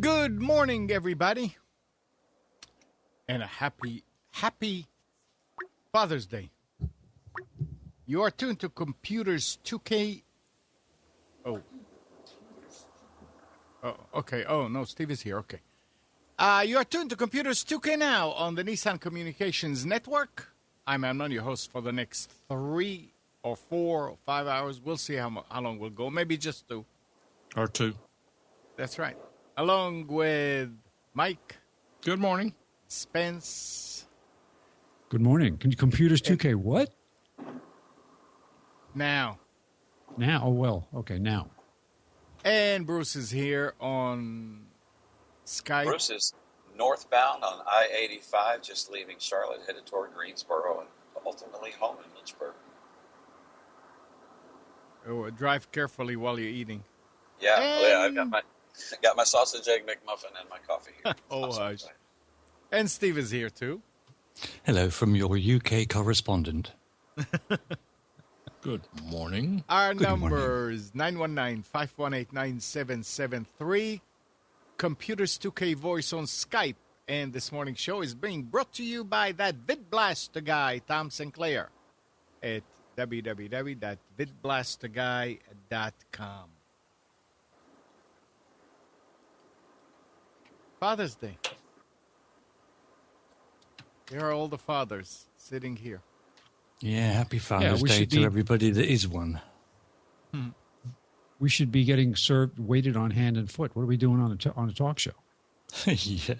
Good morning, everybody, and a happy Father's Day. You are tuned to Computers 2K. Oh, okay. Oh, no, Steve is here. Okay. You are tuned to Computers 2K now on the Nissan Communications Network. I'm Amnon, your host for the next 3 or 4 or 5 hours. We'll see how long we'll go. Maybe just 2. Or 2. That's right. Along with Mike. Good morning. Spence. Good morning. Computers 2K, what? Now. Now? Oh, well. Okay, now. And Bruce is here on Skype. Bruce is northbound on I-85, just leaving Charlotte, headed toward Greensboro, and ultimately home in Lynchburg. Oh, drive carefully while you're eating. Yeah, I've got my sausage egg McMuffin and my coffee here. Oh, hush. And Steve is here too. Hello from your UK correspondent. Good morning. Our number is 919-518-9773. Computers 2K voice on Skype. And this morning's show is being brought to you by that VidBlaster guy, Tom Sinclair, at www.vidblasterguy.com. Father's Day. There are all the fathers sitting here. Yeah, happy Father's Day to everybody that is one. We should be getting served, waited on hand and foot. What are we doing on a talk show? Yeah,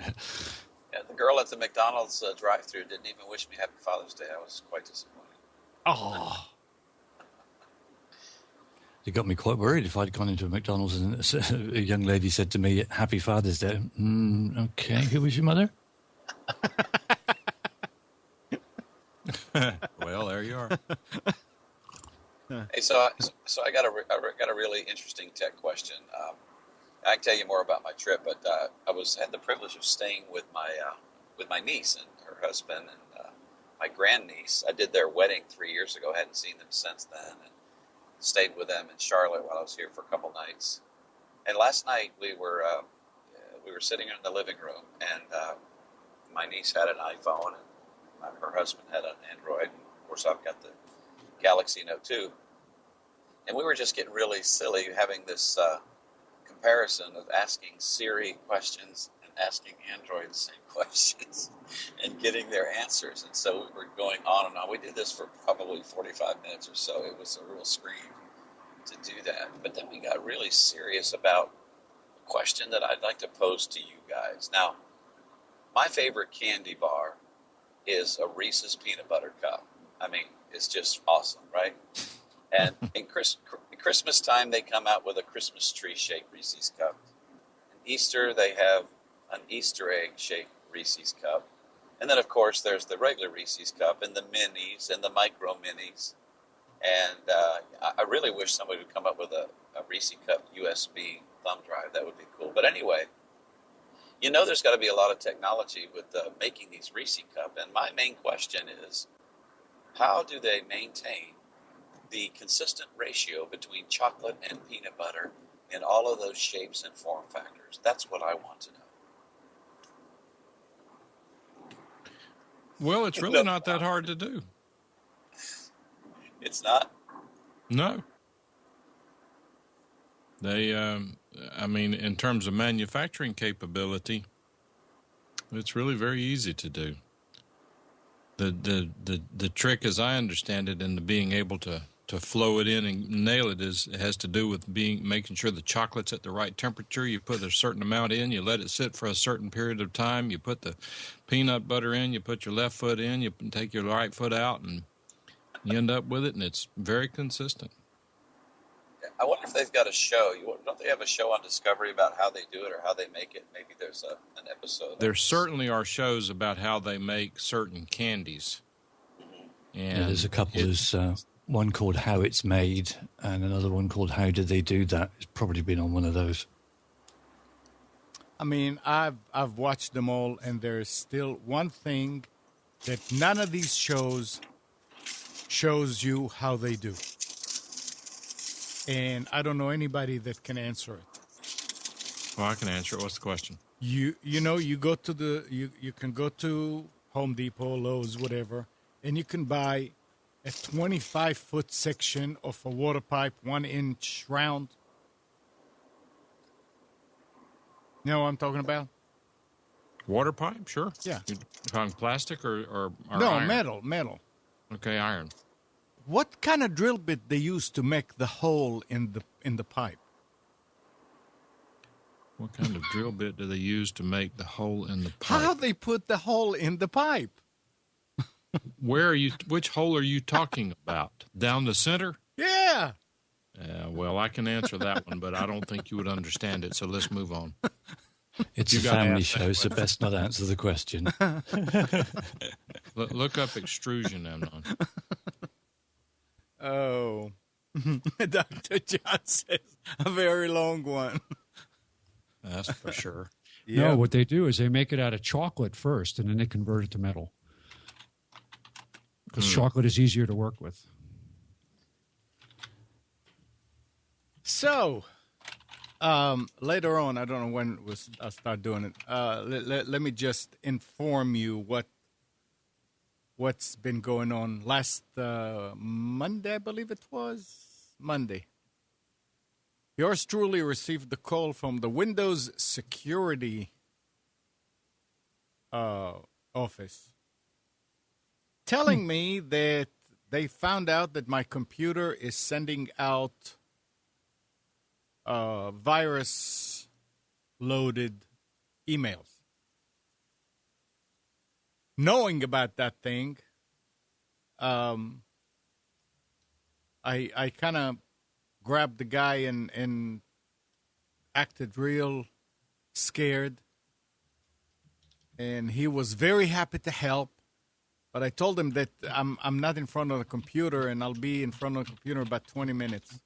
the girl at the McDonald's drive-thru didn't even wish me Happy Father's Day. I was quite disappointed. Oh. It got me quite worried if I'd gone into a McDonald's and a young lady said to me, Happy Father's Day. Okay, who was your mother? Well, there you are. Hey, so I got a really interesting tech question. I can tell you more about my trip, but I had the privilege of staying with my niece and her husband and my grandniece. I did their wedding 3 years ago. Hadn't seen them since then, and stayed with them in Charlotte while I was here for a couple nights. And last night we were sitting in the living room, and my niece had an iPhone, and her husband had an Android. And of course, I've got the Galaxy Note 2. And we were just getting really silly having this comparison of asking Siri questions and asking Android the same questions and getting their answers. And so we were going on and on. We did this for probably 45 minutes or so. It was a real scream to do that. But then we got really serious about a question that I'd like to pose to you guys. Now, my favorite candy bar is a Reese's Peanut Butter Cup. I mean, it's just awesome, right? And in Christmas time, they come out with a Christmas tree-shaped Reese's Cup. In Easter, they have an Easter egg-shaped Reese's Cup. And then, of course, there's the regular Reese's Cup and the minis and the micro minis. And I really wish somebody would come up with a Reese's Cup USB thumb drive. That would be cool. But anyway, you know there's got to be a lot of technology with making these Reese's Cup. And my main question is, how do they maintain the consistent ratio between chocolate and peanut butter in all of those shapes and form factors? That's what I want to know. Well, it's really not that hard to do. It's not? No. They, in terms of manufacturing capability, it's really very easy to do. The trick, as I understand it, in the being able to flow it in and nail it has to do with making sure the chocolate's at the right temperature. You put a certain amount in, you let it sit for a certain period of time. You put the peanut butter in, you put your left foot in, you take your right foot out, and you end up with it, and it's very consistent. I wonder if they've got a show. Don't they have a show on Discovery about how they do it or how they make it? Maybe there's an episode. There certainly are shows about how they make certain candies. Mm-hmm. And there's a couple. There's one called How It's Made and another one called How Did They Do That. It's probably been on one of those. I mean, I've watched them all, and there's still one thing that none of these shows you how they do. And I don't know anybody that can answer it. Well, I can answer it. What's the question? You go to you can go to Home Depot, Lowe's, whatever, and you can buy a 25-foot section of a water pipe, 1-inch round. You know what I'm talking about? Water pipe? Sure. Yeah. You're talking plastic or No, iron? metal. Okay, iron. What kind of drill bit they use to make the hole in the pipe? What kind of drill bit do they use to make the hole in the pipe? How they put the hole in the pipe? Which hole are you talking about? Down the center? Yeah. Well, I can answer that one, but I don't think you would understand it, so let's move on. It's You a gotta family ask that show, so best not answer the question. Look up extrusion, Amnon. Oh. Dr. John says a very long one. That's for sure. No, what they do is they make it out of chocolate first, and then they convert it to metal. Because chocolate is easier to work with. So, later on, I don't know when I'll start doing it. Let me just inform you what's been going on. Last Monday, I believe it was Monday. Yours truly received the call from the Windows security office telling me that they found out that my computer is sending out virus-loaded emails. Knowing about that thing, I kind of grabbed the guy and acted real scared. And he was very happy to help. But I told him that I'm not in front of the computer, and I'll be in front of the computer in about 20 minutes.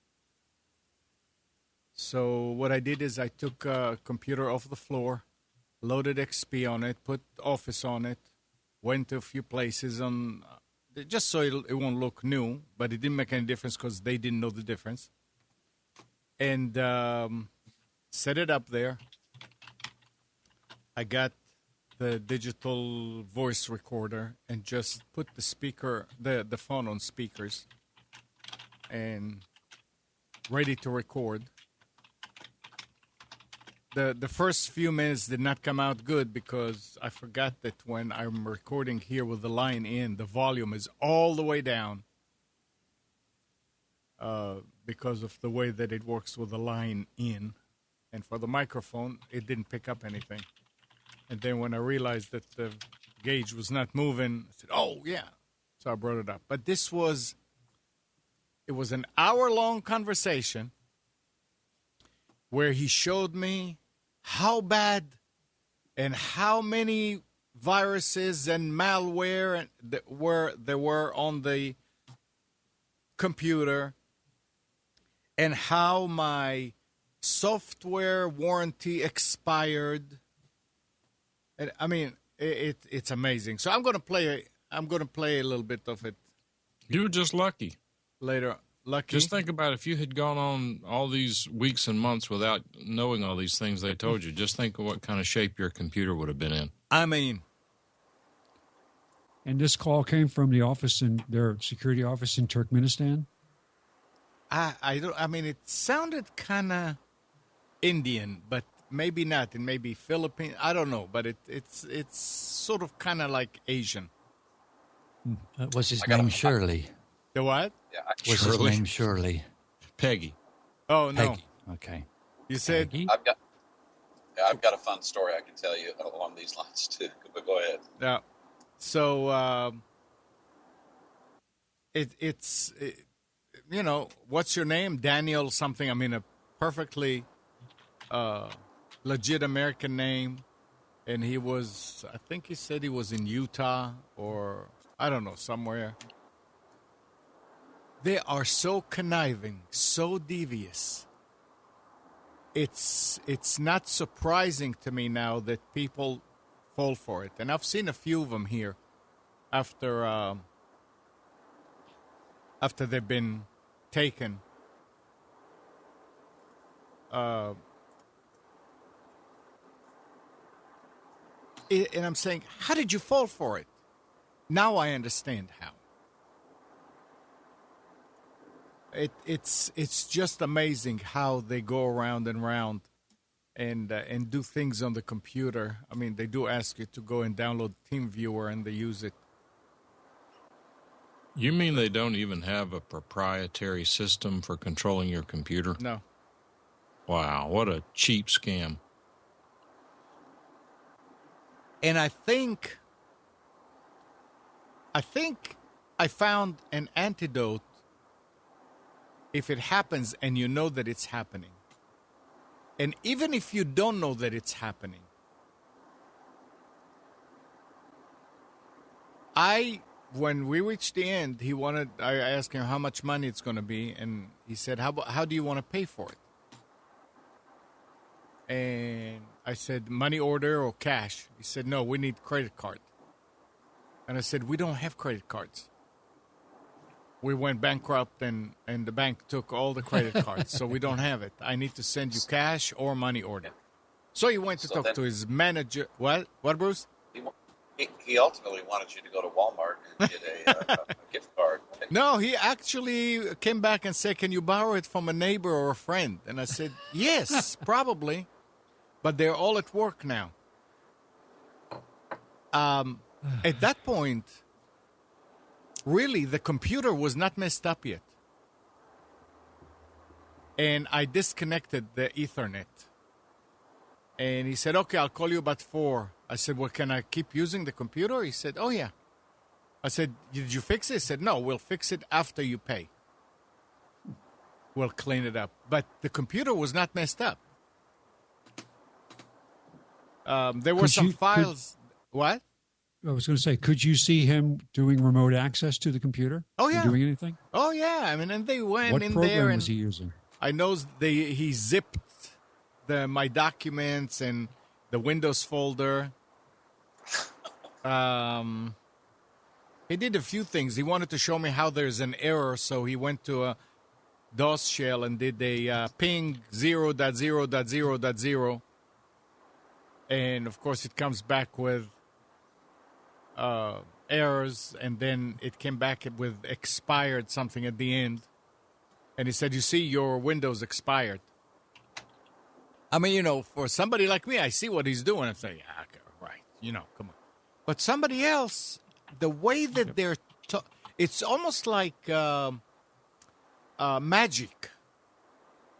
So what I did is I took a computer off the floor, loaded XP on it, put Office on it, went to a few places on just so it won't look new, but it didn't make any difference because they didn't know the difference. And set it up there. I got the digital voice recorder and just put the speaker, the phone on speakers and ready to record. The first few minutes did not come out good because I forgot that when I'm recording here with the line in, the volume is all the way down because of the way that it works with the line in. And for the microphone, it didn't pick up anything. And then when I realized that the gauge was not moving, I said, oh, yeah. So I brought it up. But it was an hour-long conversation where he showed me how bad and how many viruses and malware there were on the computer and how my software warranty expired. And, I mean, it's amazing. So I'm going to play a little bit of it. You were just lucky. Later. Lucky. Just think about if you had gone on all these weeks and months without knowing all these things they told you. Just think of what kind of shape your computer would have been in. I mean. And this call came from the office in their security office in Turkmenistan? I mean, it sounded kind of Indian, but maybe not. It may be Philippine. I don't know, but it's sort of kind of like Asian. Was his name Shirley? The what? Yeah, Was his name Shirley? Peggy. Oh, no. Peggy. Okay. You said? Peggy? I've got a fun story I can tell you along these lines too. But go ahead. Yeah. So it's what's your name? Daniel something. I mean, a perfectly legit American name. And I think he said he was in Utah or, I don't know, somewhere. They are so conniving, so devious. It's not surprising to me now that people fall for it. And I've seen a few of them here after they've been taken. And I'm saying, how did you fall for it? Now I understand how. It's just amazing how they go around and round and do things on the computer. I mean, they do ask you to go and download TeamViewer, and they use it. You mean they don't even have a proprietary system for controlling your computer? No. Wow, what a cheap scam. And I think I found an antidote if it happens and you know that it's happening. And even if you don't know that it's happening, when we reached the end, I asked him how much money it's going to be, and he said, how do you want to pay for it? And I said, money order or cash? He said, no, we need credit card. And I said, we don't have credit cards. We went bankrupt, and the bank took all the credit cards, so we don't have it. I need to send you cash or money order. So he went to talk to his manager. What, Bruce? He ultimately wanted you to go to Walmart and get a gift card. No, he actually came back and said, can you borrow it from a neighbor or a friend? And I said, yes, probably. But they're all at work now. At that point, really, the computer was not messed up yet. And I disconnected the Ethernet. And he said, okay, I'll call you about 4. I said, well, can I keep using the computer? He said, oh, yeah. I said, did you fix it? He said, no, we'll fix it after you pay. We'll clean it up. But the computer was not messed up. There were some files. What? I was going to say, could you see him doing remote access to the computer? Oh, yeah. Doing anything? Oh, yeah. I mean, and they went what in program there. And was he using? I know he zipped my documents and the Windows folder. He did a few things. He wanted to show me how there's an error, so he went to a DOS shell and did a ping 0.0.0.0. And, of course, it comes back with errors, and then it came back with expired something at the end. And he said, you see, your Windows expired. I mean, for somebody like me, I see what he's doing. I'm saying, yeah, okay, right, come on. But somebody else, the way that they're, it's almost like magic.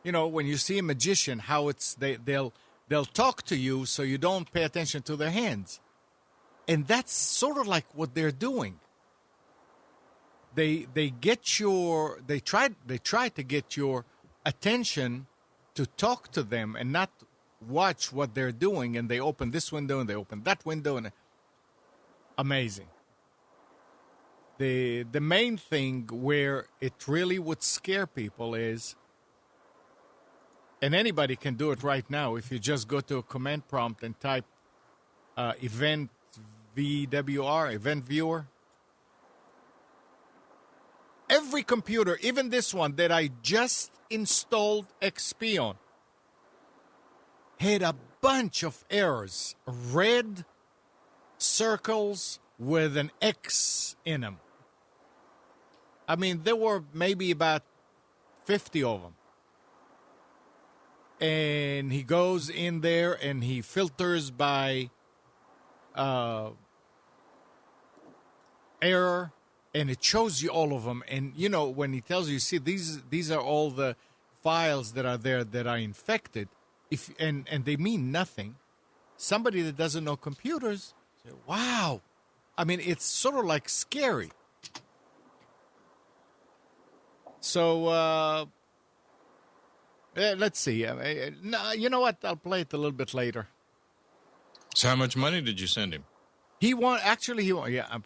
When you see a magician, how they'll talk to you so you don't pay attention to their hands. And that's sort of like what they're doing. They try to get your attention to talk to them and not watch what they're doing. And they open this window and they open that window, and amazing. The main thing where it really would scare people is, and anybody can do it right now, if you just go to a command prompt and type event VWR, event viewer. Every computer, even this one that I just installed XP on, had a bunch of errors. Red circles with an X in them. I mean, there were maybe about 50 of them. And he goes in there and he filters by error, and it shows you all of them. And when he tells you, see, these are all the files that are there that are infected, and they mean nothing. Somebody that doesn't know computers say, wow. I mean, it's sort of like scary. So let's see. You know what? I'll play it a little bit later. So how much money did you send him? He want. Yeah.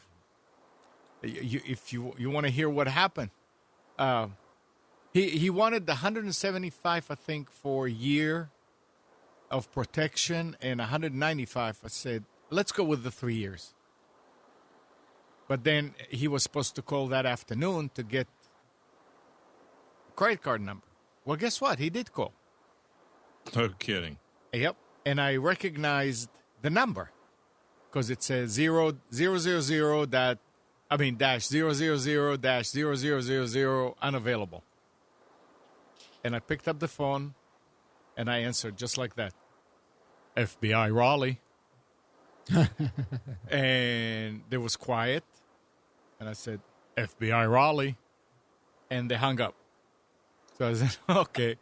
If you want to hear what happened, he wanted the 175, I think, for a year of protection, and 195. I said, let's go with the 3 years. But then he was supposed to call that afternoon to get a credit card number. Well, guess what? He did call. No kidding. Yep. And I recognized the number. because it says 000 dash 000 dash 0000 unavailable. And I picked up the phone, and I answered just like that. FBI Raleigh. And there was quiet. And I said, FBI Raleigh. And they hung up. So I said, okay.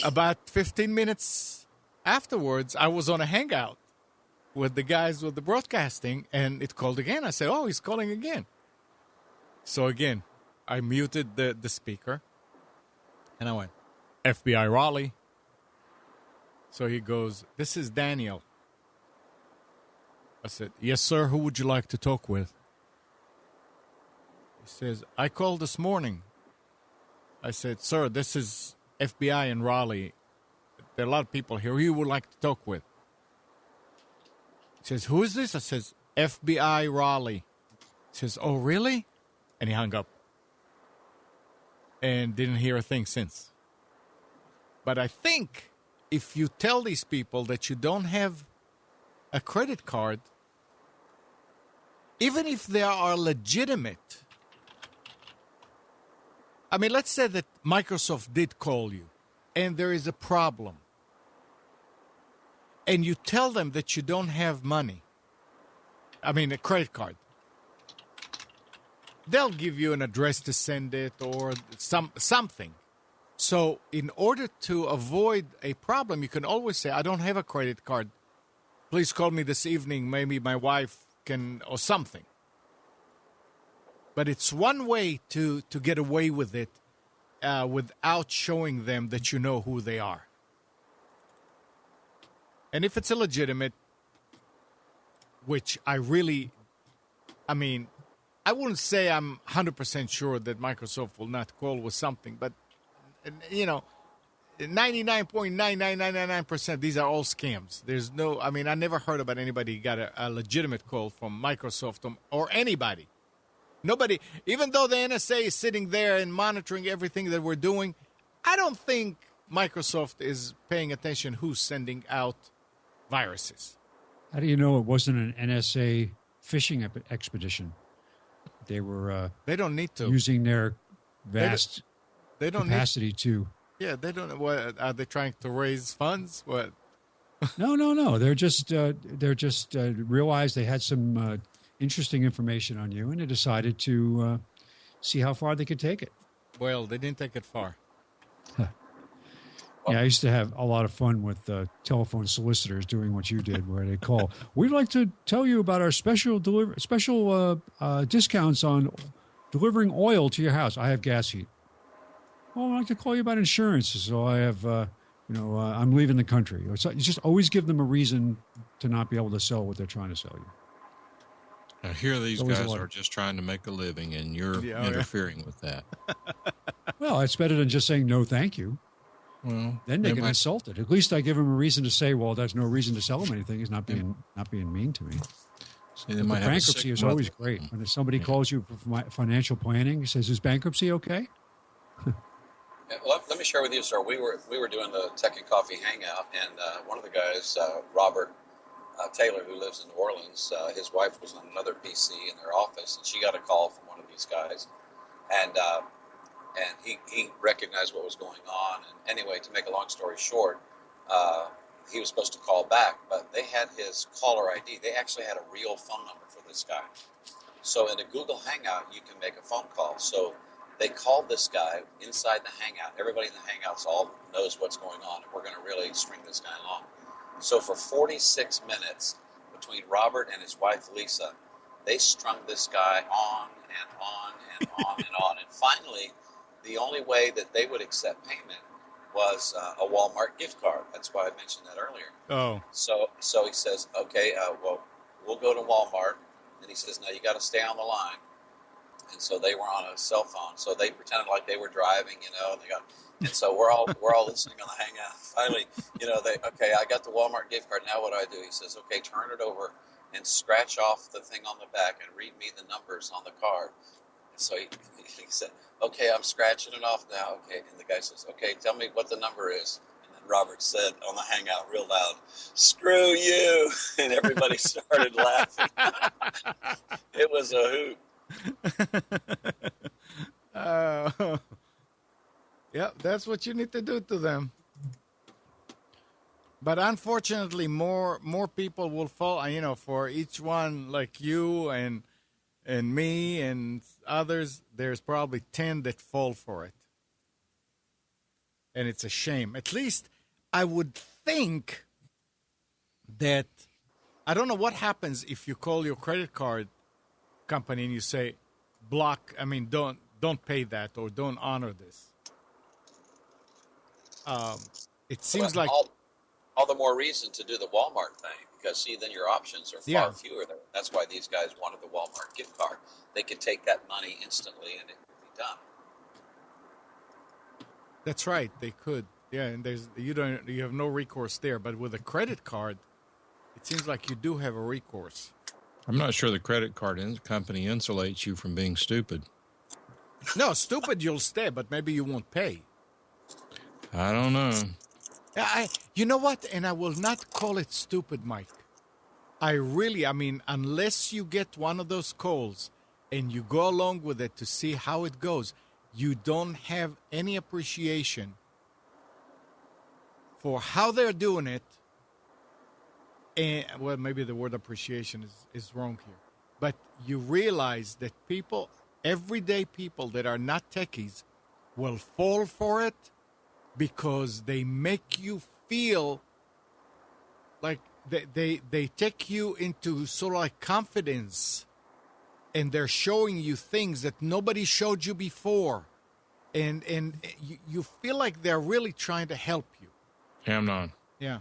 About 15 minutes afterwards, I was on a hangout with the guys with the broadcasting, and it called again. I said, oh, he's calling again. So again, I muted the speaker, and I went, FBI Raleigh. So he goes, this is Daniel. I said, yes, sir, who would you like to talk with? He says, I called this morning. I said, sir, this is FBI in Raleigh. There are a lot of people here. Who you would like to talk with? He says, who is this? I says, FBI Raleigh. He says, oh, really? And he hung up. And didn't hear a thing since. But I think if you tell these people that you don't have a credit card, even if they are legitimate, I mean, let's say that Microsoft did call you and there is a problem, and you tell them that you don't have money, I mean, a credit card, they'll give you an address to send it or something. So in order to avoid a problem, you can always say, I don't have a credit card. Please call me this evening. Maybe my wife can, or something. But it's one way to get away with it without showing them that you know who they are. And if it's illegitimate, which I mean, I wouldn't say I'm 100% sure that Microsoft will not call with something, but, 99.99999%, these are all scams. There's no, I mean, I never heard about anybody got a legitimate call from Microsoft or anybody. Nobody, even though the NSA is sitting there and monitoring everything that we're doing, I don't think Microsoft is paying attention who's sending out viruses. How do you know it wasn't an NSA phishing expedition? They were they don't need to. Using their vast they don't capacity to. Yeah, they don't. What are they trying to raise funds? What? No. They're just realized they had some interesting information on you, and they decided to see how far they could take it. Well, they didn't take it far. Yeah, I used to have a lot of fun with telephone solicitors doing what you did, where they call. We'd like to tell you about our special discounts on delivering oil to your house. I have gas heat. Oh, I'd like to call you about insurance. So I have, I'm leaving the country. So you just always give them a reason to not be able to sell what they're trying to sell you. Now, here these guys are just trying to make a living, and you're interfering with that. Well, it's better than just saying no, thank you. Well, then they get insulted. At least I give them a reason to say, "Well, there's no reason to sell them anything." He's not being mean to me. See, they might have bankruptcy is always great. When somebody calls you for financial planning, he says, "Is bankruptcy okay?" Well, let me share with you, sir. We were doing the Tech and Coffee Hangout, and one of the guys, Robert Taylor, who lives in New Orleans, his wife was on another PC in their office, and she got a call from one of these guys, and he recognized what was going on. And anyway, to make a long story short, he was supposed to call back, but they had his caller ID. They actually had a real phone number for this guy. So in a Google Hangout, you can make a phone call. So they called this guy inside the Hangout. Everybody in the Hangouts all knows what's going on, and we're going to really string this guy along. So for 46 minutes, between Robert and his wife, Lisa, they strung this guy on and on and on and on. And finally, the only way that they would accept payment was a Walmart gift card. That's why I mentioned that earlier. Oh. So he says, okay, well, we'll go to Walmart. And he says, no, you got to stay on the line. And so they were on a cell phone. So they pretended like they were driving, and so we're all listening on the Hangout. Finally, I got the Walmart gift card. Now what do I do? He says, okay, turn it over and scratch off the thing on the back and read me the numbers on the card. And so he said, okay, I'm scratching it off now. Okay. And the guy says, okay, tell me what the number is. And then Robert said on the Hangout real loud, "Screw you," and everybody started laughing. It was a hoot. Yeah, that's what you need to do to them. But unfortunately, more people will fall. You know, for each one like you and me and others, there's probably 10 that fall for it, and it's a shame. At least I would think that I don't know what happens if you call your credit card company and you say, block. I mean, don't pay that or don't honor this. It seems like all the more reason to do the Walmart thing, because see, then your options are far fewer. That's why these guys wanted the Walmart gift card. They could take that money instantly and it could be done. That's right, they could. Yeah, and you have no recourse there. But with a credit card, it seems like you do have a recourse. I'm not sure the credit card company insulates you from being stupid. No, stupid you'll stay, but maybe you won't pay. I don't know. You know what? And I will not call it stupid, Mike. I mean, unless you get one of those calls and you go along with it to see how it goes, you don't have any appreciation for how they're doing it. And, well, maybe the word appreciation is wrong here. But you realize that everyday people that are not techies will fall for it because they make you feel like they take you into sort of like confidence, and they're showing you things that nobody showed you before. And you feel like they're really trying to help you. Amnon. Yeah.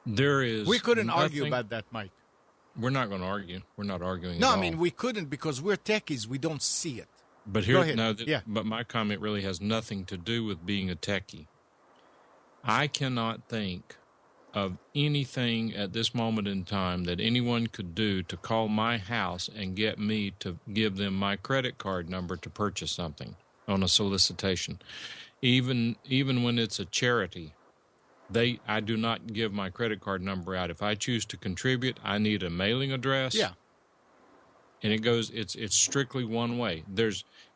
We couldn't argue about that, Mike. We're not going to argue. We're not arguing No, at I all. mean, we couldn't because we're techies. We don't see it. But Go ahead. But my comment really has nothing to do with being a techie. I cannot think of anything at this moment in time that anyone could do to call my house and get me to give them my credit card number to purchase something on a solicitation. Even when it's a charity, I do not give my credit card number out. If I choose to contribute, I need a mailing address. Yeah. And it's strictly one way.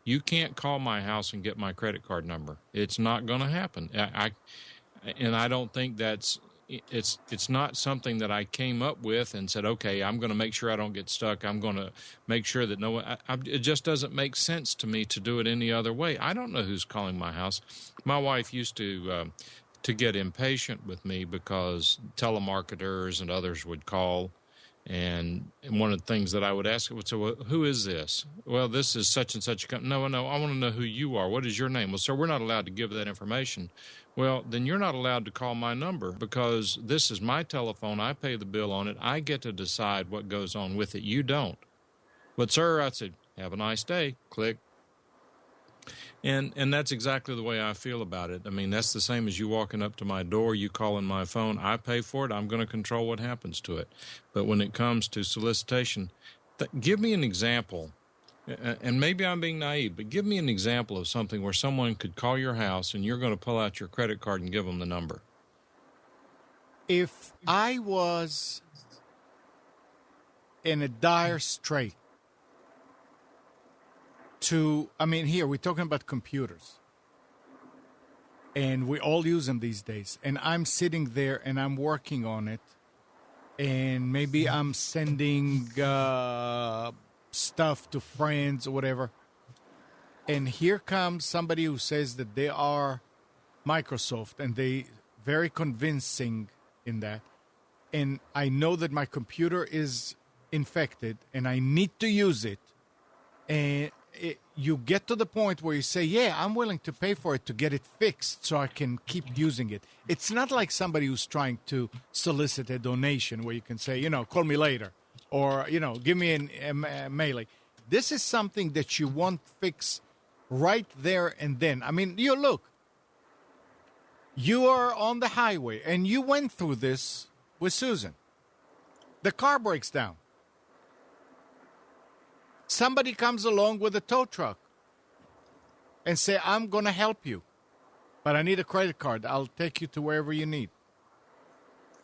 You can't call my house and get my credit card number. It's not going to happen. I don't think it's not something that I came up with and said, okay, I'm going to make sure I don't get stuck. I'm going to make sure that no one. It just doesn't make sense to me to do it any other way. I don't know who's calling my house. My wife used to get impatient with me because telemarketers and others would call. And one of the things that I would ask would say, well, who is this? Well, this is such and such a company. No, I want to know who you are. What is your name? Well, sir, we're not allowed to give that information. Well, then you're not allowed to call my number because this is my telephone. I pay the bill on it. I get to decide what goes on with it. You don't. But, sir, I said, have a nice day. Click. And that's exactly the way I feel about it. I mean, that's the same as you walking up to my door, you calling my phone. I pay for it. I'm going to control what happens to it. But when it comes to solicitation, give me an example. And maybe I'm being naive, but give me an example of something where someone could call your house and you're going to pull out your credit card and give them the number. If I was in a dire strait, here we're talking about computers, and we all use them these days, and I'm sitting there and I'm working on it, and maybe I'm sending stuff to friends or whatever, and here comes somebody who says that they are Microsoft, and they very convincing in that, and I know that my computer is infected and I need to use it, and you get to the point where you say, yeah, I'm willing to pay for it to get it fixed so I can keep using it. It's not like somebody who's trying to solicit a donation where you can say, call me later or, give me a mailing. This is something that you want fixed right there and then. I mean, look, you are on the highway and you went through this with Susan. The car breaks down. Somebody comes along with a tow truck and say, I'm going to help you. but I need a credit card. I'll take you to wherever you need.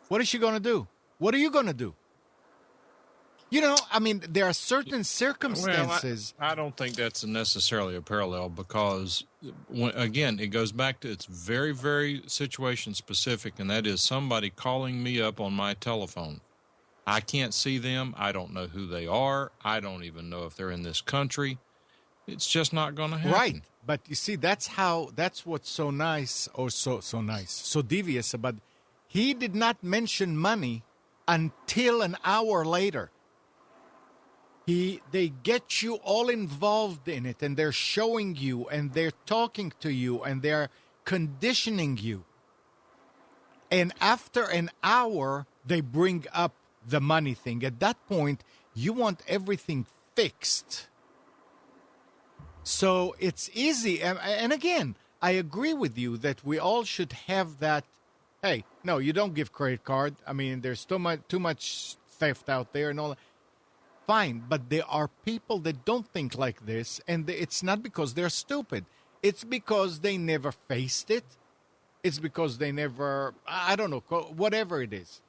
What is she going to do? What are you going to do? You know, I mean, there are certain circumstances. Well, I don't think that's necessarily a parallel because, again, it goes back to it's very, very situation specific, and that is somebody calling me up on my telephone. I can't see them. I don't know who they are. I don't even know if they're in this country. It's just not going to happen. Right. But you see, that's what's so nice, or so nice, so devious about. He did not mention money until an hour later. They get you all involved in it, and they're showing you, and they're talking to you, and they're conditioning you. And after an hour, they bring up the money thing. At that point, you want everything fixed. So it's easy. And again, I agree with you that we all should have that. Hey, no, you don't give credit card. I mean, there's too much theft out there and all that. Fine, but there are people that don't think like this, and it's not because they're stupid. It's because they never faced it. It's because they never, I don't know, whatever it is.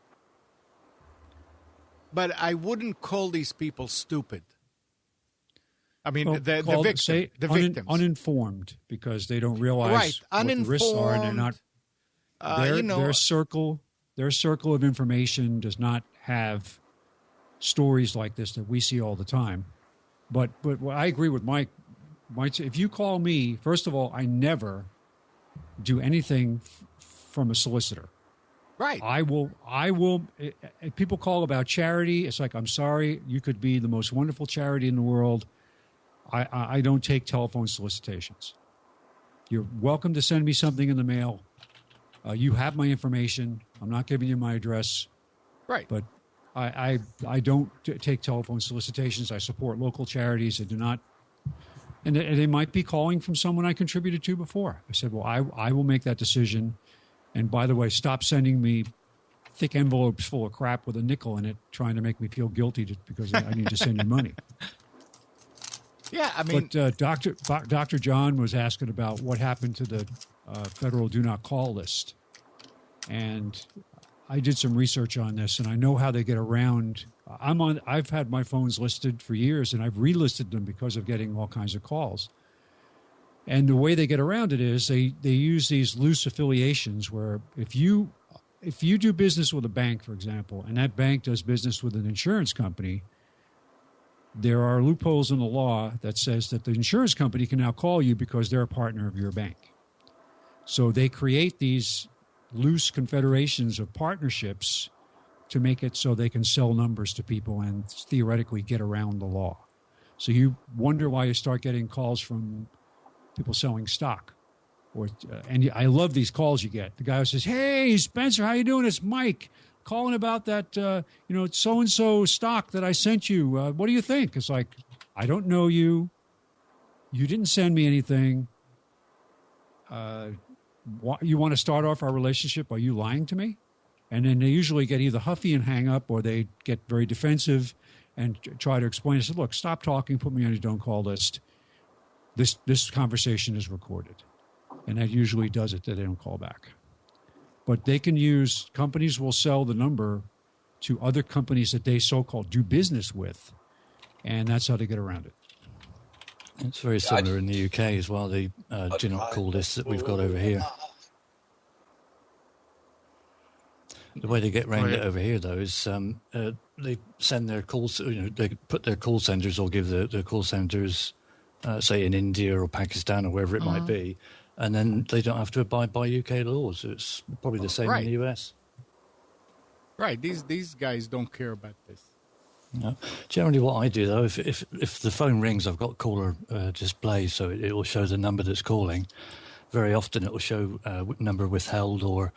But I wouldn't call these people stupid. I mean, the victims. Uninformed, because they don't realize what the risks are, and they're not. Their circle of information does not have stories like this that we see all the time. But I agree with Mike. If you call me, first of all, I never do anything from a solicitor. Right. I will. If people call about charity, it's like, I'm sorry, you could be the most wonderful charity in the world. I don't take telephone solicitations. You're welcome to send me something in the mail. You have my information. I'm not giving you my address. Right. But I don't take telephone solicitations. I support local charities. I do not. And they might be calling from someone I contributed to before. I said, well, I will make that decision. And by the way, stop sending me thick envelopes full of crap with a nickel in it, trying to make me feel guilty because I need to send you money. Yeah, I mean. But Dr. John was asking about what happened to the federal do not call list. And I did some research on this, and I know how they get around. I've had my phones listed for years, and I've relisted them because of getting all kinds of calls. And the way they get around it is they use these loose affiliations where if you do business with a bank, for example, and that bank does business with an insurance company, there are loopholes in the law that says that the insurance company can now call you because they're a partner of your bank. So they create these loose confederations of partnerships to make it so they can sell numbers to people and theoretically get around the law. So you wonder why you start getting calls from people selling stock. And I love these calls you get. The guy who says, hey, Spencer, how you doing? It's Mike calling about that, so-and-so stock that I sent you. What do you think? It's like, I don't know you. You didn't send me anything. You want to start off our relationship by you lying to me? And then they usually get either huffy and hang up, or they get very defensive and try to explain. I said, look, stop talking, put me on your don't call list. This conversation is recorded. And that usually does it, that they don't call back. But they can use, companies will sell the number to other companies that they so-called do business with, and that's how they get around it. It's very similar in the UK as well, the do not call lists that we've got over here. The way they get around it over here, though, is they send their calls, they put their call centers or give the call centers, say in India or Pakistan or wherever it might be, and then they don't have to abide by UK laws. So it's probably the same in the US. Right. These guys don't care about this. No. Generally, what I do, though, if the phone rings, I've got caller display, so it will show the number that's calling. Very often it will show number withheld or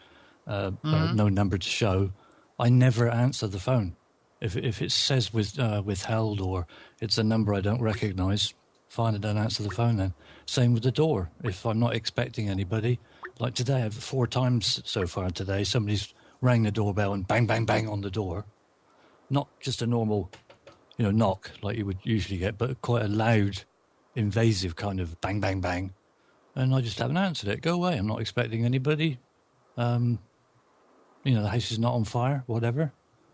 no number to show. I never answer the phone. If it says withheld or it's a number I don't recognize, fine, I don't answer the phone then. Same with the door. If I'm not expecting anybody, like today, I've 4 times so far today, somebody's rang the doorbell and bang, bang, bang on the door. Not just a normal, knock like you would usually get, but quite a loud, invasive kind of bang, bang, bang. and I just haven't answered it. Go away. I'm not expecting anybody. The house is not on fire, whatever.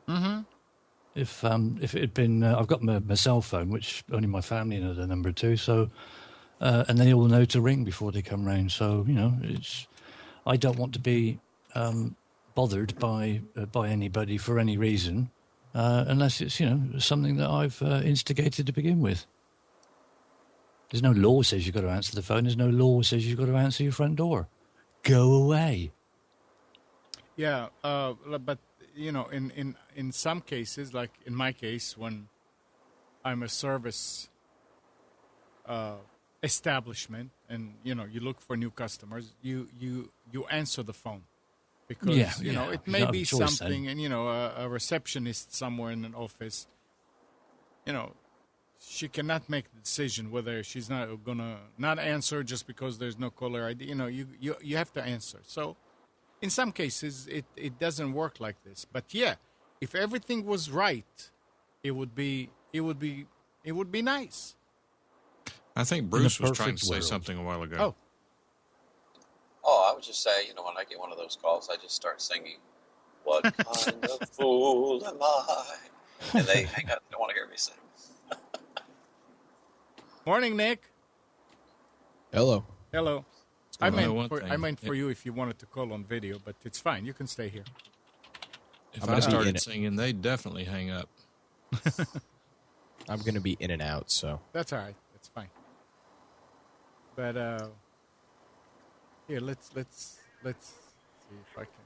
Mm-hmm. If it had been, I've got my cell phone, which only my family know the number to, so, and they all know to ring before they come round. So, I don't want to be bothered by anybody for any reason, unless it's, something that I've instigated to begin with. There's no law says you've got to answer the phone. There's no law says you've got to answer your front door. Go away. Yeah, but in some cases, like in my case, when I'm a service establishment, and you look for new customers, you answer the phone because it may be something, then. And a receptionist somewhere in an office, she cannot make the decision whether she's not gonna not answer just because there's no caller ID. You have to answer. So. In some cases, it doesn't work like this. But yeah, if everything was right, it would be nice. I think Bruce was trying to say something a while ago. Oh, I would just say, when I get one of those calls, I just start singing, "What kind of fool am I?" And they hang up. They don't want to hear me sing. Morning, Nick. Hello. I meant for you if you wanted to call on video, but it's fine. You can stay here. If I started singing, they'd definitely hang up. I'm going to be in and out, so. That's all right. That's fine. But here, let's see if I can.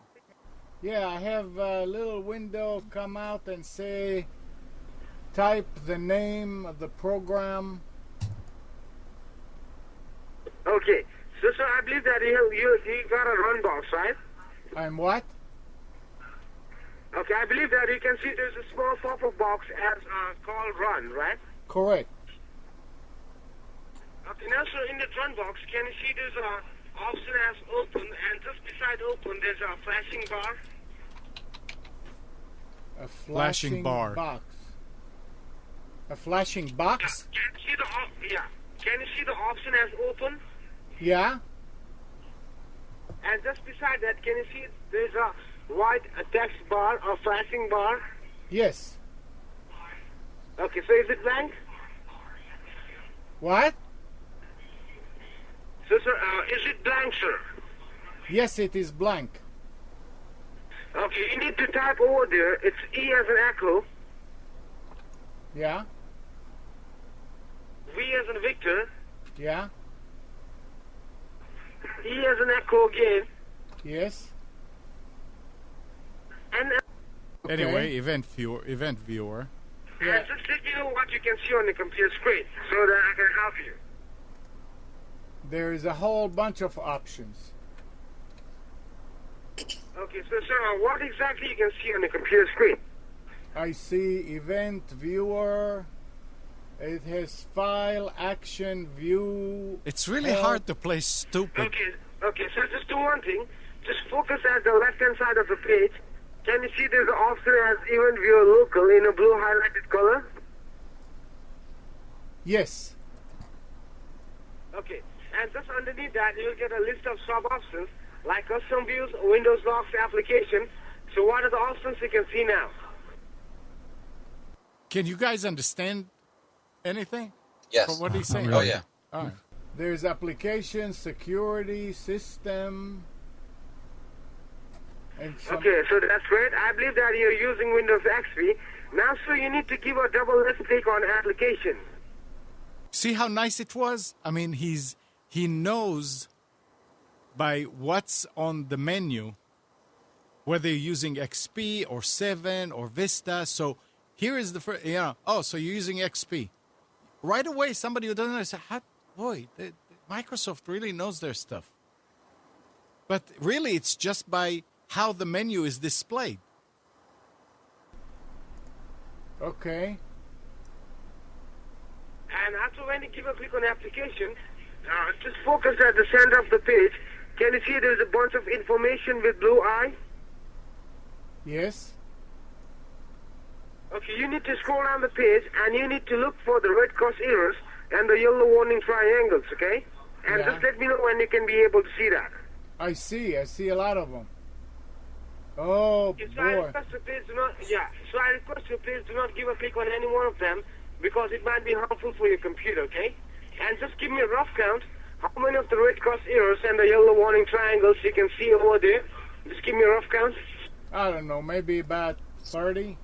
Yeah, I have a little window come out and say, type the name of the program. Okay. So, sir, I believe that you got a run box, right? I'm what? Okay, I believe that you can see there's a small pop-up box as called run, right? Correct. Okay, now, sir, in the run box, can you see there's a option as open, and just beside open, there's a flashing bar? A flashing bar. Box. A flashing box? Can you see the option as open? Yeah. And just beside that, can you see there's a white text bar or flashing bar? Yes. Okay, so is it blank? What? So, sir, is it blank, sir? Yes, it is blank. Okay, you need to type over there. It's E as an echo. Yeah. V as in Victor. Yeah. E as an echo again. Yes. And anyway, event viewer. Yeah. And just let me know what you can see on the computer screen so that I can help you. There is a whole bunch of options. Okay, so sir, what exactly you can see on the computer screen? I see event viewer. It has file, action, view. It's really hard to play stupid. Okay, so just do one thing. Just focus at the left-hand side of the page. Can you see there's an option as event viewer local in a blue highlighted color? Yes. Okay, and just underneath that, you'll get a list of sub-options like custom views, Windows locks, application. So what are the options you can see now? Can you guys understand anything? Yes. What he's saying? Oh, yeah. All right. There's application, security, system. And okay, so that's great. I believe that you're using Windows XP. Now, sir, you need to give a double left click on application. See how nice it was? I mean, he knows by what's on the menu, whether you're using XP or 7 or Vista. So here is the first, so you're using XP. Right away, somebody who doesn't know, say, Microsoft really knows their stuff. But really, it's just by how the menu is displayed. Okay. And after when you give a click on application, just focus at the center of the page. Can you see there's a bunch of information with blue eye? Yes. Okay, you need to scroll down the page and you need to look for the red cross arrows and the yellow warning triangles, okay? And Yeah. just let me know when you can be able to see that. I see a lot of them. Oh, Yes, so I boy. request you please do not, so I request you please do not give a click on any one of them because it might be harmful for your computer, okay? And just give me a rough count how many of the red cross arrows and the yellow warning triangles you can see over there. Just give me a rough count. I don't know, maybe about 30?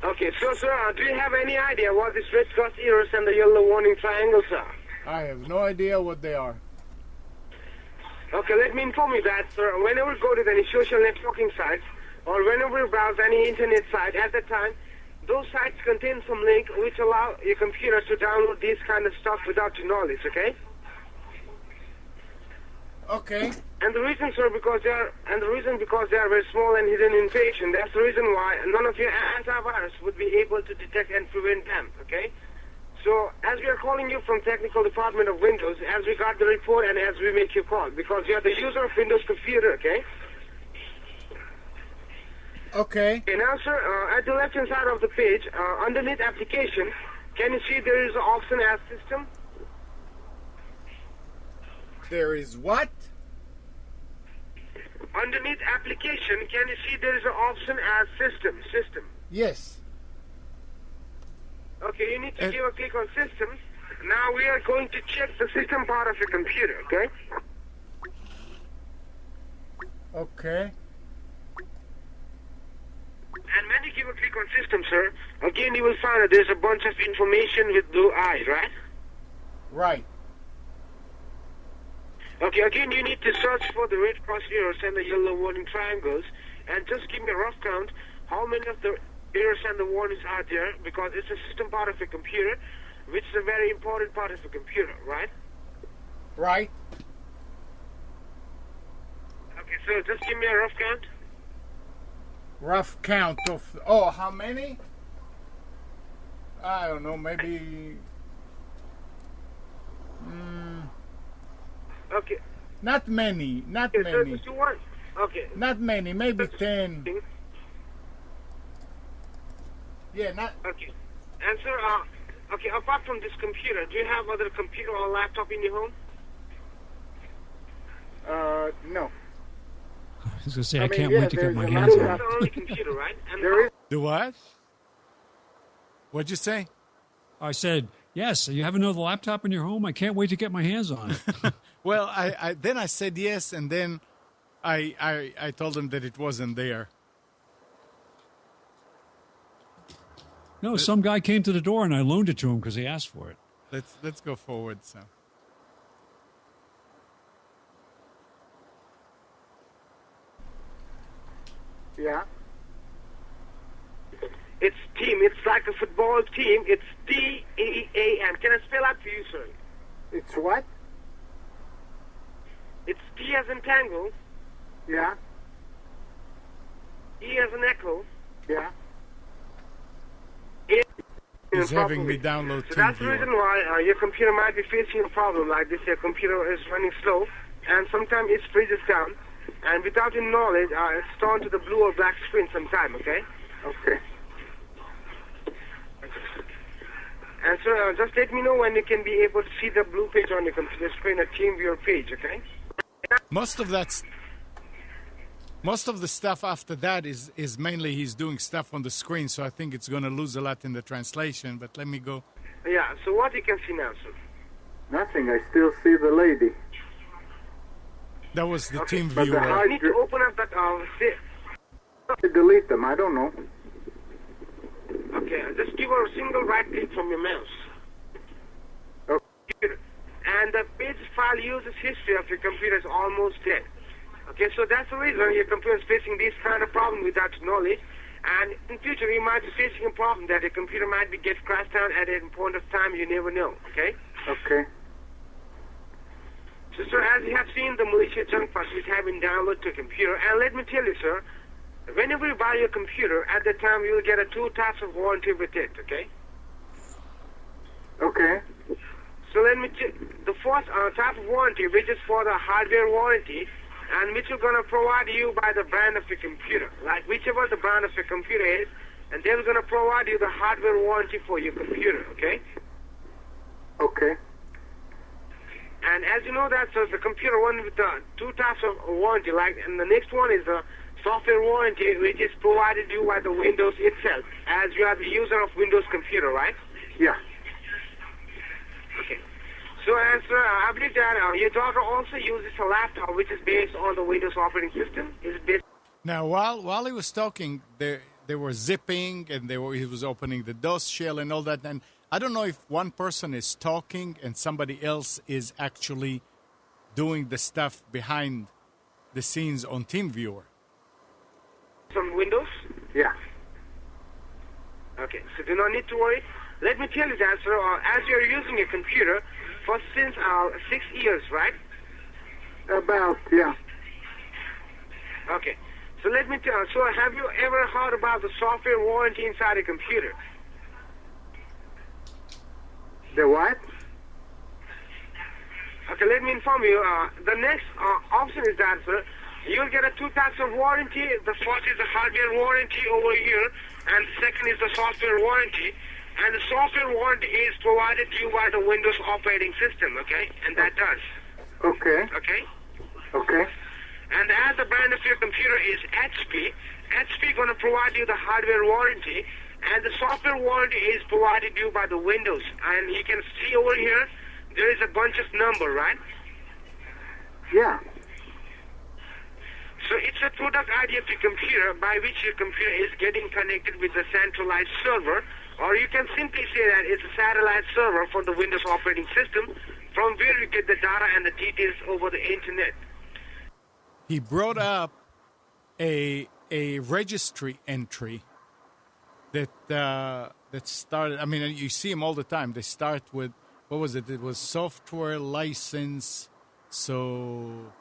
Okay, so sir, do you have any idea what these red cross arrows and the yellow warning triangles are? I have no idea what they are. Okay, let me inform you that, sir, whenever you go to any social networking sites or whenever you browse any internet site, at the time, those sites contain some link which allow your computer to download this kind of stuff without your knowledge, okay? Okay. And the reason, sir, because they are very small and hidden information. That's the reason why none of your antivirus would be able to detect and prevent them, okay? So, as we are calling you from technical department of Windows, as we got the report and as we make your call, because you are the user of Windows computer, okay? Okay. Okay, now, sir, at the left-hand side of the page, underneath application, can you see there is an option as system? There is what? Underneath application, can you see there is an option as system? Yes. Okay, you need to give a click on system. Now we are going to check the system part of your computer, okay? Okay. And when you give a click on system, sir, again you will find that there's a bunch of information with blue eyes, right? Right. Okay, again you need to search for the red cross arrows and the yellow warning triangles, and just give me a rough count how many of the arrows and the warnings are there, because it's a system part of your computer, which is a very important part of your computer, right? Right. Okay, so just give me a rough count. Rough count of... Oh, how many? I don't know, maybe... Okay. Not many. Not Okay, so many. just one. Okay. Not many. Maybe 10. Yeah, not... Okay. And sir, okay, apart from this computer, do you have other computer or laptop in your home? No. I was going to say, I mean, can't yeah, wait to get there's my a hands lot on of- it. That's the only computer, right? And There is... Do what? What'd you say? I said, yes, you have another laptop in your home? I can't wait to get my hands on it. Well, then I said yes, and then I told him that it wasn't there. No, some guy came to the door and I loaned it to him because he asked for it. Let's go forward, so. Yeah. it's team. It's like a football team. It's T-E-A-M. Can I spell out for you, sir? It's what? It's T as in tango, Yeah. E as in echo, Yeah. A He's in having me properly. download So that's the TeamViewer. reason why your computer might be facing a problem like this. Your computer is running slow, and sometimes it freezes down, and without your knowledge, it's turned to the blue or black screen sometime, okay? Okay. And so just let me know when you can be able to see the blue page on your computer screen, a TeamViewer page, okay? Most of the stuff after that is mainly he's doing stuff on the screen, so I think it's going to lose a lot in the translation. But let me go. Yeah, so what you can see now, sir? Nothing. I still see the lady. That was the Okay, team but the viewer. high- You need to open up that, Delete them. I don't know. okay, just give her a single right click from your mouse. Okay. And the page file uses history of your computer is almost dead. Okay, so that's the reason your computer is facing this kind of problem without knowledge. And in future, you might be facing a problem that your computer might be get crashed down at a point of time you never know. Okay. Okay. So, sir, as you have seen, the militia junk files which have been downloaded to your computer, and let me tell you, sir, whenever you buy your computer, at that time you will get a 2 types of warranty with it. Okay. Okay. So let me the first type of warranty, which is for the hardware warranty, and which is going to provide you by the brand of your computer. Like whichever the brand of your computer is, and they're going to provide you the hardware warranty for your computer, okay? Okay. And as you know that, so the computer one with two types of warranty, like, and the next one is the software warranty, which is provided you by the Windows itself, as you are the user of Windows computer, right? Yeah. Okay. So as I believe that your daughter also uses a laptop which is based on the Windows operating system. Is it based? Now, while he was talking, they were zipping and he was opening the DOS shell and all that. And I don't know if one person is talking and somebody else is actually doing the stuff behind the scenes on TeamViewer. From Windows? Yeah. Okay, so do not need to worry. Let me tell you that, sir, as you're using a computer for since 6 years, right? About, yeah. Okay, so let me tell you, so have you ever heard about the software warranty inside a computer? The what? Okay, let me inform you, the next option is that, sir, you'll get a two types of warranty. The first is the hardware warranty over here, and the second is the software warranty. And the software warranty is provided to you by the Windows operating system, okay? And that does. Okay. Okay? Okay. And as the brand of your computer is HP going to provide you the hardware warranty, and the software warranty is provided to you by the Windows. And you can see over here, there is a bunch of number, right? Yeah. So it's a product ID of your computer by which your computer is getting connected with the centralized server, or you can simply say that it's a satellite server for the Windows operating system from where you get the data and the details over the internet. He brought up a registry entry that started. I mean, you see them all the time. They start with, what was it? It was software license, so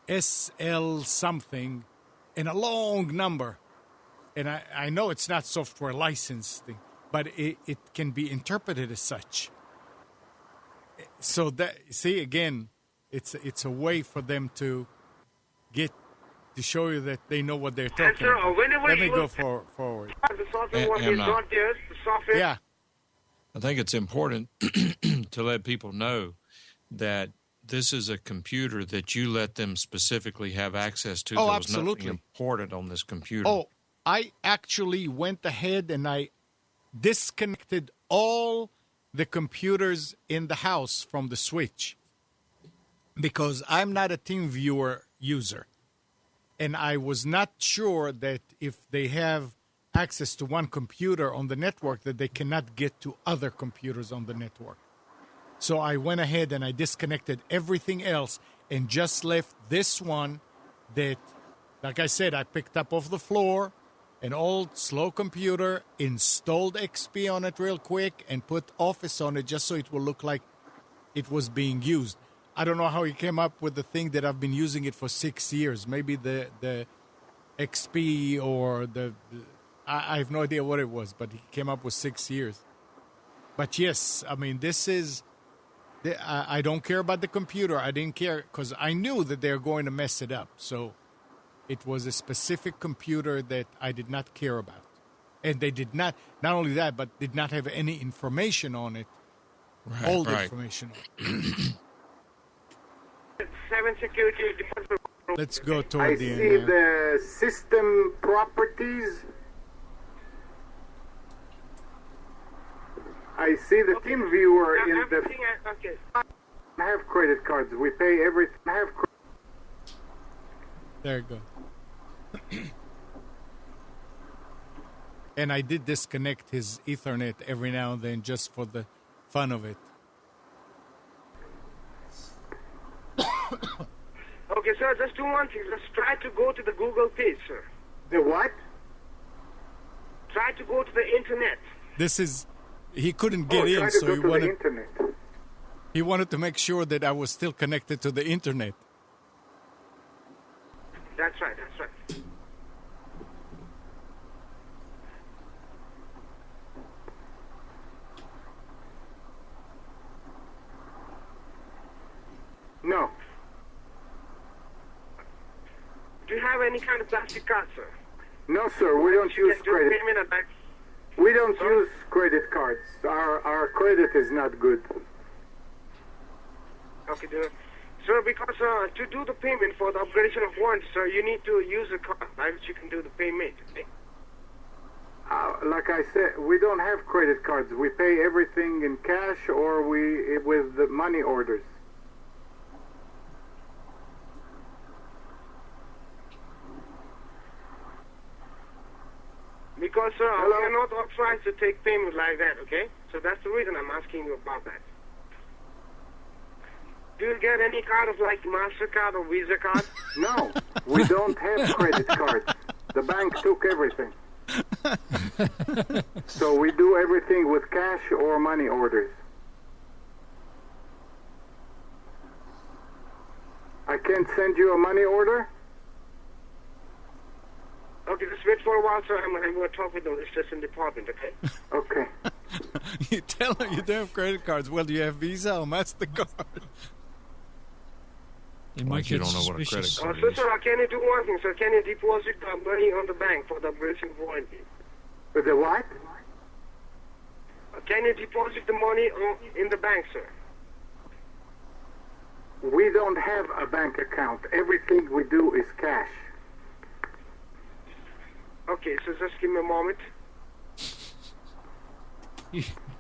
SL something, and a long number. And I know it's not software license thing, but it can be interpreted as such. So that, see, again, it's a way for them to get to show you that they know what they're talking about. Let me go forward. The software warranty is not there. The software. Yeah. I think it's important to let people know that this is a computer that you let them specifically have access to. Oh, there was absolutely. nothing important on this computer. Oh, I actually went ahead and I disconnected all the computers in the house from the switch because I'm not a TeamViewer user. And I was not sure that if they have access to one computer on the network that they cannot get to other computers on the network. So I went ahead and I disconnected everything else and just left this one that, like I said, I picked up off the floor, an old slow computer, installed XP on it real quick, and put Office on it just so it will look like it was being used. I don't know how he came up with the thing that I've been using it for 6 years. Maybe the XP or I have no idea what it was, but he came up with 6 years. But yes, I mean, this is, I don't care about the computer. I didn't care because I knew that they're going to mess it up. So it was a specific computer that I did not care about. And they did not only that, but did not have any information on it. Right, All the right. information on it. 7 security department. Let's go I toward the see end. the system properties. I see the team viewer in the. Everything, okay. I have credit cards. We pay everything. I have. There you go. And I did disconnect his Ethernet every now and then just for the fun of it. Okay, sir, just do one thing. Just try to go to the Google page, sir. The what? Try to go to the internet. This is, he couldn't Oh, get try in, to so go he to the wanted, internet. he wanted to make sure that I was still connected to the internet. That's right, that's right. No. Do you have any kind of plastic card, sir? No, sir. We don't You use can do credit. payment at back. We don't use credit cards. Our credit is not good. Okay, sir, because to do the payment for the upgradation of warranty, sir, you need to use a card by which you can do the payment. Okay? Like I said, we don't have credit cards. We pay everything in cash or with the money orders. Because, sir, we Hello? are not authorized to take payment like that, okay? So that's the reason I'm asking you about that. Do you get any card of like MasterCard or Visa card? No, we don't have credit cards. The bank took everything. So we do everything with cash or money orders. I can't send you a money order? Okay, just wait for a while, sir. I'm going to talk with the registration department, okay? Okay. You tell them you don't have credit cards. Well, do you have Visa or MasterCard? They might Like you get don't know what a credit suspicious. card So, is. sir, can you do one thing, sir? Can you deposit the money on the bank for the upgradation warranty? The what? Can you deposit the money in the bank, sir? We don't have a bank account. Everything we do is cash. Okay, so just give me a moment.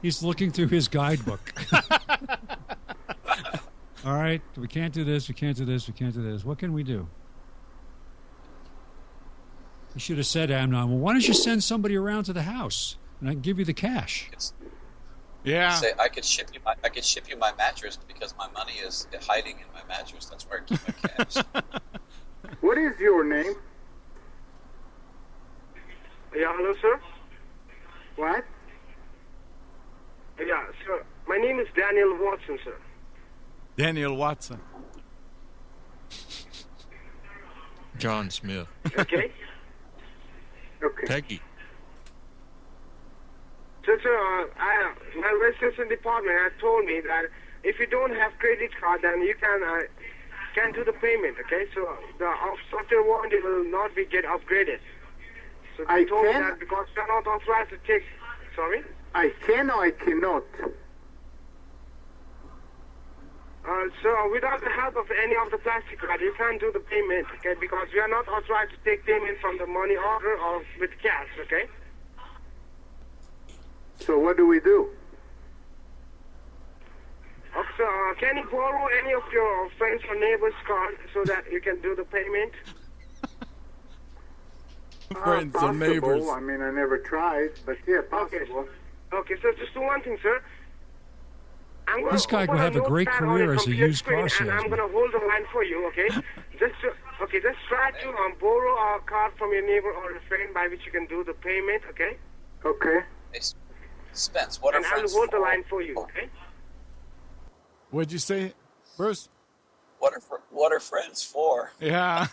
He's looking through his guidebook. All right, we can't do this. We can't do this. We can't do this. What can we do? You should have said, Amnon, well, why don't you send somebody around to the house and I can give you the cash? Yeah. Say I could ship you my mattress because my money is hiding in my mattress. That's where I keep my cash. What is your name? Yeah, hello, sir? What? Yeah, sir. My name is Daniel Watson, sir. Daniel Watson. John Smith. Okay? Okay. Peggy. So, sir, my registration department has told me that if you don't have credit card, then you can do the payment, okay? So the software warranty will not be get upgraded. So they I told me can? that because we are not authorized to take... Sorry? I can or I cannot? So without the help of any of the plastic card, you can't do the payment, okay? Because we are not authorized to take payment from the money order or with cash, okay? So what do we do? Okay, so can you borrow any of your friends or neighbors' card so that you can do the payment? Friends possible. and neighbors. I mean, I never tried, but yeah, possible. Okay, so just do one thing, sir. I'm gonna This guy open could have a great notepad on career as a computer used car screen, and I'm salesman. going to hold the line for you, okay? Just try to borrow a card from your neighbor or a friend by which you can do the payment, okay? Okay. Hey, Spence, what are And I will friends hold the for? line for you, okay? What'd you say, Bruce? What are friends for? Yeah.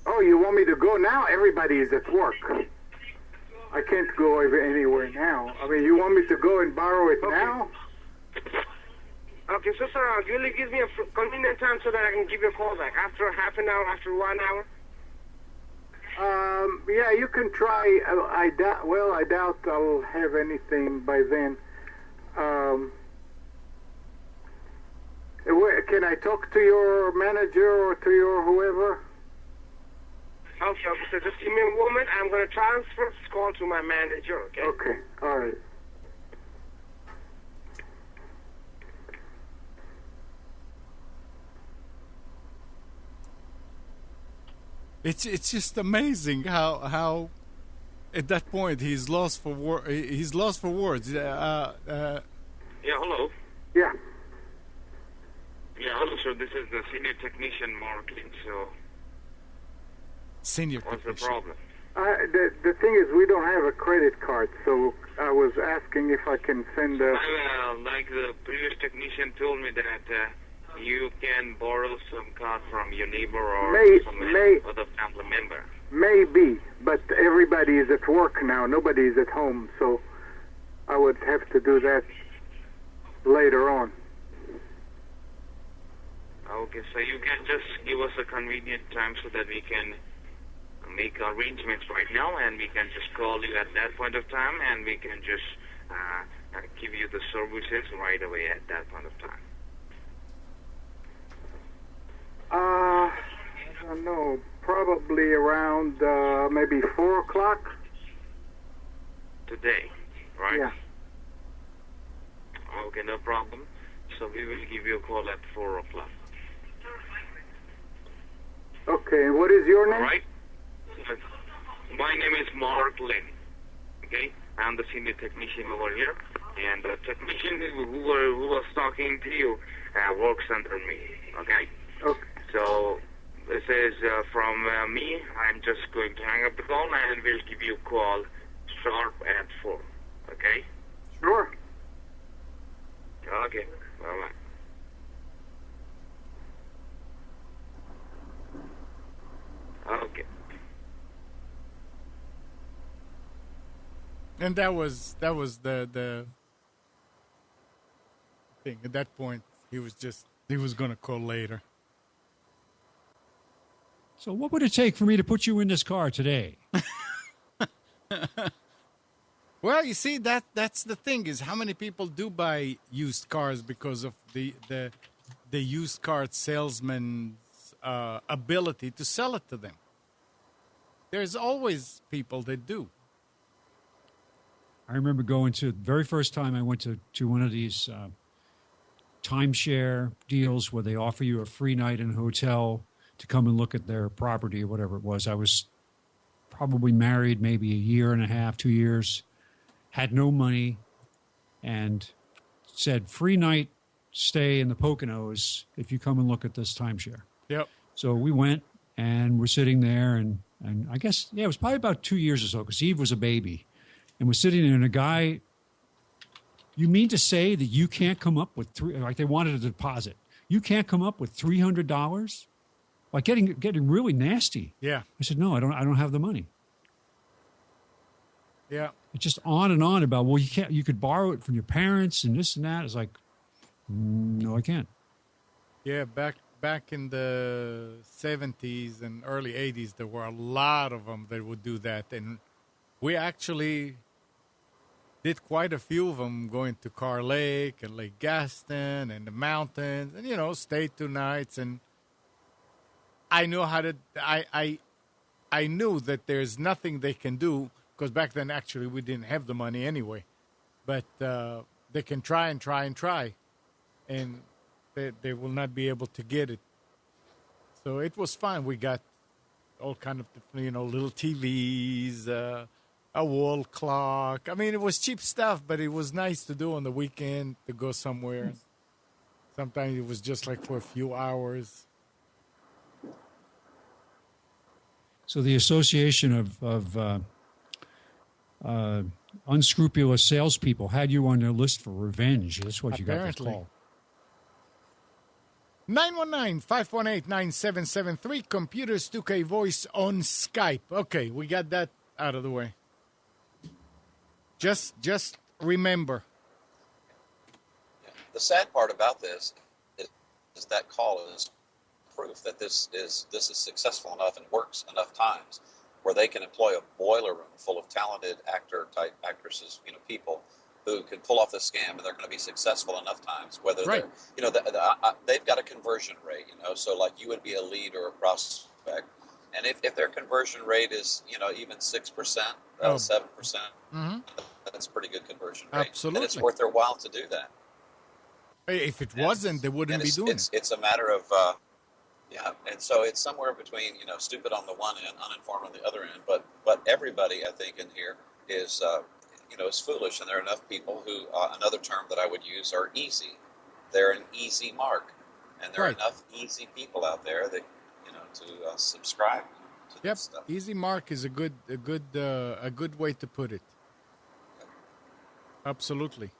Oh, you want me to go now? Everybody is at work. I can't go anywhere now. I mean, you want me to go and borrow it now? Okay, so sir, will you give me a convenient time so that I can give you a call back? After half an hour, after 1 hour? Yeah, you can try. I doubt I'll have anything by then. Can I talk to your manager or to your whoever? Okay, so just give me a moment. I'm going to transfer this call to my manager, okay? Okay, all right. It's just amazing how at that point he's lost for words. Yeah, hello. Yeah. Yeah, hello, sir. This is the senior technician marketing, so Senior what's the technician. problem? The thing is, we don't have a credit card, so I was asking if I can send a... Like the previous technician told me that you can borrow some card from your neighbor or some other family member. Maybe, but everybody is at work now. Nobody is at home, so I would have to do that later on. Okay, so you can just give us a convenient time so that we can make arrangements right now, and we can just call you at that point of time, and we can just give you the services right away at that point of time. I don't know. Probably around maybe 4 o'clock. Today, right? Yeah. Okay, no problem. So we will give you a call at 4 o'clock. Okay, and what is your name? All right? My name is Mark Lin. Okay? I'm the senior technician over here. And the technician who was talking to you works under me. Okay? Okay. So this is from me. I'm just going to hang up the call and we'll give you a call sharp at 4. Okay? Sure. Okay. Bye-bye. Okay. And that was the thing. At that point, he was going to call later. So what would it take for me to put you in this car today? Well, you see, that's the thing, is how many people do buy used cars because of the used car salesman's ability to sell it to them. There's always people that do. I remember going to the very first time I went to one of these timeshare deals where they offer you a free night in a hotel to come and look at their property or whatever it was. I was probably married maybe a year and a half, 2 years, had no money, and said free night stay in the Poconos if you come and look at this timeshare. Yep. So we went and we're sitting there, and I guess, yeah, it was probably about 2 years or so because Eve was a baby. And we're sitting there, and a guy, you mean to say that you can't come up with like they wanted a deposit. You can't come up with $300? Like getting really nasty. Yeah. I said, no, I don't have the money. Yeah. It's just on and on about, well, you could borrow it from your parents and this and that. It's like, no, I can't. Yeah, back in the 70s and early 80s, there were a lot of them that would do that. And we actually did quite a few of them, going to Carr Lake and Lake Gaston and the mountains, and, stayed 2 nights. And I knew I knew that there's nothing they can do, because back then, actually, we didn't have the money anyway. But they can try and try and try, and they will not be able to get it. So it was fun. We got all kind of, little TVs, a wall clock. I mean, it was cheap stuff, but it was nice to do on the weekend, to go somewhere. Sometimes it was just like for a few hours. So the Association of Unscrupulous Salespeople had you on their list for revenge. That's what you got this call. 919-518-9773, Computers 2K Voice on Skype. Okay, we got that out of the way. Just remember. The sad part about this is that call is proof that this is successful enough and works enough times where they can employ a boiler room full of talented actresses, people who can pull off the scam, and they're going to be successful enough times. Whether right. they're, they've got a conversion rate, so like you would be a lead or a prospect, and if their conversion rate is, even 6%, 7%, that's a pretty good conversion rate. Absolutely, and it's worth their while to do that. If it wasn't, they wouldn't be doing it. It's a matter of. And so it's somewhere between, stupid on the one end, uninformed on the other end. But everybody, I think, in here is, is foolish. And there are enough people who, another term that I would use, are easy. They're an easy mark. And there are enough easy people out there that, to subscribe to this stuff. Easy mark is a good way to put it. Absolutely.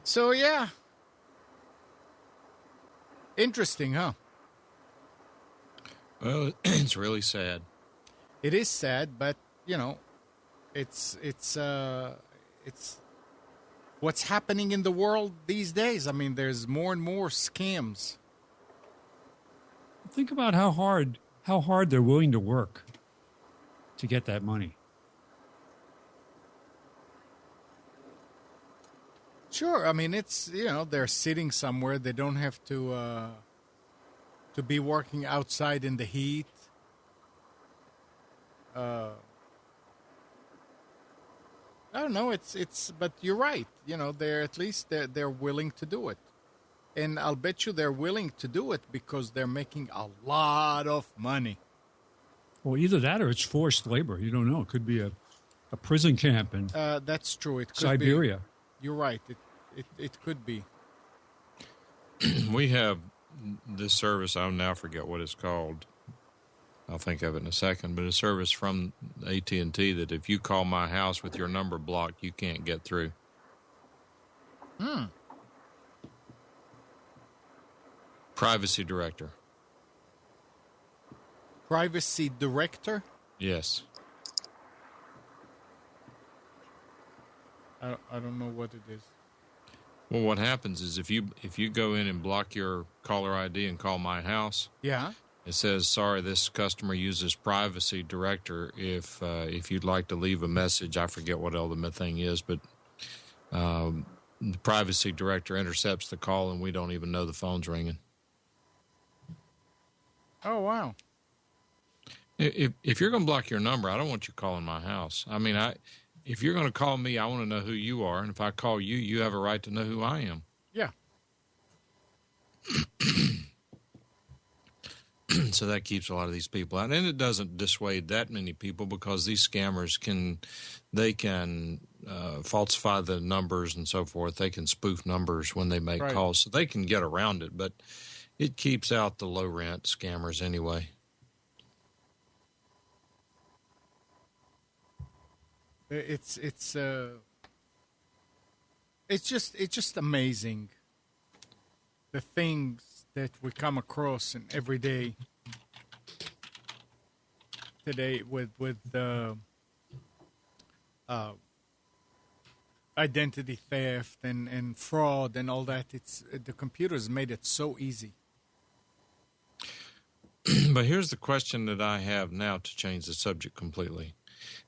So, yeah. Interesting, huh? Well, it's really sad. It is sad, but it's what's happening in the world these days. I mean, there's more and more scams. Think about how hard they're willing to work to get that money. Sure. I mean, it's, they're sitting somewhere. They don't have to be working outside in the heat. I don't know. But you're right. They're willing to do it. And I'll bet you they're willing to do it because they're making a lot of money. Well, either that or it's forced labor. You don't know. It could be a prison camp in that's true. It could Siberia. Be. You're right. It could be. We have this service. I'll now forget what it's called. I'll think of it in a second. But a service from AT&T that if you call my house with your number blocked, you can't get through. Privacy Director. Privacy Director? Yes. I don't know what it is. Well, what happens is if you go in and block your caller ID and call my house, yeah, it says, "Sorry, this customer uses Privacy Director. If you'd like to leave a message," I forget what all the thing is, but the Privacy Director intercepts the call, and we don't even know the phone's ringing. Oh wow! If you're going to block your number, I don't want you calling my house. I mean, if you're going to call me, I want to know who you are, and if I call you, you have a right to know who I am. Yeah. So that keeps a lot of these people out, and it doesn't dissuade that many people because these scammers can falsify the numbers and so forth. They can spoof numbers when they make calls, so they can get around it. But it keeps out the low rent scammers anyway. It's just amazing the things that we come across in every day today with identity theft and fraud and all that. The computers made it so easy. But here's the question that I have now to change the subject completely.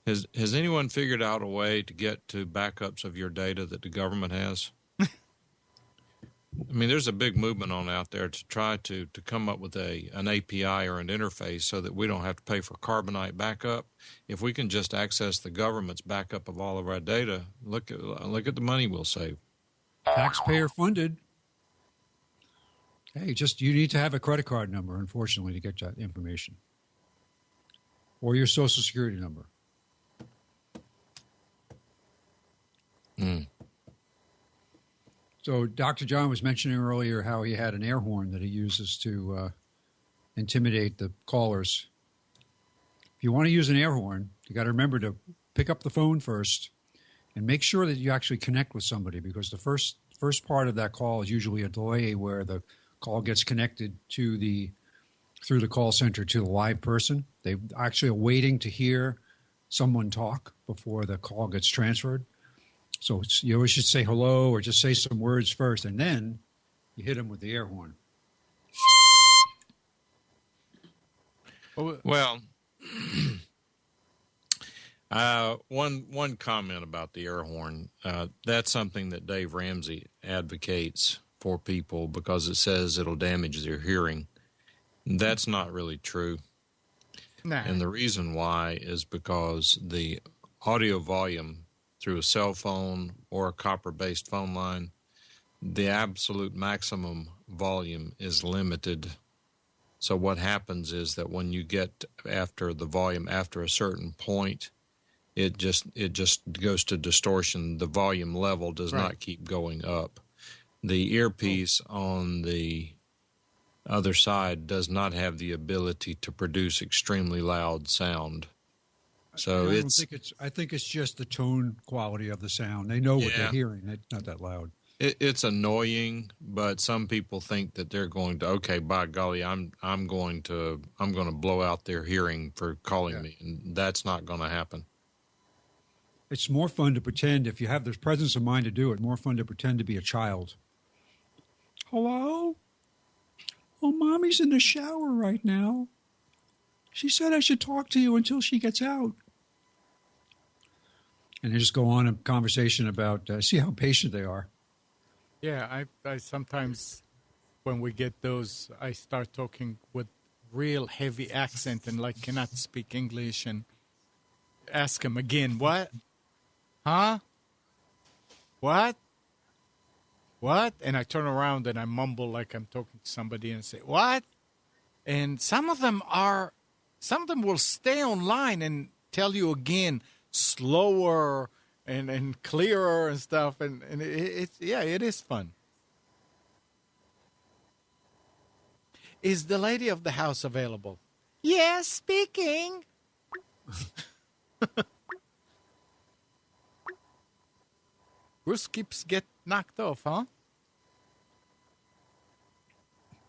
Has anyone figured out a way to get to backups of your data that the government has? I mean, there's a big movement on out there to try to come up with an API or an interface so that we don't have to pay for Carbonite backup. If we can just access the government's backup of all of our data, look at the money we'll save. Taxpayer funded. Hey, you need to have a credit card number, unfortunately, to get that information. Or your Social Security number. So Dr. John was mentioning earlier how he had an air horn that he uses to intimidate the callers. If you want to use an air horn, you got to remember to pick up the phone first and make sure that you actually connect with somebody, because the first part of that call is usually a delay where the call gets connected through the call center to the live person. They actually are waiting to hear someone talk before the call gets transferred. So you always should say hello or just say some words first, and then you hit them with the air horn. Well, one comment about the air horn. That's something that Dave Ramsey advocates for people because it says it'll damage their hearing. That's not really true. Nah. And the reason why is because the audio volume through a cell phone or a copper-based phone line, the absolute maximum volume is limited. So what happens is that when you get after the volume after a certain point, it just goes to distortion. The volume level does not keep going up. The earpiece on the other side does not have the ability to produce extremely loud sound. So I think it's just the tone quality of the sound. They know what they're hearing. It's not that loud. It's annoying, but some people think that they're going to, okay, by golly, I'm going to blow out their hearing for calling me, and that's not going to happen. It's more fun to pretend, if you have the presence of mind to do it, more fun to pretend to be a child. Hello? Oh, Mommy's in the shower right now. She said I should talk to you until she gets out. And they just go on a conversation about, see how patient they are. Yeah, I sometimes, when we get those, I start talking with real heavy accent and like cannot speak English and ask him again, what? Huh? What? What? And I turn around and I mumble like I'm talking to somebody and say, what? And some of them will stay online and tell you again slower and clearer and stuff. And it is fun. Is the lady of the house available? Yes, speaking. Bruce keeps get knocked off, huh?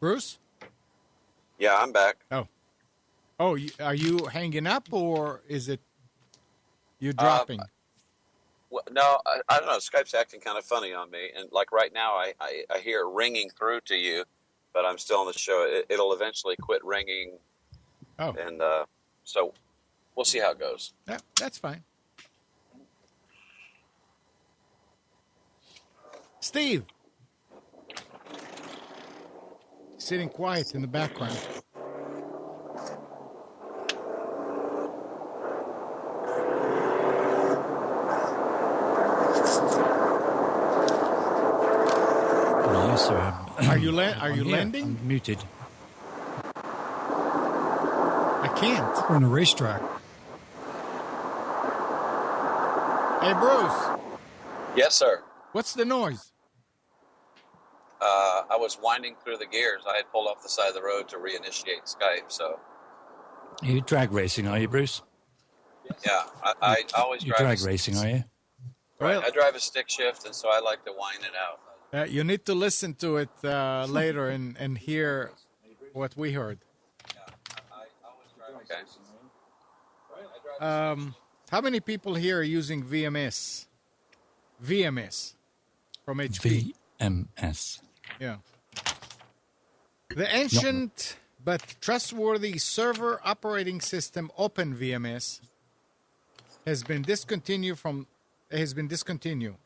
Bruce? Yeah, I'm back. Oh, are you hanging up or is it you dropping? Well, no, I don't know. Skype's acting kind of funny on me, and like right now, I hear it ringing through to you, but I'm still on the show. It'll eventually quit ringing. Oh, and so we'll see how it goes. yeah, that's fine. Steve, sitting quiet in the background. Yes, sir. Are you I'm here. landing? I'm muted. I can't. We're on a racetrack. Hey, Bruce, Yes, sir. what's the noise? I was winding through the gears. I had pulled off the side of the road to reinitiate Skype. So Are you drag racing, are you, Bruce? yeah, I always You drive. drag racing, are you? Right. Well, I drive a stick shift, and so I like to wind it out. you need to listen to it later and hear what we heard. Okay. How many people here are using VMS? VMS from HP. VMS. Yeah. The ancient but trustworthy server operating system OpenVMS has been discontinued.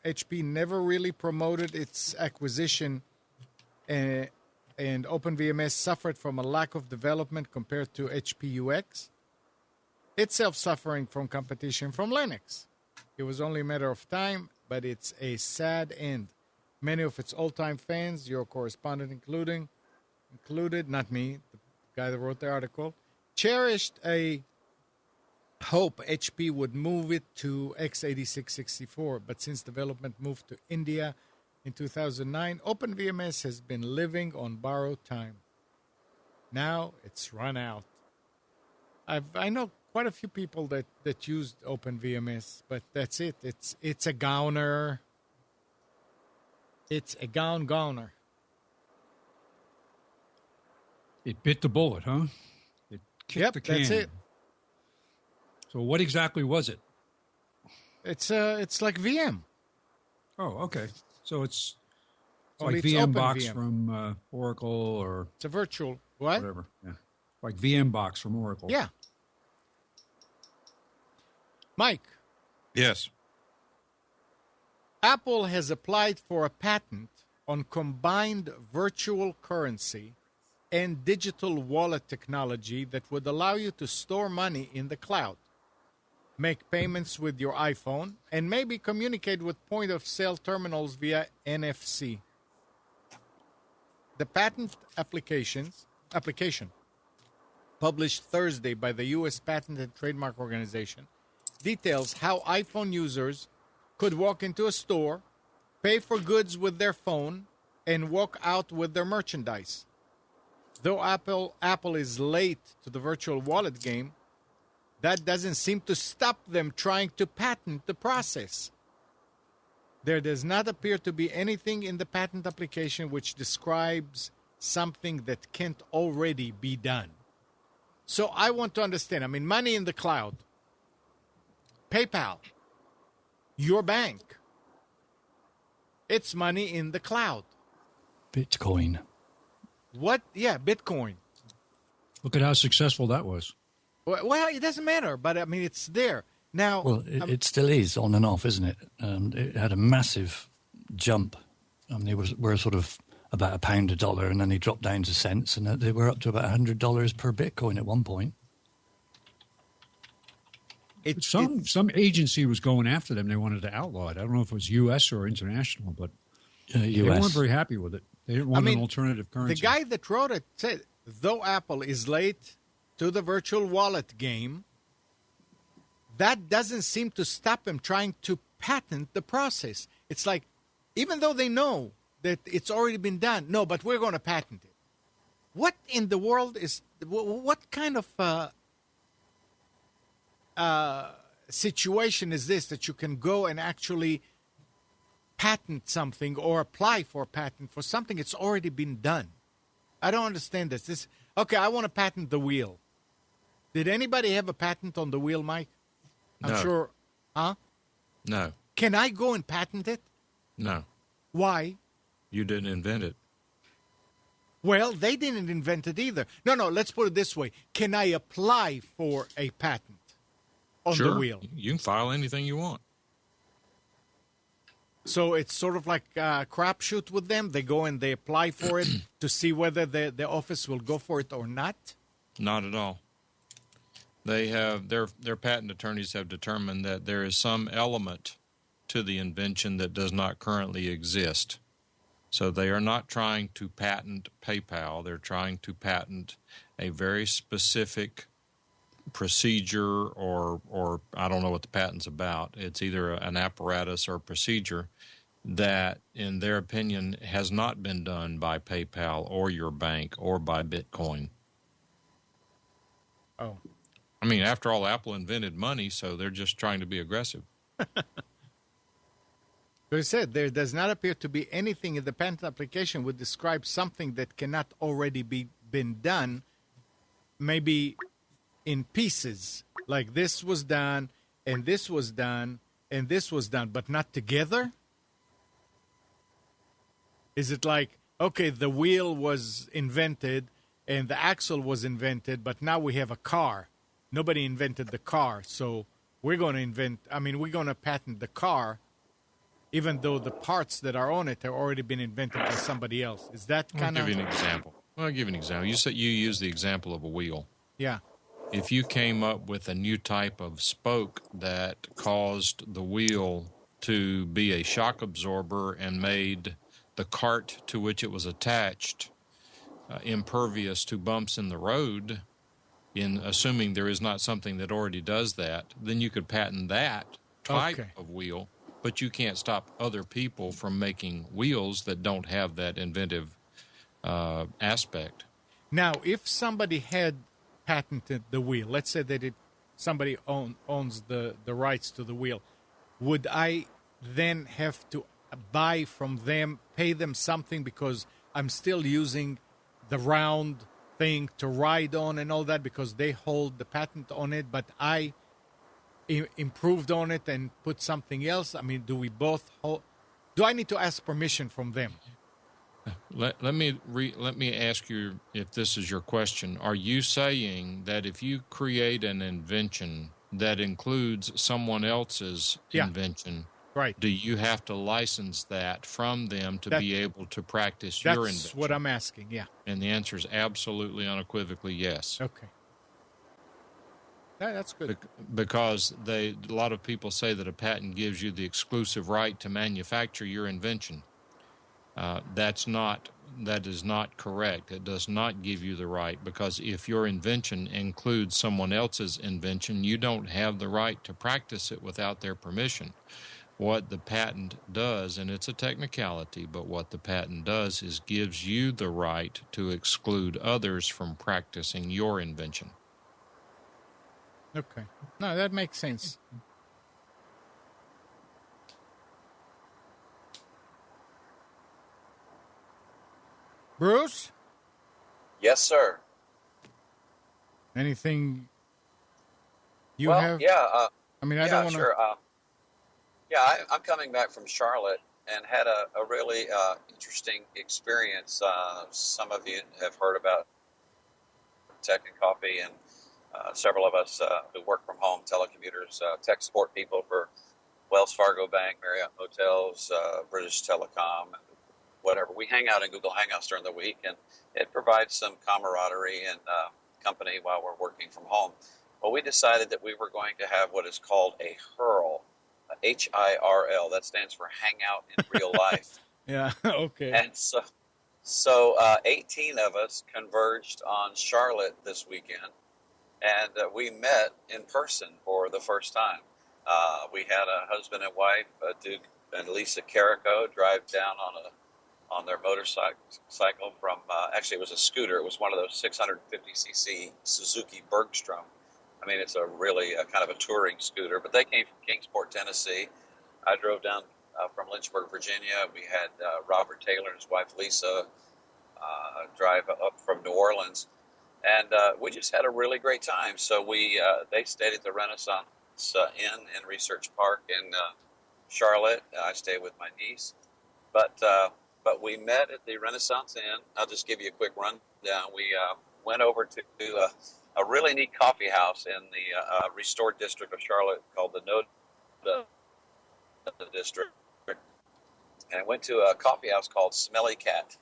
HP never really promoted its acquisition, and OpenVMS suffered from a lack of development compared to HP UX, itself suffering from competition from Linux. It was only a matter of time, but it's a sad end. Many of its all-time fans, your correspondent included, not me, the guy that wrote the article, cherished a hope HP would move it to x86-64, but since development moved to India in 2009, OpenVMS has been living on borrowed time. Now it's run out. I know quite a few people that used OpenVMS, but that's it. It's a gowner. It's a gowner. It bit the bullet, huh? It kicked the can. That's it. So what exactly was it? It's like VM. Oh, okay. So it's Only like it's VM open Box VM. from Oracle or It's a virtual what? whatever. Yeah. Like VM Box from Oracle. Yeah. Mike, Yes. Apple has applied for a patent on combined virtual currency and digital wallet technology that would allow you to store money in the cloud, make payments with your iPhone, and maybe communicate with point-of-sale terminals via NFC. The patent application, published Thursday by the U.S. Patent and Trademark Organization, details how iPhone users could walk into a store, pay for goods with their phone, and walk out with their merchandise. Though Apple is late to the virtual wallet game, that doesn't seem to stop them trying to patent the process. There does not appear to be anything in the patent application which describes something that can't already be done. So I want to understand, money in the cloud, PayPal, your bank, it's money in the cloud. Bitcoin. What? Yeah, Bitcoin. Look at how successful that was. Well, it doesn't matter, but it's there. Now, Well, it still is on and off, isn't it? It had a massive jump I mean, they were sort of about £1 a dollar, and then they dropped down to cents, and they were up to about $100 per Bitcoin at one point. Some agency was going after them. They wanted to outlaw it. I don't know if it was U.S. or international, but they weren't very happy with it. They didn't want an alternative currency. The guy that wrote it said, though Apple is late to the virtual wallet game, that doesn't seem to stop him trying to patent the process. It's like, even though they know that it's already been done, no, but we're going to patent it. What in the world is, what kind of situation is this that you can go and actually patent something or apply for a patent for something that's already been done? I don't understand this. Okay, I want to patent the wheel. Did anybody have a patent on the wheel, Mike? I'm sure. Huh? No. Can I go and patent it? No. Why? You didn't invent it. Well, they didn't invent it either. No, let's put it this way. Can I apply for a patent on the wheel? You can file anything you want. So it's sort of like a crapshoot with them. They go and they apply for it to see whether the office will go for it or not? Not at all. They have their patent attorneys have determined that there is some element to the invention that does not currently exist. So they are not trying to patent PayPal. They're trying to patent a very specific procedure or I don't know what the patent's about. It's either an apparatus or procedure that, in their opinion, has not been done by PayPal or your bank or by Bitcoin. Oh. I mean, after all, Apple invented money, so they're just trying to be aggressive. They said there does not appear to be anything in the patent application would describe something that cannot already be been done, maybe in pieces, like this was done, and this was done, and this was done, but not together? Is it like, okay, the wheel was invented and the axle was invented, but now we have a car. Nobody invented the car, so we're going to patent the car, even though the parts that are on it have already been invented by somebody else. Is that kind of... I'll give you an example. You said you used the example of a wheel. Yeah. If you came up with a new type of spoke that caused the wheel to be a shock absorber and made the cart to which it was attached impervious to bumps in the road, in assuming there is not something that already does that, then you could patent that type of wheel, but you can't stop other people from making wheels that don't have that inventive aspect. Now, if somebody had patented the wheel, let's say that somebody owns the rights to the wheel, would I then have to buy from them, pay them something because I'm still using the round thing to ride on and all that because they hold the patent on it, but I improved on it and put something else? I mean, do we both hold? Do I need to ask permission from them? Let me ask you, if this is your question, are you saying that if you create an invention that includes someone else's invention, right, do you have to license that from them to be able to practice your invention? That's what I'm asking, yeah. And the answer is absolutely unequivocally yes. Okay. That's good. Because a lot of people say that a patent gives you the exclusive right to manufacture your invention. That is not correct. It does not give you the right, because if your invention includes someone else's invention, you don't have the right to practice it without their permission. What the patent does, and it's a technicality, but what the patent does is gives you the right to exclude others from practicing your invention. Okay. No, that makes sense. Bruce? Yes, sir. Anything you have? Yeah. I mean, I don't want to... Sure. I'm coming back from Charlotte and had a really interesting experience. Some of you have heard about Tech and Coffee, and several of us who work from home, telecommuters, tech support people for Wells Fargo Bank, Marriott Hotels, British Telecom, whatever. We hang out in Google Hangouts during the week, and it provides some camaraderie and company while we're working from home. Well, we decided that we were going to have what is called a HIRL, HIRL. That stands for Hangout in Real Life. Yeah, okay. And so 18 of us converged on Charlotte this weekend, and we met in person for the first time. We had a husband and wife, Duke and Lisa Carrico, drive down on their motorcycle from, actually it was a scooter. It was one of those 650cc Suzuki Bergstrom. I mean, it's a really kind of a touring scooter, but they came from Kingsport, Tennessee. I drove down from Lynchburg, Virginia. We had Robert Taylor and his wife Lisa drive up from New Orleans, and we just had a really great time. So they stayed at the Renaissance Inn in Research Park in Charlotte. I stayed with my niece, but we met at the Renaissance Inn. I'll just give you a quick rundown. We went over to a really neat coffee house in the restored district of Charlotte called the Noda District, and went to a coffee house called Smelly Cat,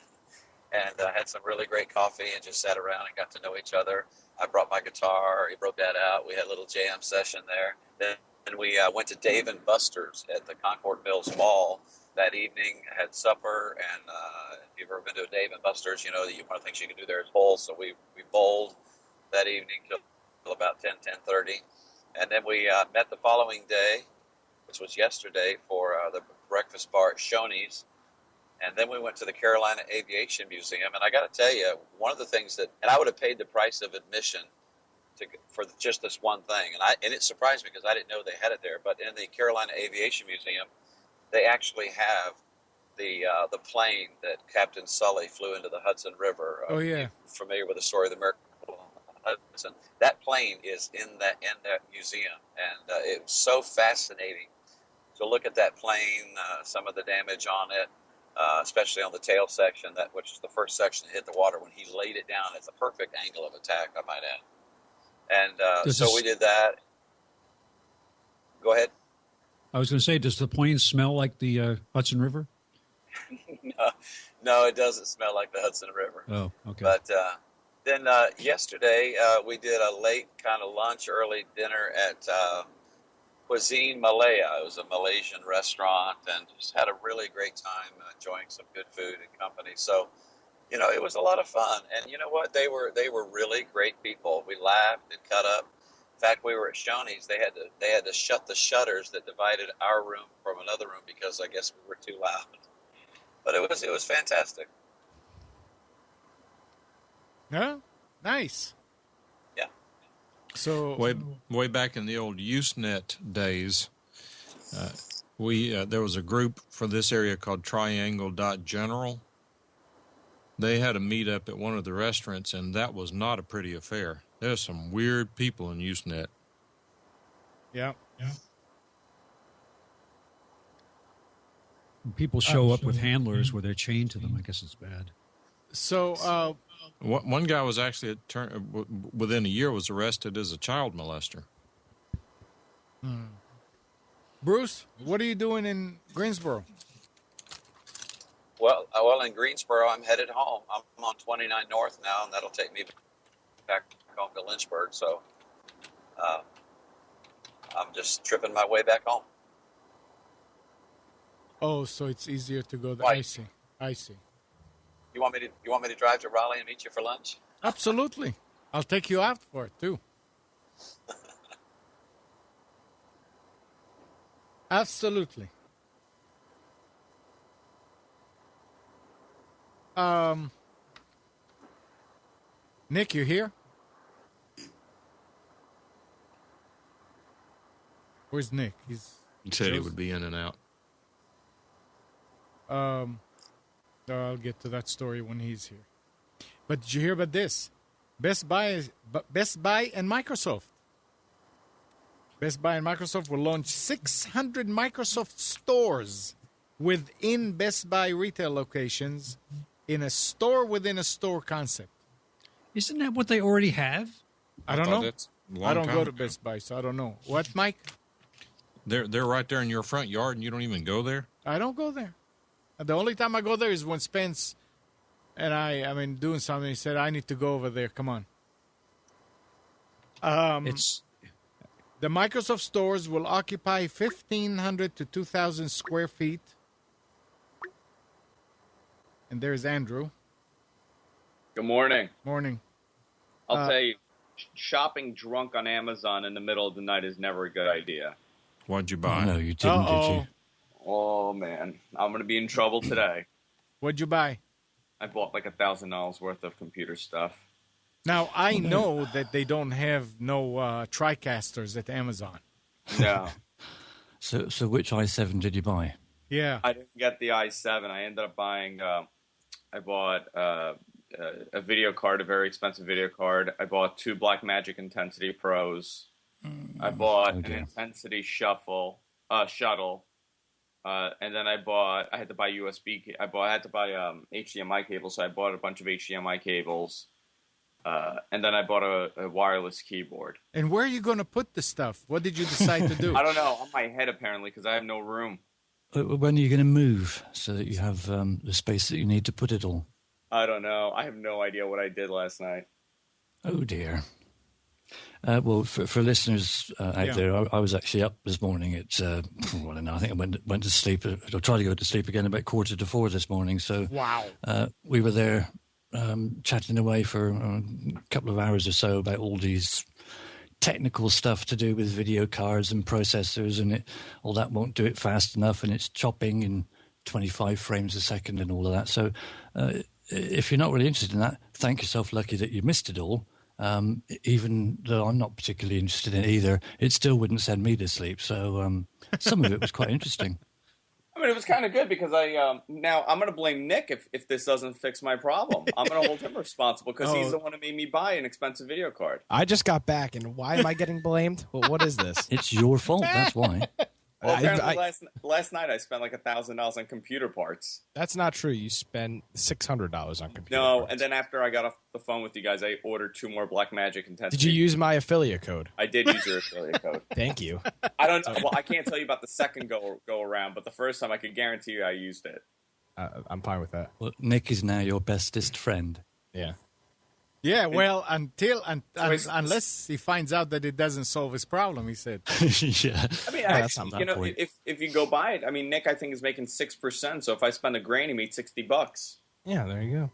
and had some really great coffee and just sat around and got to know each other. I brought my guitar. He broke that out. We had a little jam session there. Then we went to Dave and Buster's at the Concord Mills Mall that evening, had supper, and if you've ever been to a Dave and Buster's, you know that one of the things you can do there is bowl. So we bowled that evening till about 10:30, and then we met the following day, which was yesterday, for the breakfast bar at Shoney's. And then we went to the Carolina Aviation Museum. And I got to tell you, one of the things and I would have paid the price of admission for just this one thing. And it surprised me because I didn't know they had it there. But in the Carolina Aviation Museum, they actually have the plane that Captain Sully flew into the Hudson River. Oh, yeah. You're familiar with the story of the Miracle Hudson. That plane is in that museum. And it was so fascinating to look at that plane, some of the damage on it. Especially on the tail section, which is the first section to hit the water, when he laid it down at the perfect angle of attack, I might add. And so we did that. Go ahead. I was going to say, does the plane smell like the Hudson River? No, it doesn't smell like the Hudson River. Oh, okay. But then yesterday we did a late kind of lunch, early dinner at Cuisine Malaya. It was a Malaysian restaurant, and just had a really great time enjoying some good food and company. So, it was a lot of fun. And you know what? They were really great people. We laughed and cut up. In fact, we were at Shoney's. They had to shut the shutters that divided our room from another room because I guess we were too loud. But it was fantastic. Yeah, nice. Yeah. So way back in the old Usenet days, there was a group for this area called Triangle.General. They had a meetup at one of the restaurants, and that was not a pretty affair. There's some weird people in Usenet. Yeah. People show up with handlers where they're chained to them. I guess it's bad. So one guy was actually within a year was arrested as a child molester. Bruce, what are you doing in Greensboro? Well, in Greensboro, I'm headed home. I'm on 29 North now, and that'll take me back home to Lynchburg. So I'm just tripping my way back home. Oh, so it's easier to go there. Right. I see. You want me to drive to Raleigh and meet you for lunch? Absolutely. I'll take you out for it too. Absolutely. Nick, you here? Where's Nick? He said he would be in and out. I'll get to that story when he's here. But did you hear about this? Best Buy and Microsoft. Best Buy and Microsoft will launch 600 Microsoft stores within Best Buy retail locations in a store within a store concept. Isn't that what they already have? I don't know. I don't go to Best Buy, so I don't know. What, Mike? They're right there in your front yard, and you don't even go there? I don't go there. The only time I go there is when Spence and I mean, doing something. He said, I need to go over there. Come on. It's The Microsoft stores will occupy 1,500 to 2,000 square feet. And there's Andrew. Good morning. Morning. I'll tell you, shopping drunk on Amazon in the middle of the night is never a good idea. What'd you buy? No, you didn't, did you? Oh, man. I'm going to be in trouble today. What'd you buy? I bought like $1,000 worth of computer stuff. Now, I know that they don't have no TriCasters at Amazon. No. So which i7 did you buy? Yeah. I didn't get the i7. I ended up buying, I bought a video card, a very expensive video card. I bought 2 Blackmagic Intensity Pros. I bought an Intensity shuttle. And then I had to buy USB. I had to buy HDMI cables, so I bought a bunch of HDMI cables. And then I bought a wireless keyboard. And where are you going to put the stuff? What did you decide to do? I don't know. On my head, apparently, because I have no room. When are you going to move so that you have the space that you need to put it all? I don't know. I have no idea what I did last night. Oh, dear. Well, for listeners out there, I was actually up this morning at, I don't know, I think I went to sleep. I'll try to go to sleep again about 3:45 this morning. So wow. We were there chatting away for a couple of hours or so about all these technical stuff to do with video cards and processors, and all that won't do it fast enough, and it's chopping in 25 frames a second and all of that. So if you're not really interested in that, thank yourself lucky that you missed it all. Even though I'm not particularly interested in it either, it still wouldn't send me to sleep. So some of it was quite interesting. I mean, it was kind of good because now I'm going to blame Nick if this doesn't fix my problem. I'm going to hold him responsible because he's the one who made me buy an expensive video card. I just got back, and why am I getting blamed? Well, what is this? It's your fault. That's why. Well, apparently last night I spent like $1,000 on computer parts. That's not true. You spent $600 on computer No, parts. and then after I got off the phone with you guys, I ordered 2 more Blackmagic Intensity. Did you use my affiliate code? I did use your affiliate code. Thank you. I don't. Well, I can't tell you about the second go around, but the first time I can guarantee you I used it. I'm fine with that. Well, Nick is now your bestest friend. Yeah. Yeah, well, unless he finds out that it doesn't solve his problem, he said. Yeah. I mean, if you go buy it, I mean, Nick, I think is making 6%. So if I spend $1,000, he made $60. Yeah, there you go.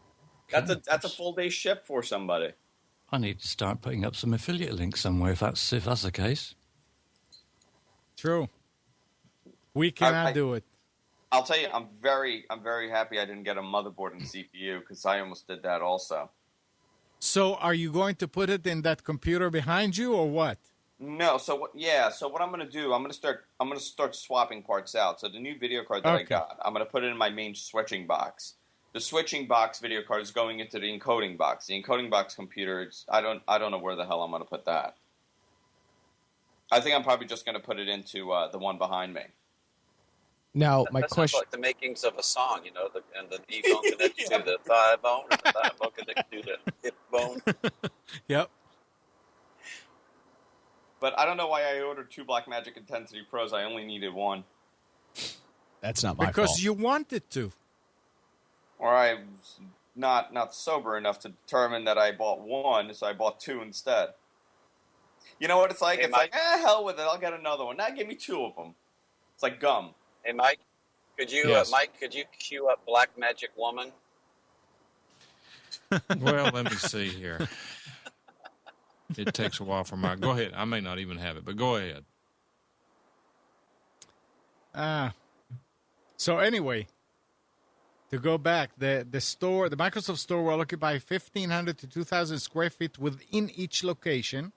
That's a full day ship for somebody. I need to start putting up some affiliate links somewhere if that's the case. True. We cannot do it. I'll tell you, I'm very happy I didn't get a motherboard and CPU because I almost did that also. So are you going to put it in that computer behind you or what? No. So what I'm going to do, I'm going to start swapping parts out. So the new video card that I got, I'm going to put it in my main switching box. The switching box video card is going into the encoding box. The encoding box computer, I don't know where the hell I'm going to put that. I think I'm probably just going to put it into the one behind me. Now, my That question. sounds like the makings of a song, and the knee bone connects to the thigh bone, and the thigh bone connects to the hip bone. Yep. But I don't know why I ordered 2 Blackmagic Intensity Pros. I only needed 1. That's not my fault. Because you wanted to. Or I was not sober enough to determine that I bought 1, so I bought 2 instead. You know what it's like? Hey, it's Mike. like, hell with it. I'll get another one. Now give me 2 of them. It's like gum. Hey, Mike, could you cue up Black Magic Woman? Well, let me see here. It takes a while for my... Go ahead. I may not even have it, but go ahead. So anyway, to go back, the Microsoft store will occupy 1,500 to 2,000 square feet within each location.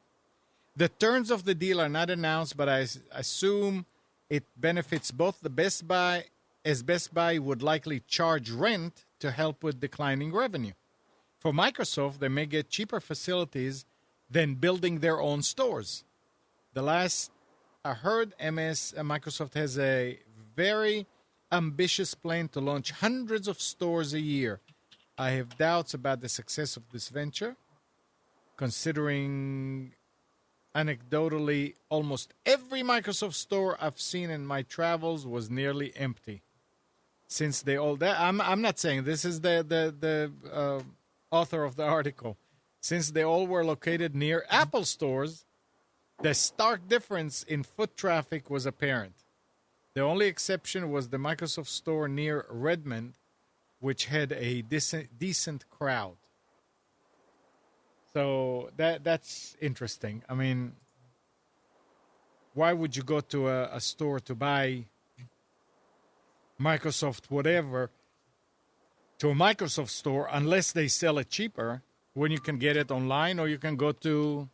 The terms of the deal are not announced, but I assume it benefits both the Best Buy, as Best Buy would likely charge rent to help with declining revenue. For Microsoft, they may get cheaper facilities than building their own stores. The last I heard, Microsoft has a very ambitious plan to launch hundreds of stores a year. I have doubts about the success of this venture, considering anecdotally almost every Microsoft store I've seen in my travels was nearly empty. since they all. I'm not saying this is the author of the article. Since they all were located near Apple stores, the stark difference in foot traffic was apparent. The only exception was the Microsoft store near Redmond, which had a decent crowd. So that's interesting. I mean, why would you go to a store to buy Microsoft whatever to a Microsoft store unless they sell it cheaper when you can get it online, or you can go to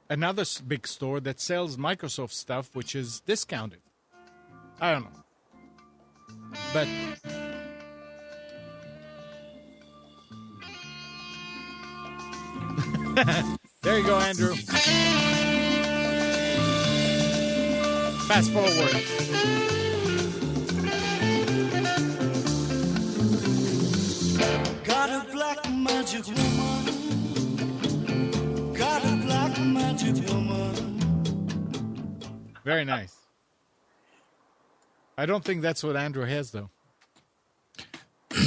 another big store that sells Microsoft stuff, which is discounted? I don't know. But there you go, Andrew. Fast forward. Got a black magic woman. Got a black magic woman. Very nice. I don't think that's what Andrew has, though.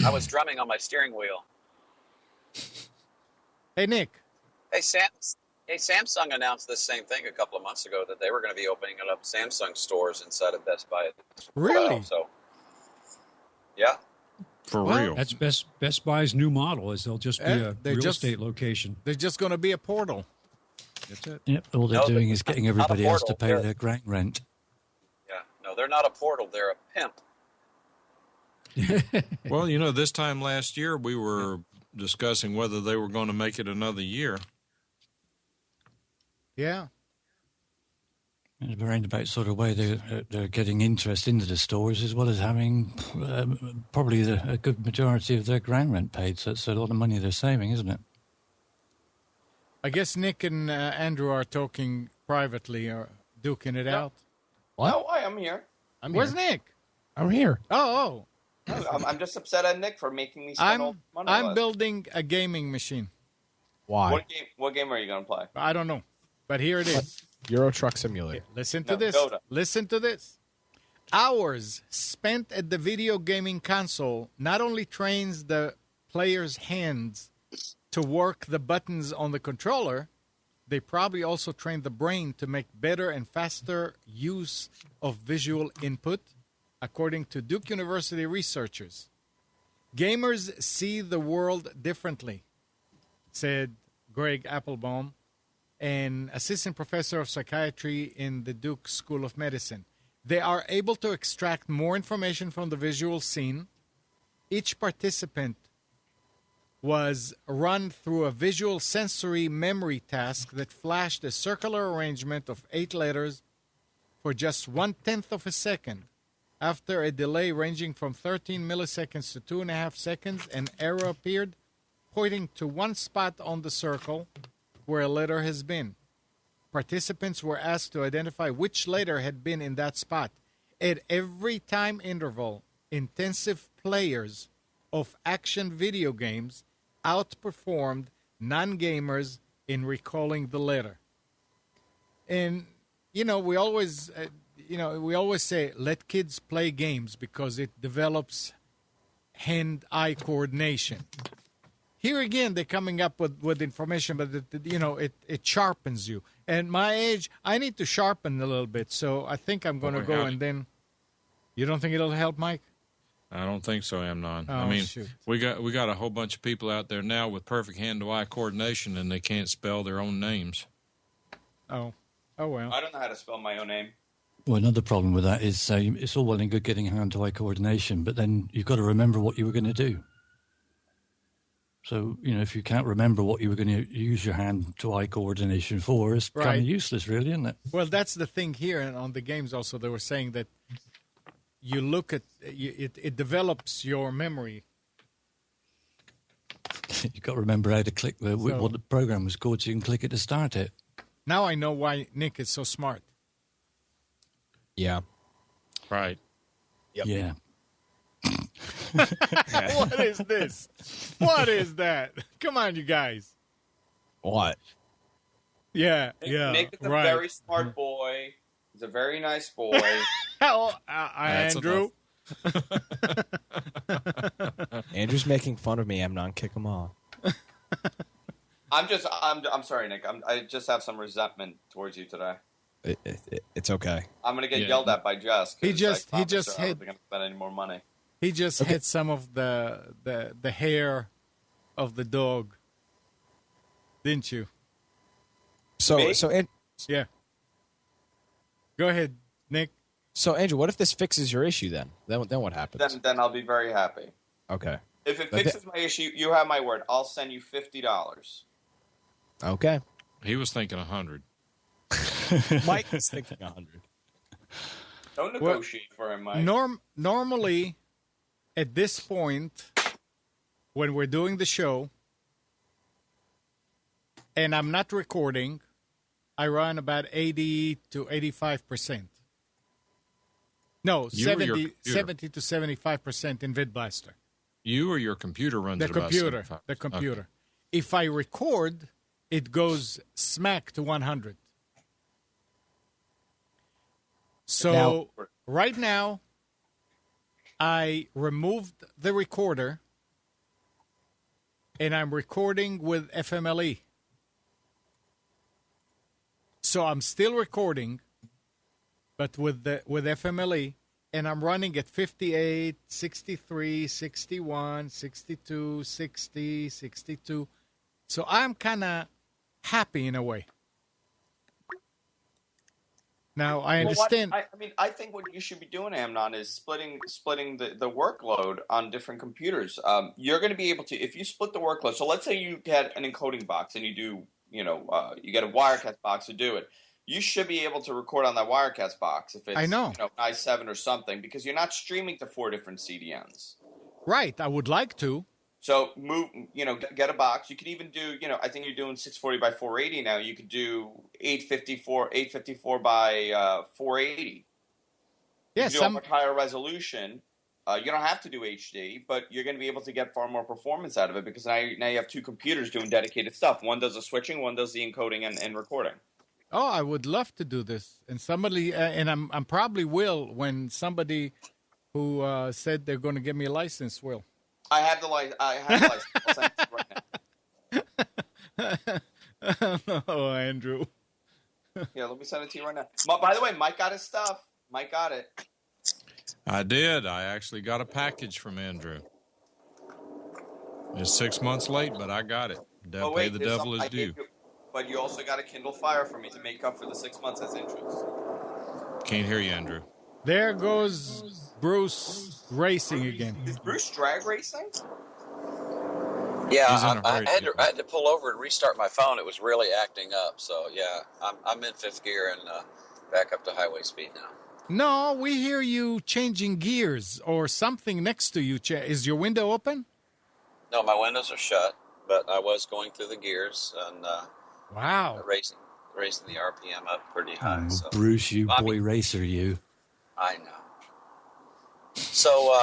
I was drumming on my steering wheel. Hey, Nick. Hey, Samsung announced this same thing a couple of months ago, that they were going to be opening up Samsung stores inside of Best Buy. Really? So, yeah. For real. That's Best Buy's new model. Is they'll just be a real estate location. They're just going to be a portal. That's it. Yep. All they're doing is getting everybody else to pay They're- their ground rent. Yeah. No, they're not a portal. They're a pimp. Well, you know, this time last year we were discussing whether they were going to make it another year. Yeah. In a roundabout sort of way, they're getting interest into the stores as well as having probably a good majority of their ground rent paid. So it's a lot of money they're saving, isn't it? I guess Nick and Andrew are talking privately or duking it out. Oh, I'm here. Where's Nick? I'm here. Oh. I'm just upset at Nick for making me spend all money. I'm building a gaming machine. Why? What game are you going to play? I don't know, but here it is. Euro Truck Simulator. Listen to No, this. Dota. Listen to this. Hours spent at the video gaming console not only trains the player's hands to work the buttons on the controller, they probably also train the brain to make better and faster use of visual input, according to Duke University researchers. Gamers see the world differently, said Greg Applebaum, an assistant professor of psychiatry in the Duke School of Medicine. They are able to extract more information from the visual scene. Each participant was run through a visual sensory memory task that flashed a circular arrangement of 8 letters for just 1/10 of a second. After a delay ranging from 13 milliseconds to 2.5 seconds, an arrow appeared pointing to one spot on the circle where a letter has been. Participants were asked to identify which letter had been in that spot. At every time interval, intensive players of action video games outperformed non-gamers in recalling the letter. And, we always say, let kids play games because it develops hand-eye coordination. Here again, they're coming up with information, but it sharpens you. And my age, I need to sharpen a little bit, so I think I'm going to go and then. You don't think it'll help, Mike? I don't think so, Amnon. Oh, I mean, shoot. we got a whole bunch of people out there now with perfect hand-to-eye coordination, and they can't spell their own names. Oh well. I don't know how to spell my own name. Well, another problem with that is it's all well and good getting hand-to-eye coordination, but then you've got to remember what you were going to do. So, if you can't remember what you were going to use your hand-to-eye coordination for, it's kind of useless, really, isn't it? Well, that's the thing here, and on the games also, they were saying that you look at it develops your memory. You've got to remember how to click what the program was called so you can click it to start it. Now I know why Nick is so smart. Yeah. Right. Yep. Yeah. What is this? What is that? Come on, you guys. What? Yeah. Nick is a very smart boy. He's a very nice boy. Andrew, Andrew's making fun of me, Amnon. Kick him off. I'm sorry, Nick. I just have some resentment towards you today. It's okay. I'm gonna get yelled at by Jess. He just I hit. don't think I'm gonna spend any more money. He just hit some of the hair of the dog, didn't you? Yeah. Go ahead, Nick. So Andrew, what if this fixes your issue then? Then what happens? Then I'll be very happy. Okay. If it fixes my issue, you have my word. I'll send you $50. Okay. He was thinking 100. Mike is thinking 100. Don't negotiate for him, Mike. Normally, at this point, when we're doing the show, and I'm not recording, I run about 80 to 85%. No, 70 to 75% in VidBlaster. You or your computer runs the at about computer. 75%. The computer. Okay. If I record, it goes smack to 100. So right now, I removed the recorder, and I'm recording with FMLE. So I'm still recording, but with FMLE, and I'm running at 58, 63, 61, 62, 60, 62. So I'm kind of happy in a way. Now I understand. I think what you should be doing, Amnon, is splitting the workload on different computers. You're going to be able to, if you split the workload. So let's say you get an encoding box and you do, you get a Wirecast box to do it. You should be able to record on that Wirecast box if it's i7 or something, because you're not streaming to 4 different CDNs. Right. I would like to. So get a box. You could even do, I think you're doing 640 by 480 now. You could do 854 by 480. Yeah, you do a much higher resolution. You don't have to do HD, but you're going to be able to get far more performance out of it, because now you have 2 computers doing dedicated stuff. One does the switching, one does the encoding and recording. Oh, I would love to do this, and somebody, and I'm probably will when somebody who said they're going to give me a license will. I have the license. I'll send it right now. Oh, Andrew. Yeah, let me send it to you right now. By the way, Mike got his stuff. Mike got it. I did. I actually got a package from Andrew. It's 6 months late, but I got it. Pay the devil is due. But you also got a Kindle Fire for me to make up for the 6 months as interest. Can't hear you, Andrew. There goes Bruce racing again. Is Bruce drag racing? Yeah, I had to pull over and restart my phone. It was really acting up. So, yeah, I'm in 5th gear and back up to highway speed now. No, we hear you changing gears or something next to you. Is your window open? No, my windows are shut, but I was going through the gears and wow, racing the RPM up pretty high. So. Bruce, you boy racer, you. I know. So,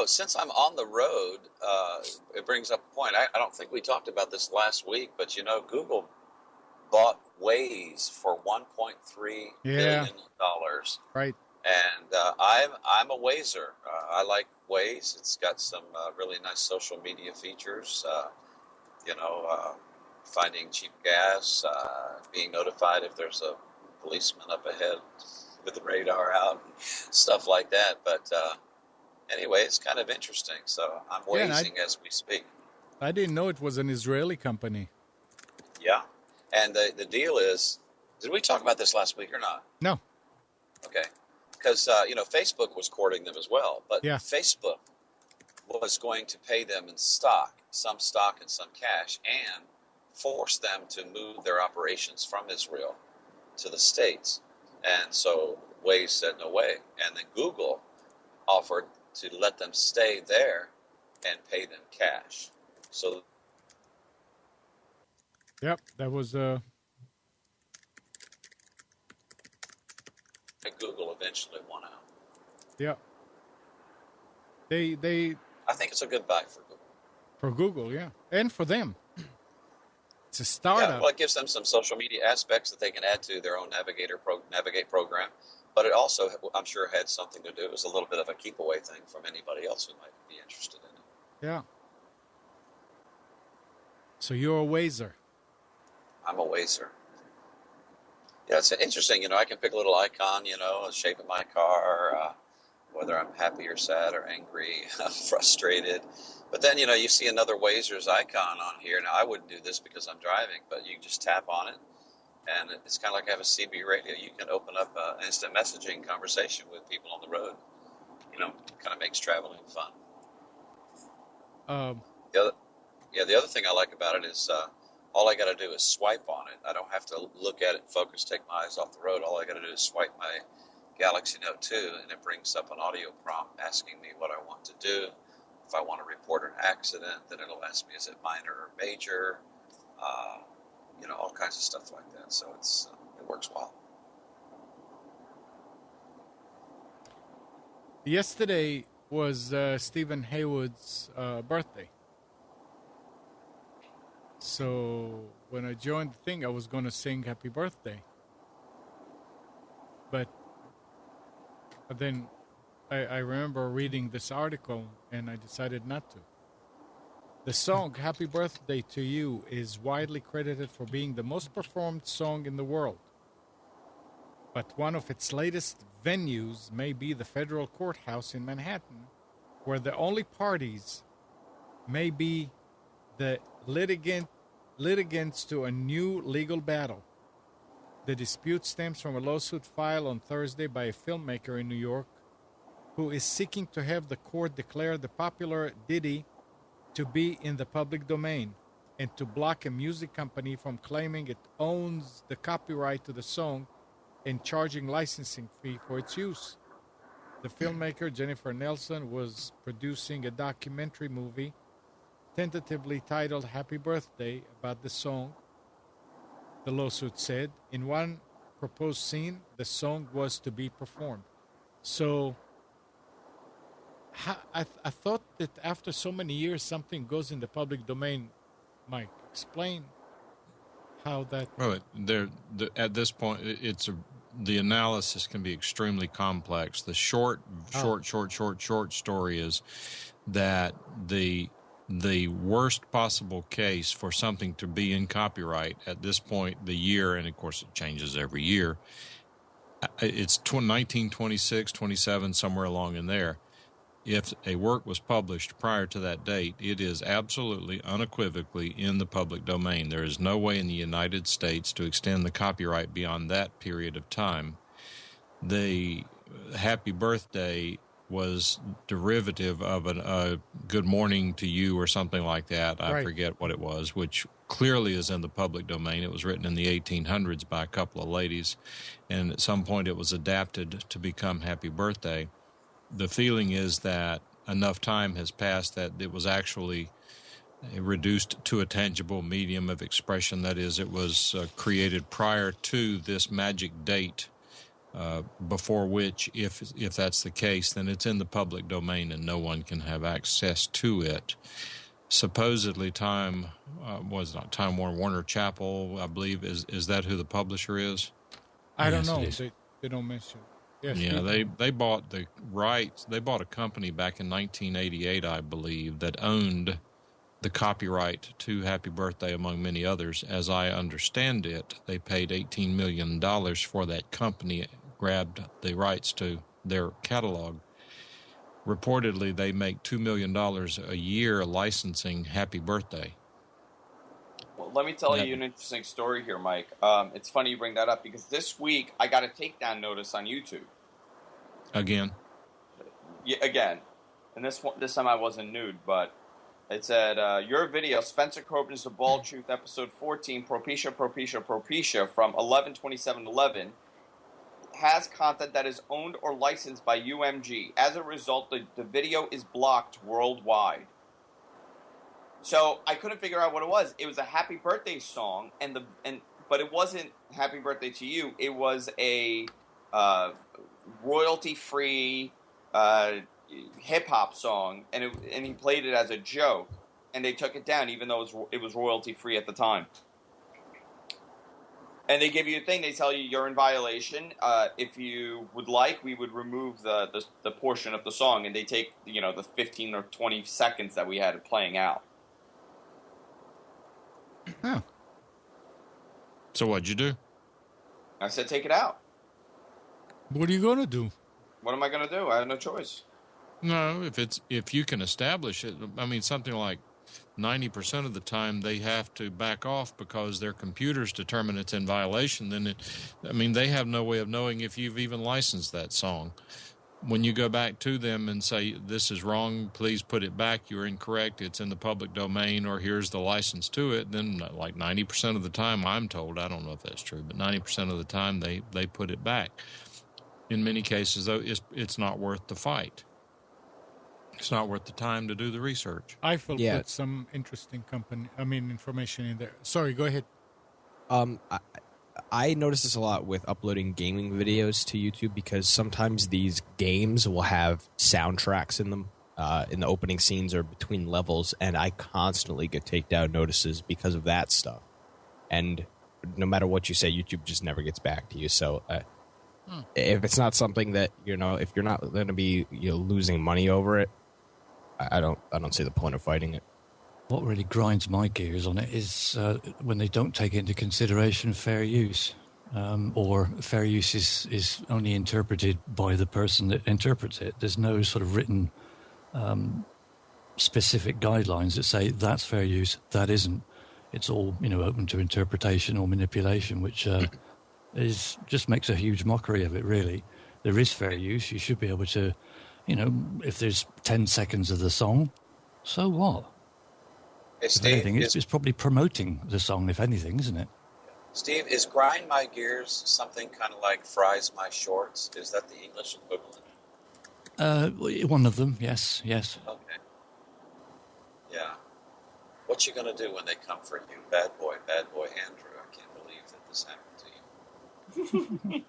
since I'm on the road, it brings up a point. I don't think we talked about this last week, but, Google bought Waze for $1.3 billion. Right. And I'm a Wazer. I like Waze. It's got some really nice social media features, finding cheap gas, being notified if there's a policeman up ahead with the radar out, and stuff like that. But anyway, it's kind of interesting. So I'm wazing as we speak. I didn't know it was an Israeli company. Yeah. And the deal is, did we talk about this last week or not? No. Okay. Because, Facebook was courting them as well. But Facebook was going to pay them in stock, some stock and some cash, and force them to move their operations from Israel to the States. And so Waze said no way. And then Google offered to let them stay there and pay them cash. So. Yep, that was. Google eventually won out. Yeah. They. I think it's a good buy for Google. For Google, yeah, and for them. It's a startup. Yeah, well, it gives them some social media aspects that they can add to their own Navigate program. but it also, I'm sure, had something to do. It was a little bit of a keep away thing from anybody else who might be interested in it. Yeah. So you're a wazer. I'm a wazer. Yeah, it's interesting. I can pick a little icon, the shape of my car, whether I'm happy or sad or angry, frustrated. But then, you see another Wazer's icon on here. Now, I wouldn't do this because I'm driving, but you just tap on it, and it's kind of like having CB radio. You can open up an instant messaging conversation with people on the road. Kind of makes traveling fun. The other thing I like about it is all I got to do is swipe on it. I don't have to look at it, focus, take my eyes off the road. All I got to do is swipe my Galaxy Note 2, and it brings up an audio prompt asking me what I want to do. If I want to report an accident, then it'll ask me, is it minor or major? All kinds of stuff like that. So it works well. Yesterday was Stephen Haywood's birthday. So when I joined the thing, I was going to sing happy birthday. But then I remember reading this article, and I decided not to. The song Happy Birthday to You is widely credited for being the most performed song in the world. But one of its latest venues may be the federal courthouse in Manhattan, where the only parties may be the litigants to a new legal battle. The dispute stems from a lawsuit filed on Thursday by a filmmaker in New York who is seeking to have the court declare the popular ditty to be in the public domain and to block a music company from claiming it owns the copyright to the song and charging licensing fee for its use. The filmmaker, Jennifer Nelson, was producing a documentary movie tentatively titled Happy Birthday about the song, the lawsuit said. In one proposed scene, the song was to be performed. So I thought that after so many years, something goes in the public domain. Mike, explain how that... Well, at this point, the analysis can be extremely complex. The short story is that the worst possible case for something to be in copyright at this point, the year, and of course it changes every year, it's 1926, 27, somewhere along in there. If a work was published prior to that date, it is absolutely, unequivocally in the public domain. There is no way in the United States to extend the copyright beyond that period of time. The Happy Birthday was derivative of a Good Morning to You or something like that. I forget what it was, which clearly is in the public domain. It was written in the 1800s by a couple of ladies, and at some point it was adapted to become Happy Birthday. The feeling is that enough time has passed that it was actually reduced to a tangible medium of expression. That is, it was created prior to this magic date, before which, if that's the case, then it's in the public domain and no one can have access to it. Supposedly, Time Warner Chappell, I believe, is that who the publisher is? I don't know. They don't mention. Yes, yeah, they bought the rights. They bought a company back in 1988, I believe, that owned the copyright to Happy Birthday, among many others. As I understand it, they paid $18 million for that company, grabbed the rights to their catalog. Reportedly, they make $2 million a year licensing Happy Birthday. Well, let me tell you an interesting story here, Mike. It's funny you bring that up because this week I got a takedown notice on YouTube. Again? Yeah, again. And this time I wasn't nude, but it said, your video, Spencer Copen's The Bald Truth, episode 14, Propecia from 11/27/11, has content that is owned or licensed by UMG. As a result, the video is blocked worldwide. So I couldn't figure out what it was. It was a Happy Birthday song, but it wasn't Happy Birthday to You. It was a royalty-free hip-hop song, and he played it as a joke, and they took it down, even though it was royalty-free at the time. And they give you a thing. They tell you you're in violation. If you would like, we would remove the portion of the song, and they take the 15 or 20 seconds that we had it playing out. Oh. So what'd you do? I said, take it out. What are you going to do? What am I going to do? I have no choice. No, if you can establish it, I mean, something like 90% of the time they have to back off because their computers determine it's in violation. Then they have no way of knowing if you've even licensed that song. When you go back to them and say, this is wrong, please put it back, you're incorrect, it's in the public domain, or here's the license to it, then like 90% of the time, I'm told, I don't know if that's true, but 90% of the time they put it back. In many cases, though, it's not worth the fight. It's not worth the time to do the research. Eiffel put some interesting information in there. Sorry, go ahead. I notice this a lot with uploading gaming videos to YouTube because sometimes these games will have soundtracks in them in the opening scenes or between levels, and I constantly get takedown notices because of that stuff. And no matter what you say, YouTube just never gets back to you. So if it's not something that, if you're not going to be losing money over it, I don't see the point of fighting it. What really grinds my gears on it is when they don't take into consideration fair use, or fair use is only interpreted by the person that interprets it. There's no sort of written specific guidelines that say that's fair use, that isn't. It's all open to interpretation or manipulation, which just makes a huge mockery of it. Really, there is fair use. You should be able to, if there's 10 seconds of the song, so what? If anything, it's probably promoting the song, if anything, isn't it? Steve, is grind my gears something kind of like fries my shorts? Is that the English equivalent? One of them, yes. Okay. Yeah. What you going to do when they come for you? Bad boy Andrew. I can't believe that this happened to you.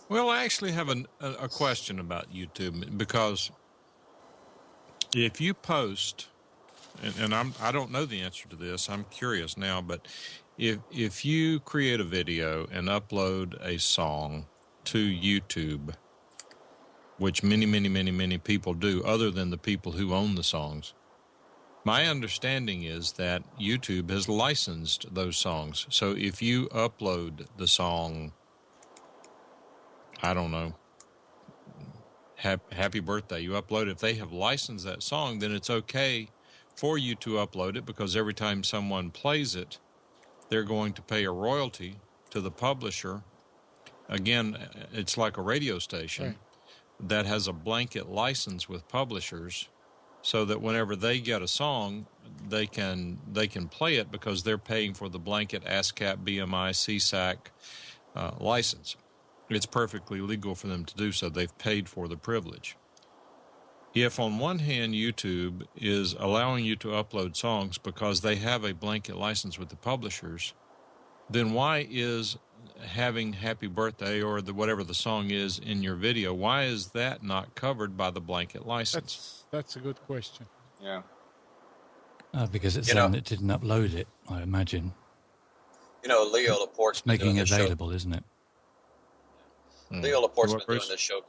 Well, I actually have a question about YouTube, because if you post... And I don't know the answer to this. I'm curious now, but if you create a video and upload a song to YouTube, which many people do, other than the people who own the songs, my understanding is that YouTube has licensed those songs. So if you upload the song, I don't know, Happy Birthday, you upload it. If they have licensed that song, then it's okay for you to upload it, because every time someone plays it, they're going to pay a royalty to the publisher. Again, it's like a radio station that has a blanket license with publishers, so that whenever they get a song, they can play it because they're paying for the blanket ASCAP, BMI, CSAC license. It's perfectly legal for them to do so. They've paid for the privilege. If on one hand YouTube is allowing you to upload songs because they have a blanket license with the publishers, then why is having Happy Birthday or whatever the song is in your video, why is that not covered by the blanket license? That's a good question. Yeah. Because it's them that didn't upload it, I imagine. Leo Laporte's making it available, isn't it? Leo Laporte's been doing this show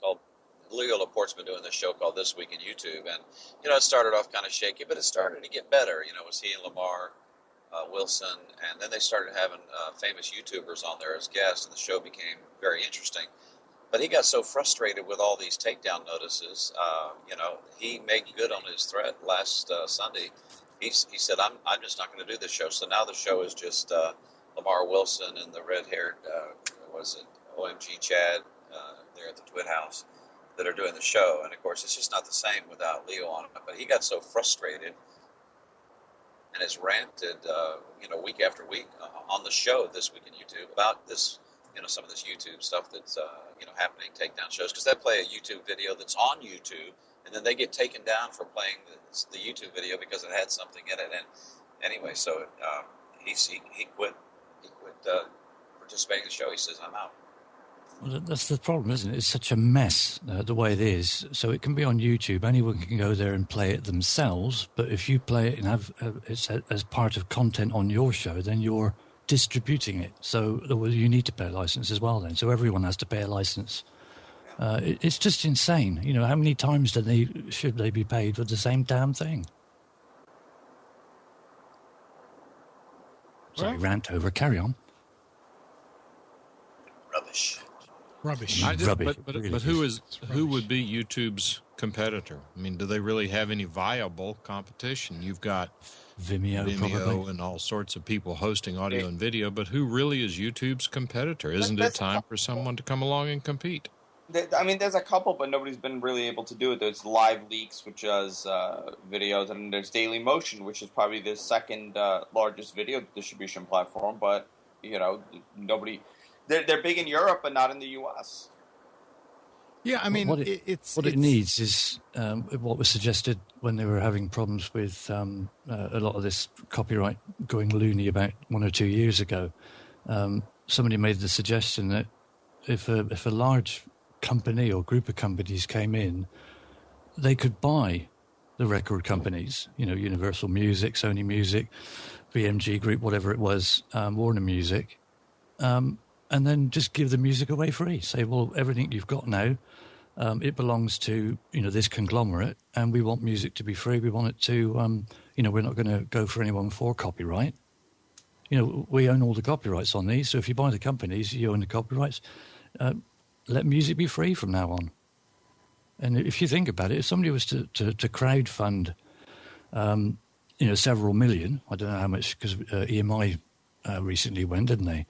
called This Week in YouTube, and it started off kind of shaky, but it started to get better. It was he and Lamar Wilson, and then they started having famous YouTubers on there as guests, and the show became very interesting. But he got so frustrated with all these takedown notices. He made good on his threat last Sunday. He said, "I'm just not going to do this show." So now the show is just Lamar Wilson and the red-haired, OMG Chad there at the Twit House that are doing the show. And of course, it's just not the same without Leo on it. But he got so frustrated and has ranted, week after week on the show This Week in YouTube about this, some of this YouTube stuff that's, happening, takedown shows, because they play a YouTube video that's on YouTube, and then they get taken down for playing the YouTube video because it had something in it. And anyway, so he quit participating in the show. He says, "I'm out." Well, that's the problem, isn't it? It's such a mess the way it is. So it can be on YouTube. Anyone can go there and play it themselves. But if you play it and have it as part of content on your show, then you're distributing it. So well, you need to pay a license as well then. So everyone has to pay a license. It's just insane. You know, how many times should they be paid for the same damn thing? Sorry, rant over. Carry on. Rubbish. Rubbish. Rubbish. But who would be YouTube's competitor? I mean, do they really have any viable competition? You've got Vimeo probably, and all sorts of people hosting audio and video, but who really is YouTube's competitor? Isn't it time for someone to come along and compete? I mean, there's a couple, but nobody's been really able to do it. There's Live Leaks, which does videos, and there's Daily Motion, which is probably the second largest video distribution platform. But you know, nobody. They're big in Europe, but not in the U.S. Yeah, I mean, it needs is what was suggested when they were having problems with a lot of this copyright going loony about 1 or 2 years ago. Somebody made the suggestion that if a large company or group of companies came in, they could buy the record companies, you know, Universal Music, Sony Music, BMG Group, whatever it was, Warner Music, and then just give the music away free. Say, well, everything you've got now, it belongs to, you know, this conglomerate, and we want music to be free. We want it to, you know, we're not going to go for anyone for copyright. You know, we own all the copyrights on these, so if you buy the companies, you own the copyrights. Let music be free from now on. And if you think about it, if somebody was to crowdfund, you know, several million, I don't know how much, because EMI recently went, didn't they?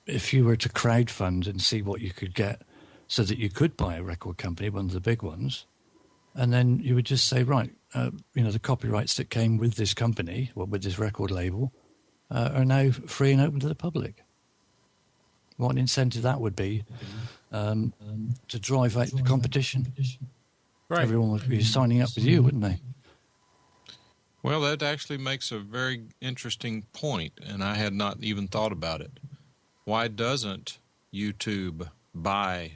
If you were to crowdfund and see what you could get so that you could buy a record company, one of the big ones, and then you would just say, right, you know, the copyrights that came with this company, or with this record label, are now free and open to the public. What an incentive that would be to drive out the competition. Right. Everyone would be signing up with you, wouldn't they? Well, that actually makes a very interesting point, and I had not even thought about it. Why doesn't YouTube buy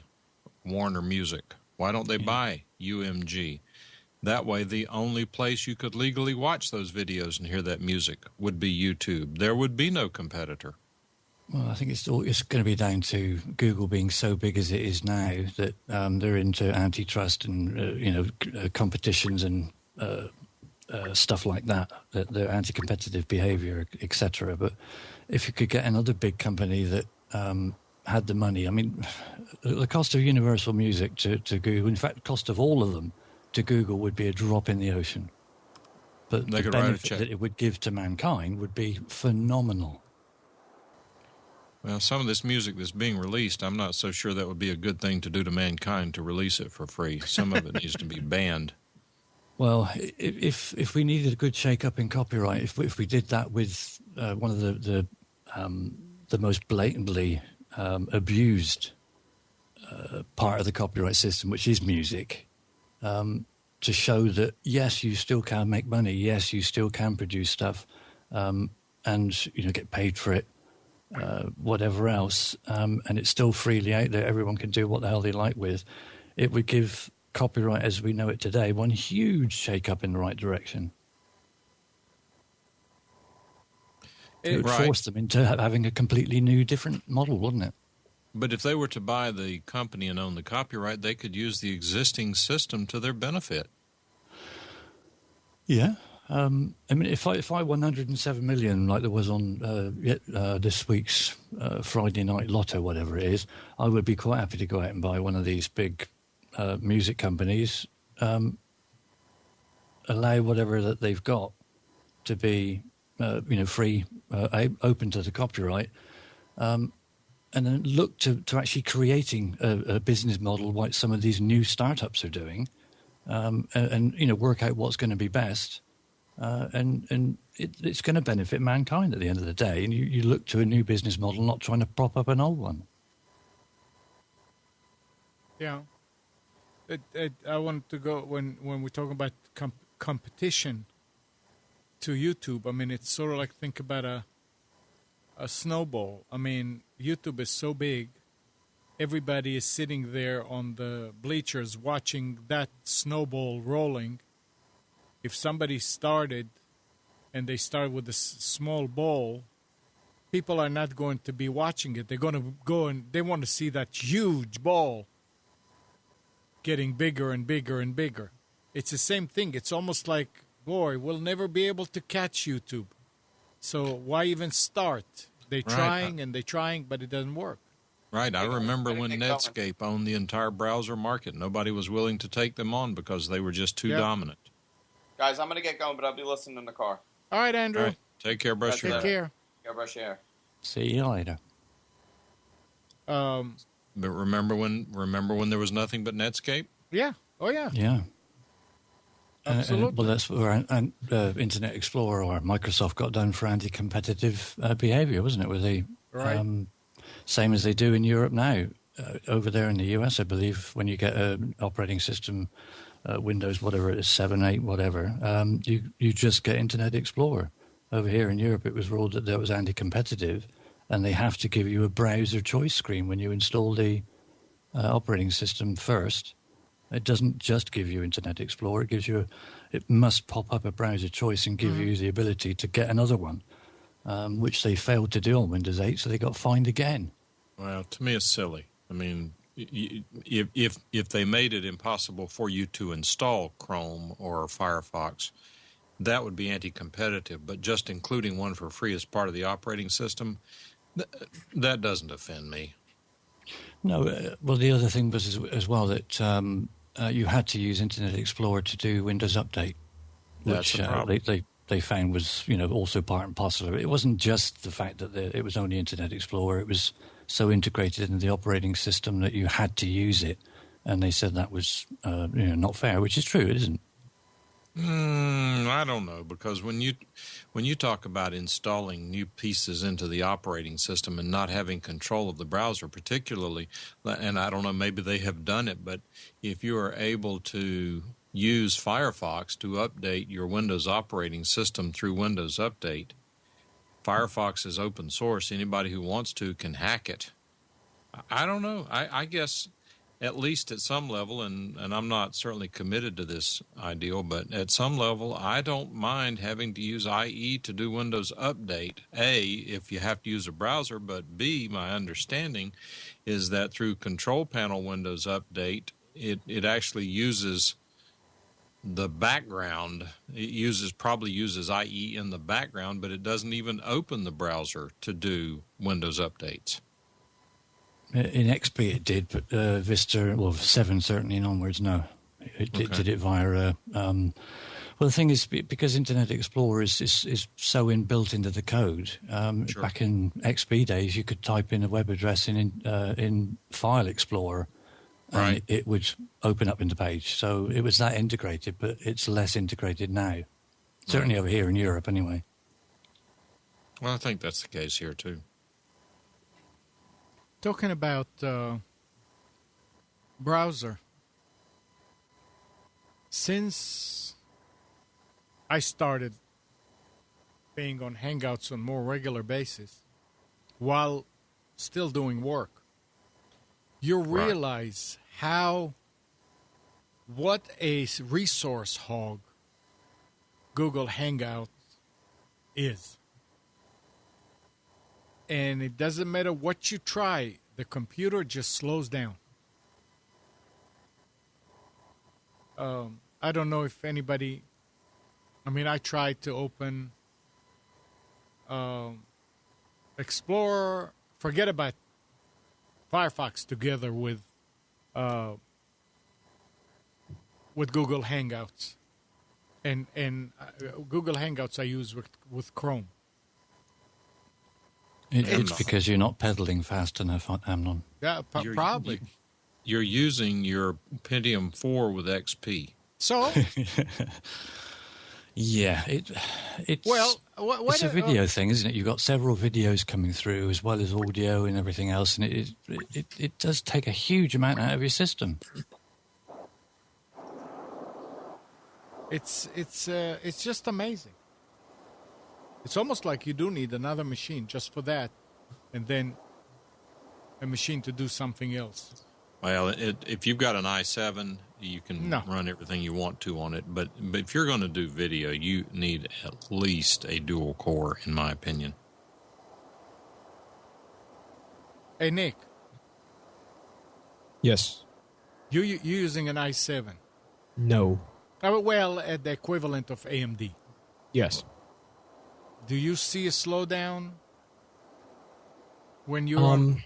Warner Music? Why don't they buy UMG? That way, the only place you could legally watch those videos and hear that music would be YouTube. There would be no competitor. Well, I think it's going to be down to Google being so big as it is now that they're into antitrust and you know, competitions and stuff like that. That they're anti-competitive behaviour, etc. But if you could get another big company that had the money, I mean, the cost of Universal Music to Google, in fact, the cost of all of them to Google would be a drop in the ocean. But the benefit that it would give to mankind would be phenomenal. Well, some of this music that's being released, I'm not so sure that would be a good thing to do to mankind, to release it for free. Some of it needs to be banned. Well, if we needed a good shake-up in copyright, if we did that with one of the most blatantly abused part of the copyright system, which is music, to show that, yes, you still can make money, yes, you still can produce stuff, and, you know, get paid for it, whatever else, and it's still freely out there. Everyone can do what the hell they like with. It would give copyright as we know it today one huge shake-up in the right direction. It would force them into having a completely new, different model, wouldn't it? But if they were to buy the company and own the copyright, they could use the existing system to their benefit. Yeah. I mean, if I 107 million, like there was on this week's Friday Night Lotto, whatever it is, I would be quite happy to go out and buy one of these big music companies, allow whatever that they've got to be, you know, free, open to the copyright, and then look to actually creating a business model like some of these new startups are doing, and you know, work out what's going to be best. And it's going to benefit mankind at the end of the day. And you look to a new business model, not trying to prop up an old one. Yeah. I want to go, when we're talking about competition to YouTube, I mean, it's sort of like, think about a snowball. I mean, YouTube is so big. Everybody is sitting there on the bleachers watching that snowball rolling. If somebody started and they started with a small ball people are not going to be watching it. They're going to go and they want to see that huge ball getting bigger and bigger and bigger. It's the same thing. It's almost like, boy, we'll never be able to catch YouTube. So why even start? They're trying and they're trying, but it doesn't work. Right. I remember when Netscape owned the entire browser market. Nobody was willing to take them on because they were just too dominant. Guys, I'm going to get going, but I'll be listening in the car. All right, Andrew. All right. Take care. Brush your hair. Take care. Yeah, brush your hair. See you later. But remember when there was nothing but Netscape? Yeah. Oh, yeah. Yeah. Absolutely. Well, that's where Internet Explorer or Microsoft got done for anti-competitive behavior, wasn't it? With the same as they do in Europe now. Over there in the US, I believe, when you get an operating system, Windows, whatever it is, 7, 8, whatever, you just get Internet Explorer. Over here in Europe, it was ruled that was anti-competitive, and they have to give you a browser choice screen when you install the operating system first. It doesn't just give you Internet Explorer. It must pop up a browser choice and give you the ability to get another one, which they failed to do on Windows 8, so they got fined again. Well, to me, it's silly. I mean, if they made it impossible for you to install Chrome or Firefox, that would be anti-competitive. But just including one for free as part of the operating system, that doesn't offend me. No, well, the other thing was as well that you had to use Internet Explorer to do Windows Update, which they found was also part and parcel of it. It wasn't just the fact that it was only Internet Explorer; it was so integrated in the operating system that you had to use it, and they said that was not fair, which is true. It isn't. I don't know, because when you talk about installing new pieces into the operating system and not having control of the browser particularly, and I don't know, maybe they have done it, but if you are able to use Firefox to update your Windows operating system through Windows Update, Firefox is open source. Anybody who wants to can hack it. I don't know. I guess at least at some level, and I'm not certainly committed to this ideal, but at some level, I don't mind having to use IE to do Windows Update. A, if you have to use a browser, but B, my understanding is that through Control Panel Windows Update, it actually uses the background. It probably uses IE in the background, but it doesn't even open the browser to do Windows updates. In XP it did, but Vista, 7 certainly and onwards, no. It did it via... well, the thing is, because Internet Explorer is so inbuilt into the code, back in XP days, you could type in a web address in File Explorer, and it would open up in the page. So it was that integrated, but it's less integrated now. Certainly over here in Europe, anyway. Well, I think that's the case here, too. Talking about browser, since I started being on Hangouts on a more regular basis, while still doing work, you realize what a resource hog Google Hangout is. And it doesn't matter what you try, the computer just slows down. I don't know if anybody... I tried to open Explorer, forget about Firefox together with Google Hangouts. And Google Hangouts I use with Chrome. It's because you're not pedaling fast enough, Amnon. Yeah, probably. You're using your Pentium 4 with XP. So? Yeah, it's a video thing, isn't it? You've got several videos coming through as well as audio and everything else, and it does take a huge amount out of your system. It's just amazing. It's almost like you do need another machine just for that, and then a machine to do something else. Well, if you've got an i7, you can run everything you want to on it. But if you're going to do video, you need at least a dual core, in my opinion. Hey, Nick, Yes. you using an i7? No. Well, at the equivalent of AMD. Yes. Do you see a slowdown when you're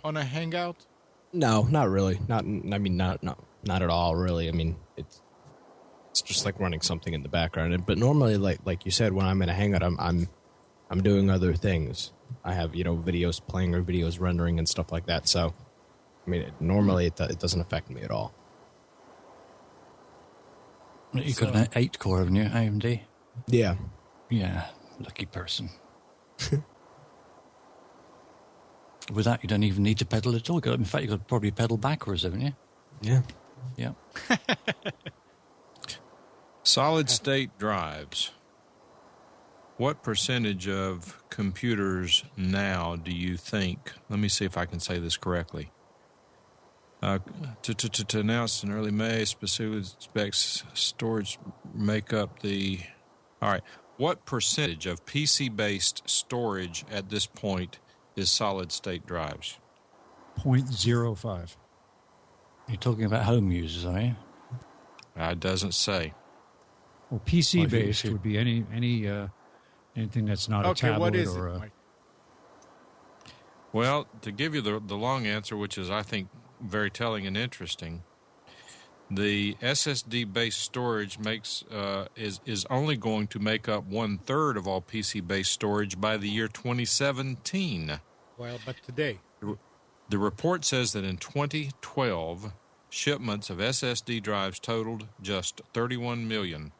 on a hangout? No, not really. Not at all, really. I mean, it's just like running something in the background. But normally, like you said, when I'm in a hangout, I'm doing other things. I have videos playing or videos rendering and stuff like that. So, I mean, normally it doesn't affect me at all. You've got an 8-core, haven't you, AMD? Yeah. Yeah, lucky person. With that, you don't even need to pedal at all. In fact, you've got to probably pedal backwards, haven't you? Yeah. Yeah. Solid-state drives. What percentage of computers now do you think, let me see if I can say this correctly, to announce in early May, specific specs storage make up the, all right, what percentage of PC-based storage at this point is solid-state drives? 0.05. You're talking about home users, are you? It doesn't say. Well, PC-based would be anything that's not a tablet what is or it, a... Mike? Well, to give you the long answer, which is, I think, very telling and interesting, the SSD-based storage is only going to make up 1/3 of all PC-based storage by the year 2017. Well, but today. The report says that in 2012, shipments of SSD drives totaled just 31 million.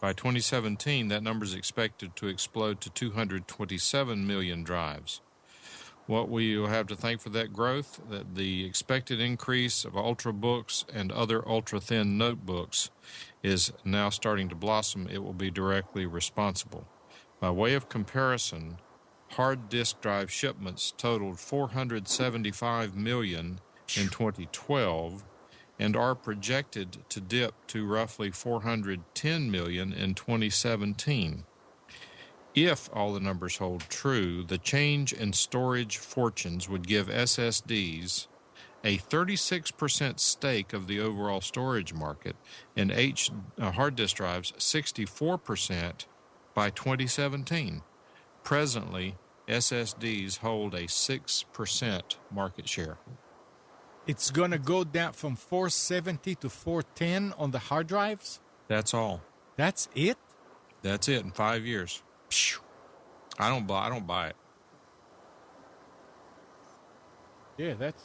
By 2017, that number is expected to explode to 227 million drives. What we will have to thank for that growth, that the expected increase of ultrabooks and other ultra-thin notebooks is now starting to blossom. It will be directly responsible. By way of comparison, hard disk drive shipments totaled 475 million in 2012 and are projected to dip to roughly 410 million in 2017. If all the numbers hold true, the change in storage fortunes would give SSDs a 36% stake of the overall storage market and hard disk drives 64% by 2017. Presently, SSDs hold a 6% market share. It's going to go down from 470 to 410 on the hard drives? That's all. That's it? That's it in 5 years. I don't buy it. Yeah, that's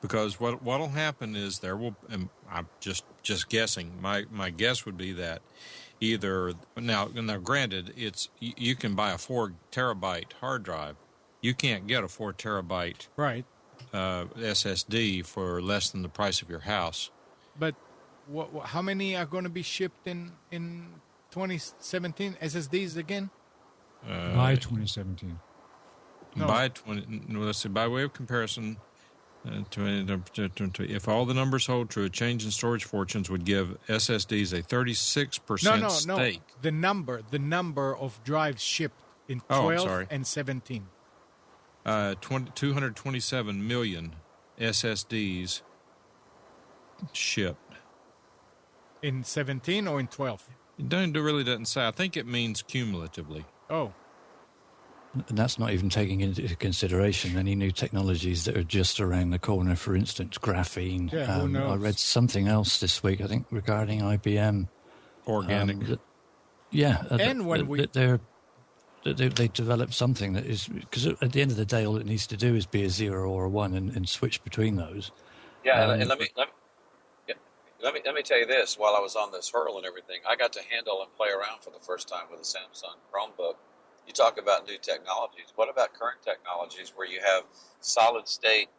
because what'll happen is there will. And I'm just guessing. My guess would be that either now granted, you can buy a 4 terabyte hard drive. You can't get a 4 terabyte right SSD for less than the price of your house. But how many are going to be shipped in 2017 SSDs again? By 2017. No. Let's see. By way of comparison, if all the numbers hold true, a change in storage fortunes would give SSDs a 36% stake. No. The number of drives shipped in 12 and 17. 227 million SSDs shipped. In 17 or in 12? It really doesn't say. I think it means cumulatively. Oh. And that's not even taking into consideration any new technologies that are just around the corner. For instance, graphene. Yeah, who knows? I read something else this week, I think, regarding IBM. Organic. And when they developed something that is, because at the end of the day, all it needs to do is be a 0 or a 1 and switch between those. Yeah, and let me tell you this. While I was on this hurl and everything, I got to handle and play around for the first time with a Samsung Chromebook. You talk about new technologies. What about current technologies where you have solid state,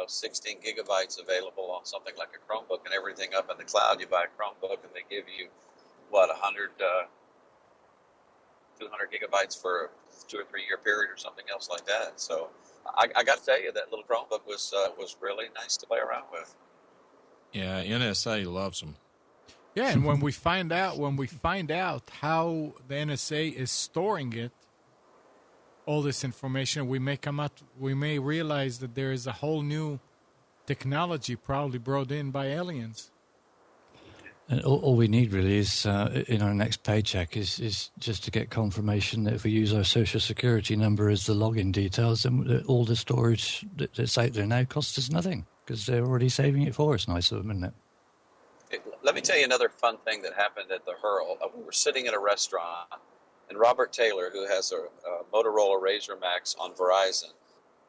16 gigabytes available on something like a Chromebook and everything up in the cloud? You buy a Chromebook and they give you, 200 gigabytes for a 2 or 3 year period or something else like that. So I got to tell you, that little Chromebook was really nice to play around with. Yeah, NSA loves them. Yeah, and when we find out how the NSA is storing it all this information, we may realize that there is a whole new technology probably brought in by aliens. And all we need really is in our next paycheck is just to get confirmation that if we use our social security number as the login details, then all the storage that's out there now costs us nothing because they're already saving it for us. Nice of them, isn't it? Let me tell you another fun thing that happened at the Hurl. We were sitting at a restaurant, and Robert Taylor, who has a Motorola Razr Max on Verizon,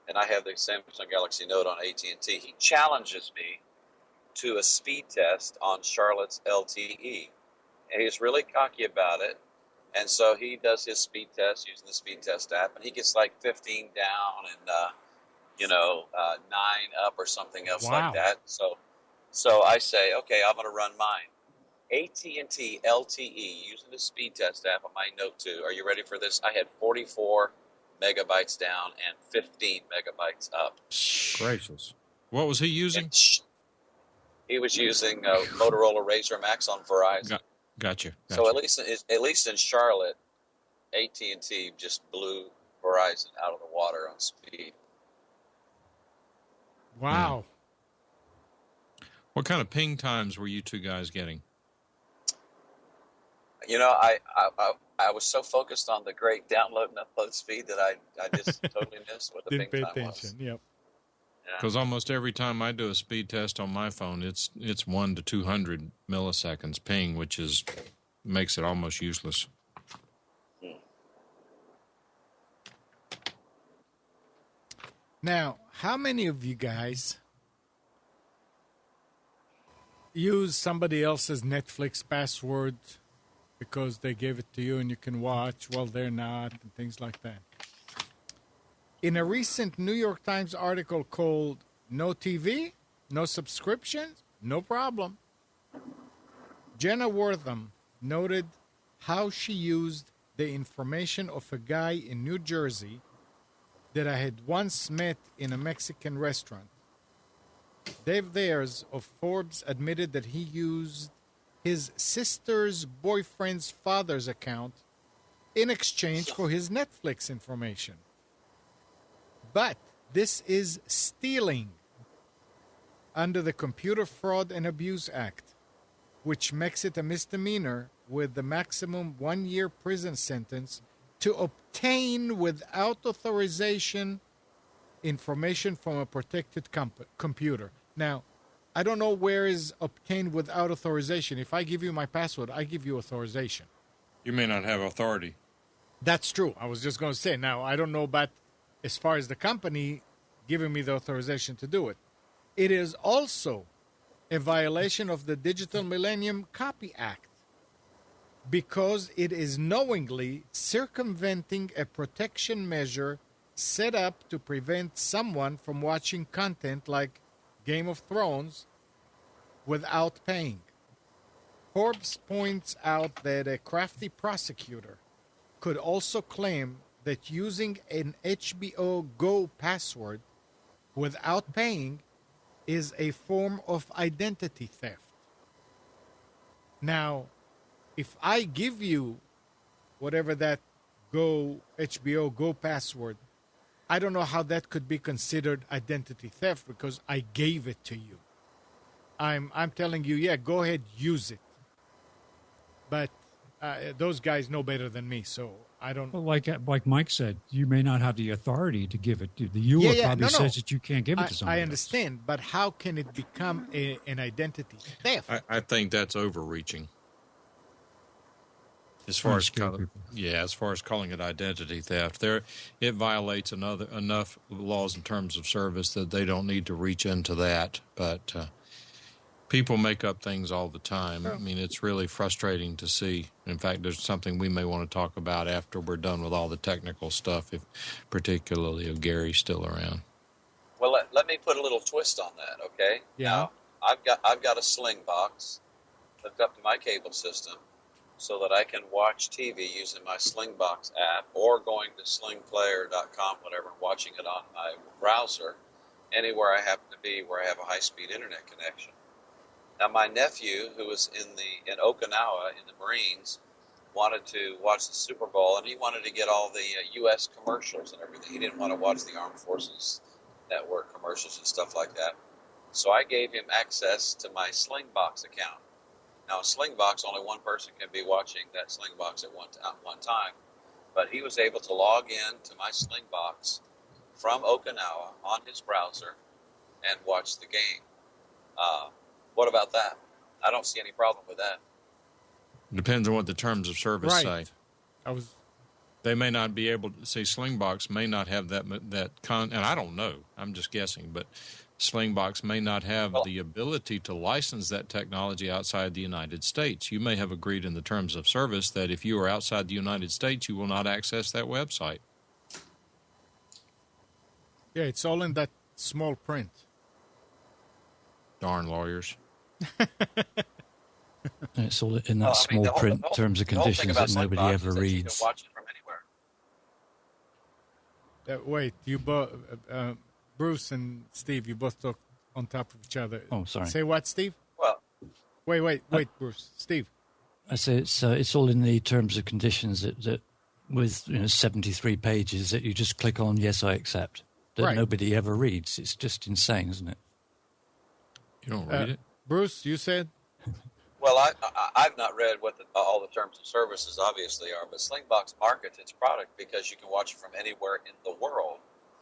and I have the Samsung Galaxy Note on AT&T, he challenges me to a speed test on Charlotte's LTE. And he's really cocky about it. And so he does his speed test using the speed test app, and he gets like 15 down and, 9 up or something else like that. So I say, okay, I'm going to run mine. AT&T LTE using the speed test app on my Note 2. Are you ready for this? I had 44 megabytes down and 15 megabytes up. Gracious. What was he using? He was using Motorola Razr Max on Verizon. Gotcha. So at least in Charlotte, AT&T just blew Verizon out of the water on speed. Wow. What kind of ping times were you two guys getting? I was so focused on the great download and upload speed that I just totally missed what the Didn't ping pay time attention. was. Yep. Because almost every time I do a speed test on my phone, it's 1 to 200 milliseconds ping, which makes it almost useless. Now, how many of you guys use somebody else's Netflix password because they gave it to you and you can watch while they're not and things like that? In a recent New York Times article called No TV, No Subscriptions, No Problem, Jenna Wortham noted how she used the information of a guy in New Jersey that I had once met in a Mexican restaurant. Dave Thayers of Forbes admitted that he used his sister's boyfriend's father's account in exchange for his Netflix information. But this is stealing under the Computer Fraud and Abuse Act, which makes it a misdemeanor with the maximum 1-year prison sentence to obtain without authorization information from a protected computer. Now, I don't know where is obtained without authorization. If I give you my password, I give you authorization. You may not have authority. That's true. I was just going to say, now, I don't know about as far as the company giving me the authorization to do it. It is also a violation of the Digital Millennium Copy Act because it is knowingly circumventing a protection measure set up to prevent someone from watching content like Game of Thrones without paying. Forbes points out that a crafty prosecutor could also claim that using an HBO Go password without paying is a form of identity theft. Now, if I give you whatever that HBO Go password, I don't know how that could be considered identity theft because I gave it to you. I'm telling you, yeah, go ahead, use it. But those guys know better than me, so I don't. Well, like Mike said, you may not have the authority to give it. The EULA probably says that you can't give it to somebody. I understand, but how can it become an identity theft? I think that's overreaching. As far as calling it identity theft, it violates enough laws and terms of service that they don't need to reach into that. But people make up things all the time. I mean, it's really frustrating to see. In fact, there's something we may want to talk about after we're done with all the technical stuff, particularly if Gary's still around. Well, let me put a little twist on that, okay? Yeah. Now, I've got a Sling box hooked up to my cable system so that I can watch TV using my Slingbox app or going to slingplayer.com, whatever, watching it on my browser anywhere I happen to be where I have a high-speed internet connection. Now, my nephew, who was in Okinawa in the Marines, wanted to watch the Super Bowl, and he wanted to get all the U.S. commercials and everything. He didn't want to watch the Armed Forces Network commercials and stuff like that. So I gave him access to my Slingbox account. Now, Slingbox, only one person can be watching that Slingbox at one time, but he was able to log in to my Slingbox from Okinawa on his browser and watch the game. What about that? I don't see any problem with that. Depends on what the terms of service say. They may not be able to see. Slingbox may not have and I don't know. I'm just guessing, but Slingbox may not have the ability to license that technology outside the United States. You may have agreed in the terms of service that if you are outside the United States, you will not access that website. Yeah, it's all in that small print. Darn lawyers. It's all in that small print terms and conditions that nobody ever reads. You can watch it from anywhere. Wait, you both, Bruce and Steve, you both talk on top of each other. Oh, sorry. Say what, Steve? Well, wait, Bruce, Steve. I say it's all in the terms and conditions that with 73 pages that you just click on yes, I accept. That nobody ever reads. It's just insane, isn't it? You don't read it, Bruce. You said. Well, I've not read what all the terms of services obviously are, but Slingbox markets its product because you can watch it from anywhere in the world.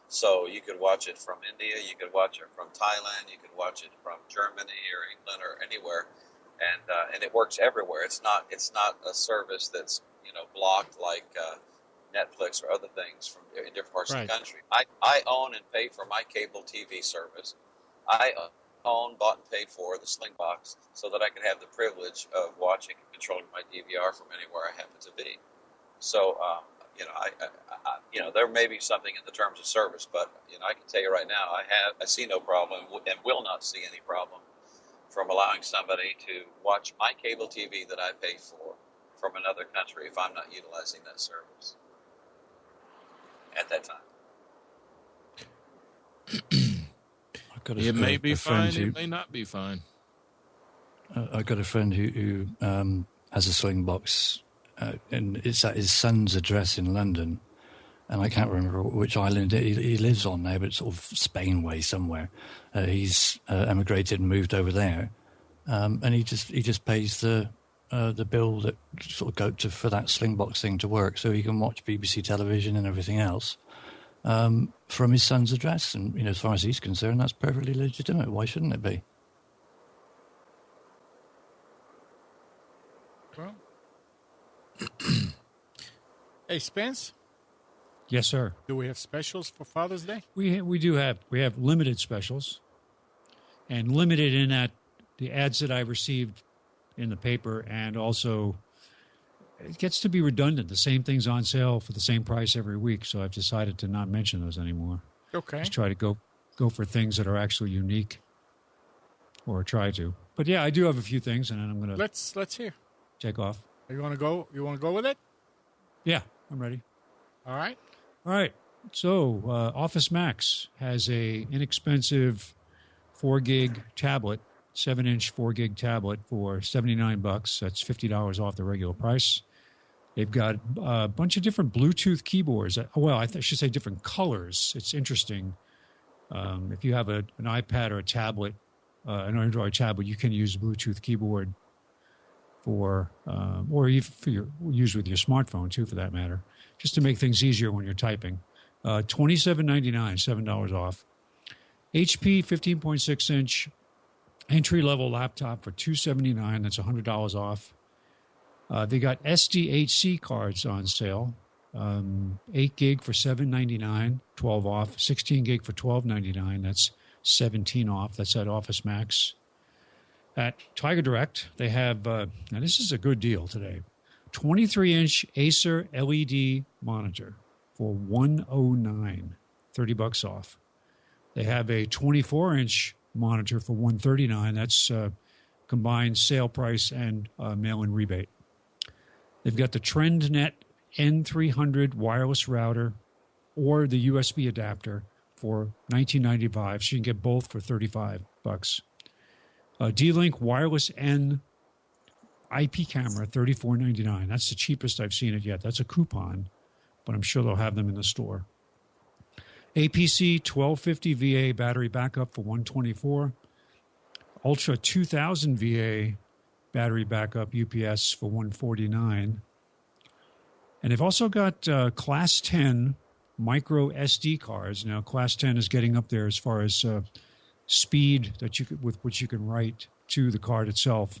So you could watch it from India, you could watch it from Thailand, you could watch it from Germany or England or anywhere, and it works everywhere. It's not a service that's blocked like Netflix or other things from in different parts of the country. I own and pay for my cable TV service. I bought and paid for the Slingbox so that I could have the privilege of watching and controlling my DVR from anywhere I happen to be. So, there may be something in the terms of service, but I can tell you right now, I see no problem and will not see any problem from allowing somebody to watch my cable TV that I pay for from another country if I'm not utilizing that service at that time. It may be fine. It may not be fine. I've got a friend who has a Slingbox, and it's at his son's address in London, and I can't remember which island he lives on now, but it's sort of Spain way somewhere. He's emigrated and moved over there, and he just pays the bill that sort of go to for that Slingbox thing to work, so he can watch BBC television and everything else. From his son's address, and as far as he's concerned, that's perfectly legitimate. Why shouldn't it be? Well, hey, Spence. Yes, sir. Do we have specials for Father's Day? We do have limited specials, and limited in that the ads that I received in the paper, and also it gets to be redundant. The same thing's on sale for the same price every week, so I've decided to not mention those anymore. Okay. Just try to go for things that are actually unique, or try to. But yeah, I do have a few things, and then I'm gonna let's hear. Check off. You want to go? You want to go with it? Yeah, I'm ready. All right. So Office Max has a inexpensive 4 gig tablet, 7-inch 4 gig tablet for $79. That's $50 off the regular price. They've got a bunch of different Bluetooth keyboards. Well, I should say different colors. It's interesting. If you have an iPad or a tablet, an Android tablet, you can use a Bluetooth keyboard or even use with your smartphone too, for that matter, just to make things easier when you're typing. $27.99, $7 off. HP 15.6-inch entry-level laptop for $279. That's $100 off. They got SDHC cards on sale. 8 gig for $799, 12 off. 16 gig for $12.99. That's 17 off. That's at Office Max. At Tiger Direct, they have, now this is a good deal today, 23-inch Acer LED monitor for $109, $30 off. They have a 24-inch monitor for $139. That's combined sale price and mail-in rebate. They've got the TrendNet N300 wireless router or the USB adapter for $19.95. So you can get both for $35. D-Link Wireless N IP camera, $34.99. That's the cheapest I've seen it yet. That's a coupon, but I'm sure they'll have them in the store. APC 1250 VA battery backup for $124. Ultra 2000 VA battery backup UPS for $149. And they've also got Class 10 micro SD cards. Now, Class 10 is getting up there as far as speed that with which you can write to the card itself.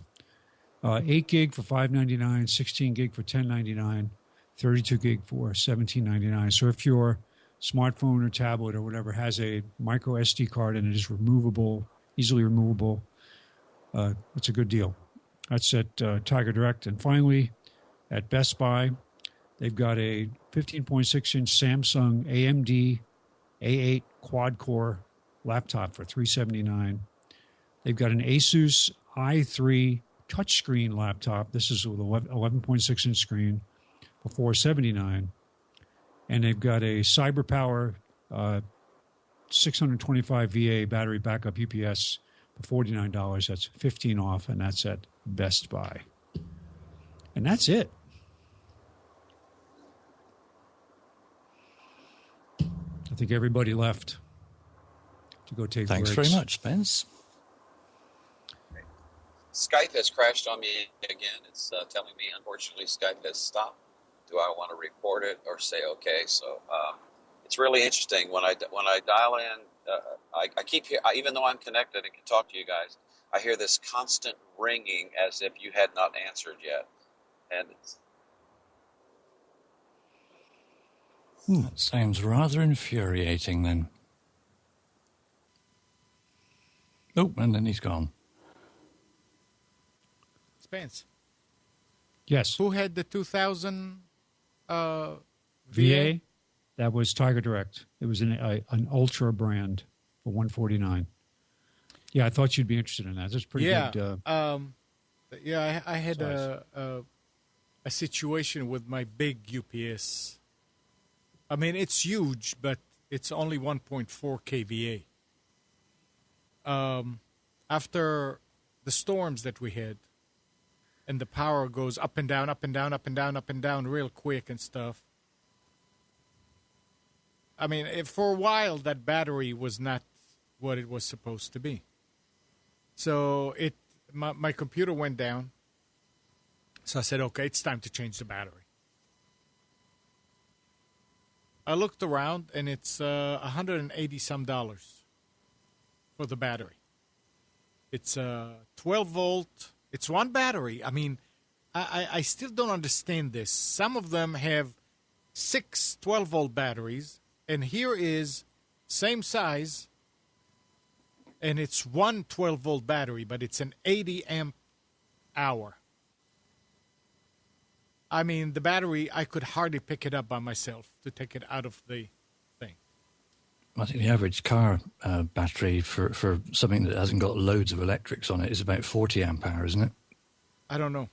8 gig for $5.99, 16 gig for $10.99, 32 gig for $17.99. So if your smartphone or tablet or whatever has a micro SD card and it is removable, easily removable, it's a good deal. That's at Tiger Direct. And finally, at Best Buy, they've got a 15.6-inch Samsung AMD A8 quad-core laptop for $379. They've got an Asus i3 touchscreen laptop. This is with 11.6-inch screen for $479. And they've got a CyberPower 625 VA battery backup UPS for $49. That's $15 off, and that's at Best Buy. And that's it. I think everybody left to go take Thanks breaks. very much, Spence. Skype has crashed on me again. It's telling me, unfortunately, Skype has stopped. Do I want to report it or say okay? So it's really interesting when I dial in. I keep even though I'm connected and can talk to you guys, I hear this constant ringing as if you had not answered yet, and That sounds rather infuriating then. Oh, and then he's gone. Spence. Yes. Who had the 2000 VA? That was Tiger Direct. It was an Ultra brand for $149. Yeah, I thought you'd be interested in that. That's pretty good. Yeah, I had a situation with my big UPS. I mean, it's huge, but it's only 1.4 kVA. After the storms that we had, and the power goes up and down, up and down, up and down, up and down real quick and stuff. I mean, for a while, that battery was not what it was supposed to be. So my computer went down. So I said, okay, it's time to change the battery. I looked around, and it's $180-some for the battery. It's 12-volt. It's one battery. I mean, I still don't understand this. Some of them have 6 12-volt batteries, and here is same size, and it's one 12-volt battery, but it's an 80-amp hour. I mean, the battery, I could hardly pick it up by myself to take it out of the thing. I think the average car battery for something that hasn't got loads of electrics on it is about 40 amp hour, isn't it? I don't know.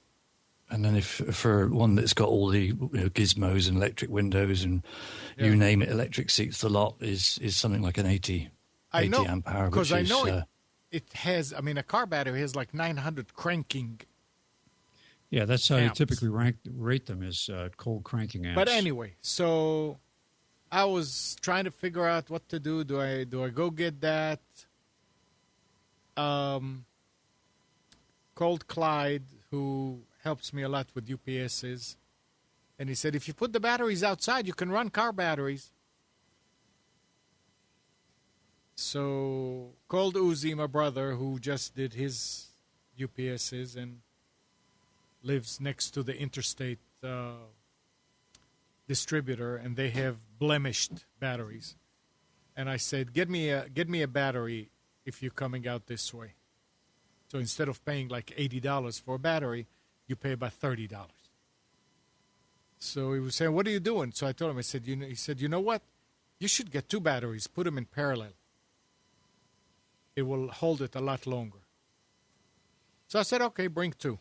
And then if for one that's got all the gizmos and electric windows and you name it, electric seats, the lot is something like an 80 amp hour. Because I know it has, I mean, a car battery has like 900 cranking. Yeah, that's how amps. you typically rate them, is cold cranking amps. But anyway, so I was trying to figure out what to do. Do I go get that? Called Clyde, who helps me a lot with UPSs, and he said, if you put the batteries outside, you can run car batteries. So called Uzi, my brother, who just did his UPSs and lives next to the interstate distributor, and they have blemished batteries. And I said, get me a battery if you're coming out this way. So instead of paying like $80 for a battery, you pay about $30. So he was saying, what are you doing? So I told him, he said, you know what? You should get 2 batteries, put them in parallel. It will hold it a lot longer. So I said, okay, bring 2.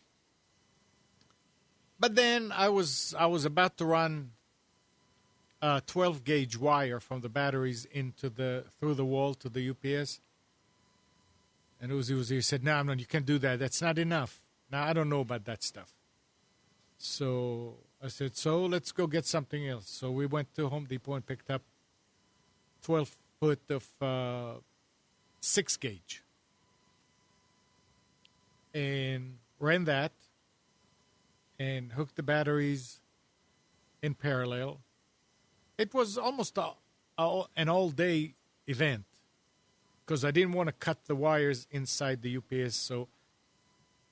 But then I was about to run a 12-gauge wire from the batteries through the wall to the UPS. And Uzi said, no, you can't do that. That's not enough. Now, I don't know about that stuff. So I said, so let's go get something else. So we went to Home Depot and picked up 12 foot of 6 gauge. And ran that and hooked the batteries in parallel. It was almost an all-day event because I didn't want to cut the wires inside the UPS, so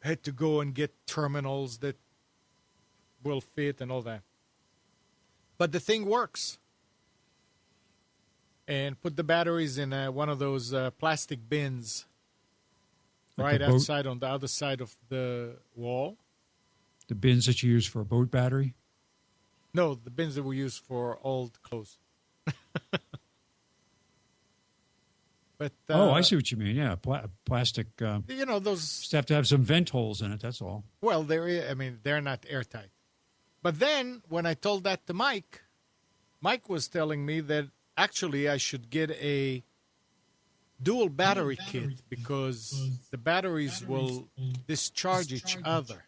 I had to go and get terminals that will fit and all that. But the thing works. And put the batteries in one of those plastic bins Like right outside on the other side of the wall. The bins that you use for a boat battery? No, the bins that we use for old clothes. But I see what you mean. Yeah, plastic. You know those. Just have to have some vent holes in it. That's all. Well, they're not airtight. But then when I told that to Mike was telling me that actually I should get a dual battery kit because the batteries will discharge each other.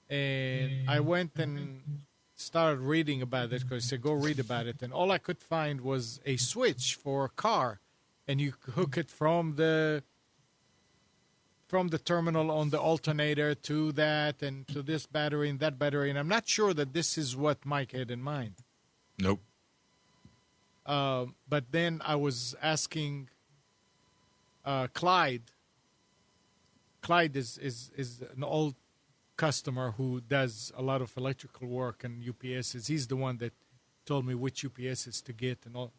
And I went and started reading about it because he said, go read about it. And all I could find was a switch for a car. And you hook it from the terminal on the alternator to that and to this battery and that battery. And I'm not sure that this is what Mike had in mind. Nope. But then I was asking Clyde. Clyde is an old customer who does a lot of electrical work and UPSs. He's the one that told me which UPSs to get and all.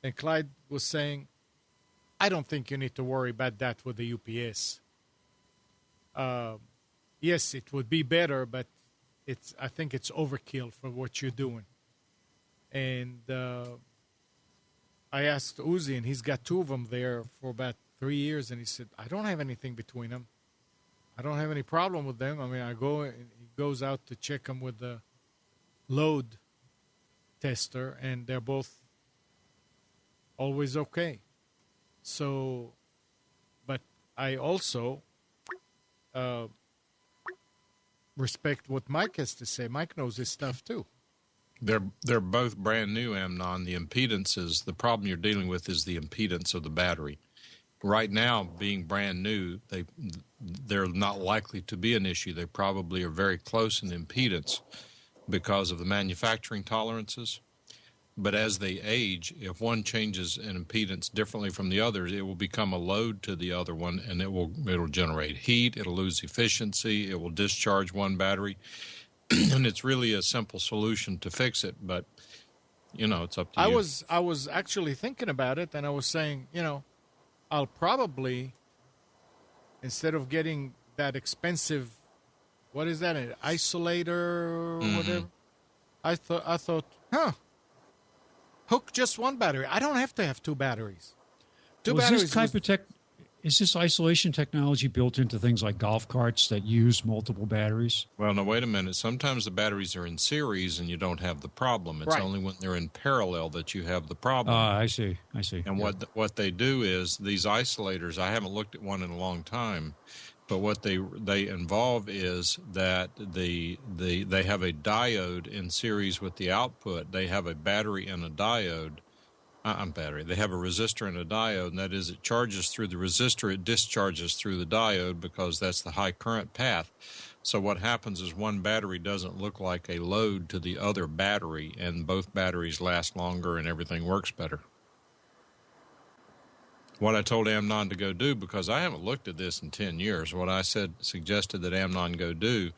And Clyde was saying, I don't think you need to worry about that with the UPS. Yes, it would be better, but I think it's overkill for what you're doing. And I asked Uzi, and he's got 2 of them there for about 3 years, and he said, I don't have anything between them. I don't have any problem with them. I mean, I go, and he goes out to check them with the load tester, and they're both always okay. So, but I also respect what Mike has to say. Mike knows his stuff too. They're both brand new, Amnon. The problem you're dealing with is the impedance of the battery. Right now, being brand new, they're not likely to be an issue. They probably are very close in impedance because of the manufacturing tolerances. But as they age, if one changes an impedance differently from the others, it will become a load to the other one, and it'll generate heat. It'll lose efficiency. It will discharge one battery. And it's really a simple solution to fix it, but, it's up to you. I was actually thinking about it, and I was saying, I'll probably, instead of getting that expensive, what is that, an isolator or whatever, I thought, hook just one battery. I don't have to have 2 batteries. Is this isolation technology built into things like golf carts that use multiple batteries? Well, no, wait a minute. Sometimes the batteries are in series and you don't have the problem. It's only when they're in parallel that you have the problem. I see. And what they do is these isolators, I haven't looked at one in a long time, but what they involve is that they have a diode in series with the output. They have a battery and a diode. They have a resistor and a diode, and that is it charges through the resistor, it discharges through the diode because that's the high current path. So what happens is one battery doesn't look like a load to the other battery, and both batteries last longer and everything works better. What I told Amnon to go do, because I haven't looked at this in 10 years, what I suggested that Amnon go do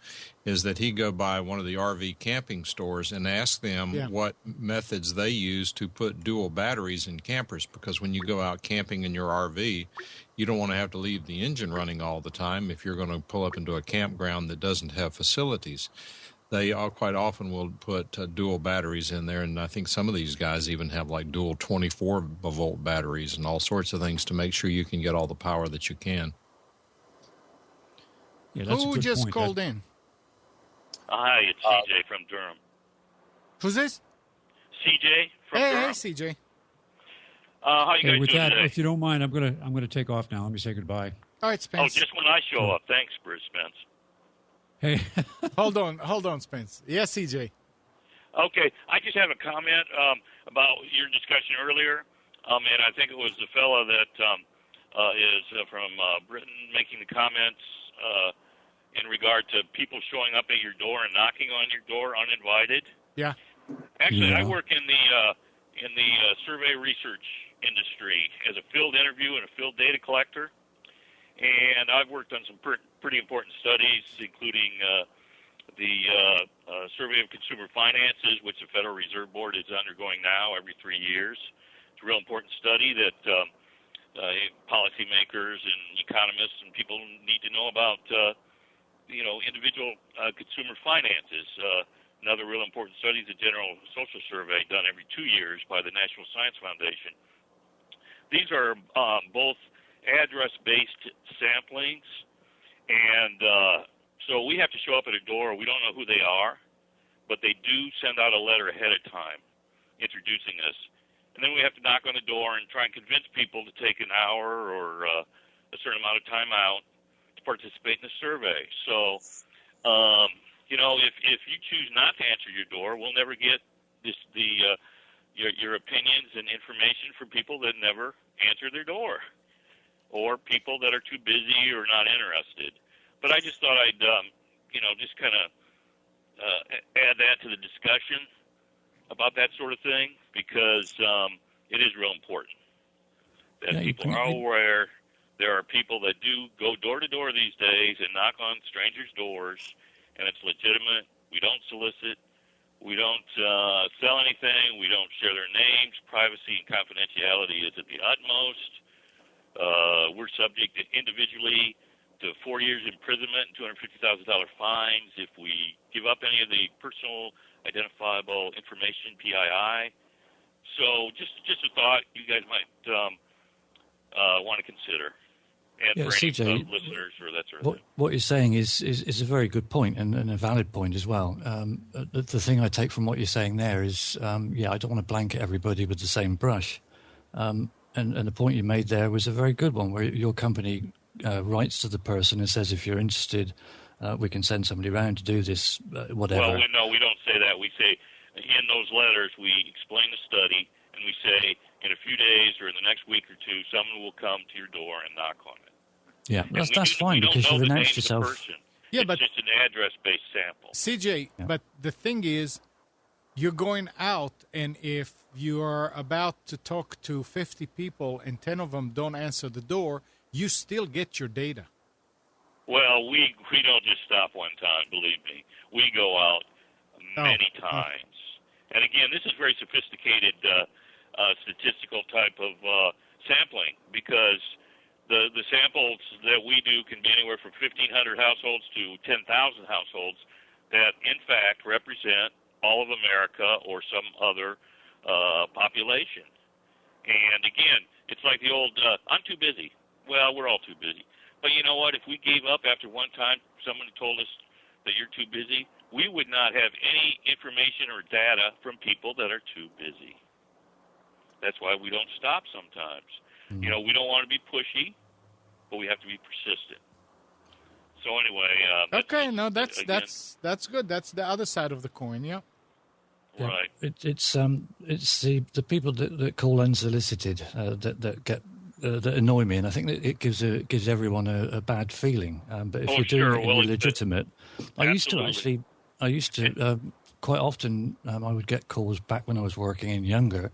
is that he go by one of the RV camping stores and ask them what methods they use to put dual batteries in campers, because when you go out camping in your RV, you don't want to have to leave the engine running all the time if you're going to pull up into a campground that doesn't have facilities. They quite often will put dual batteries in there, and I think some of these guys even have like dual 24-volt batteries and all sorts of things to make sure you can get all the power that you can. Yeah, that's Who just called in? Hi, it's CJ from Durham. Who's this? CJ from Durham. Hey, CJ. How you guys with doing that, today? if you don't mind, I'm gonna take off now. Let me say goodbye. All right, Oh, Spence. just when I show up. Thanks, Bruce Spence. Hey, Hold on, Spence. Yes, CJ. Okay, I just have a comment about your discussion earlier, and I think it was the fellow that is from Britain making the comments in regard to people showing up at your door and knocking on your door uninvited. Yeah. Actually, I Yeah. work in the survey research industry as a field interview and a field data collector, and I've worked on some pretty important studies, including the Survey of Consumer Finances, which the Federal Reserve Board is undergoing now every 3 years. It's a real important study that policymakers and economists and people need to know about, individual consumer finances. Another real important study is the General Social Survey done every 2 years by the National Science Foundation. These are both address-based samplings, and so we have to show up at a door. We don't know who they are, but they do send out a letter ahead of time introducing us. And then we have to knock on the door and try and convince people to take an hour or a certain amount of time out to participate in the survey. So, if you choose not to answer your door, we'll never get your opinions and information from people that never answer their door, or people that are too busy or not interested. But I just thought I'd, just kind of add that to the discussion about that sort of thing, because it is real important that people are aware there are people that do go door to door these days and knock on strangers' doors, and it's legitimate. We don't solicit. We don't sell anything. We don't share their names. Privacy and confidentiality is at the utmost. We're subject individually to 4 years imprisonment and $250,000 fines if we give up any of the personal identifiable information, PII. So just a thought you guys might want to consider. And for any CJ, listeners or that sort of thing. what you're saying is a very good point and a valid point as well. The thing I take from what you're saying there is, I don't want to blanket everybody with the same brush. And the point you made there was a very good one, where your company writes to the person and says, if you're interested, we can send somebody around to do this, whatever. Well, no, we don't say that. We say in those letters, we explain the study, and we say in a few days or in the next week or two, someone will come to your door and knock on it. Yeah, that's fine, because you've announced yourself. Yeah, but it's just an address-based sample. CJ, but the thing is, you're going out, and if you are about to talk to 50 people and 10 of them don't answer the door, you still get your data. Well, we don't just stop one time, believe me. We go out many times. And again, this is very sophisticated statistical type of sampling, because the samples that we do can be anywhere from 1,500 households to 10,000 households that, in fact, represent all of America or some other population. And again, it's like the old, I'm too busy. Well, we're all too busy. But you know what? If we gave up after one time, someone told us that you're too busy, we would not have any information or data from people that are too busy. That's why we don't stop sometimes. We don't want to be pushy, but we have to be persistent. So anyway, that's good. That's the other side of the coin, yeah. Right. It's the people that call unsolicited that annoy me, and I think that it gives everyone a bad feeling. But if you're doing it in a legitimate, I used to quite often I would get calls back when I was working in younger,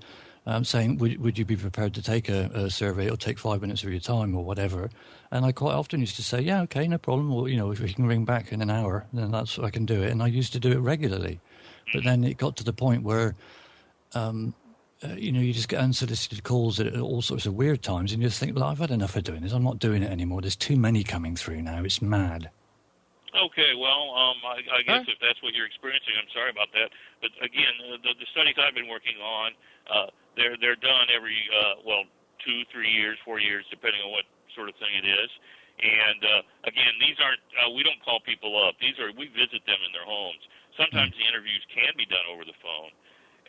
saying, would you be prepared to take a survey? It'll take 5 minutes of your time or whatever. And I quite often used to say, yeah, okay, no problem. Well, if you can ring back in an hour, then that's I can do it. And I used to do it regularly. But then it got to the point where, you just get unsolicited calls at all sorts of weird times, and you just think, well, I've had enough of doing this. I'm not doing it anymore. There's too many coming through now. It's mad. Okay, well, I guess if that's what you're experiencing, I'm sorry about that. But again, the studies I've been working on, they're done every 2, 3 years, 4 years, depending on what sort of thing it is. And again, these aren't we don't call people up. We visit them in their homes. Sometimes the interviews can be done over the phone,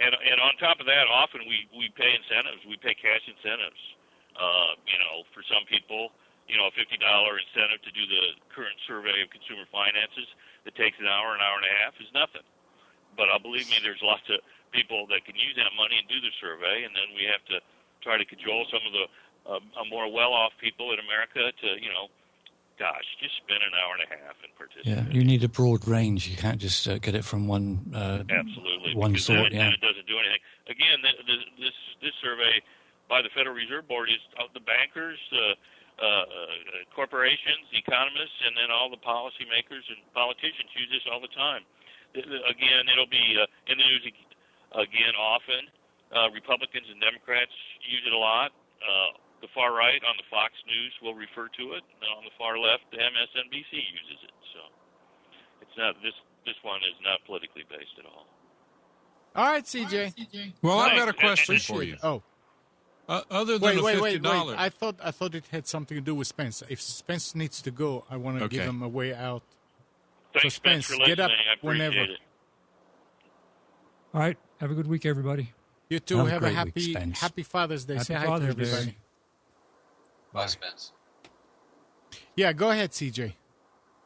and on top of that, often we pay incentives. We pay cash incentives. For some people, a $50 incentive to do the current survey of consumer finances that takes an hour and a half is nothing. But believe me, there's lots of people that can use that money and do the survey, and then we have to try to cajole some of the more well-off people in America to, just spend an hour and a half and participate. Yeah, you need a broad range. You can't just get it from one Absolutely, one because sort. then it doesn't do anything. Again, this survey by the Federal Reserve Board is the bankers, corporations, economists, and then all the policymakers and politicians use this all the time. Again, it'll be in the news again often. Republicans and Democrats use it a lot. The far right on the Fox News will refer to it, and on the far left, the MSNBC uses it. So it's not this one is not politically based at all. All right, CJ. Well, I've got a Thanks. question Appreciate for you. it. Oh, Other than the $50, wait. I thought it had something to do with Spence. If Spence needs to go, I want to give him a way out. Thanks, Spence, for listening. get up I appreciate whenever. it. All right. Have a good week, everybody. You too. Have a Have a great week, Spence. happy Father's Day. Happy Say hi Father's to everybody. Day. Bye, Spence. Yeah, go ahead, CJ.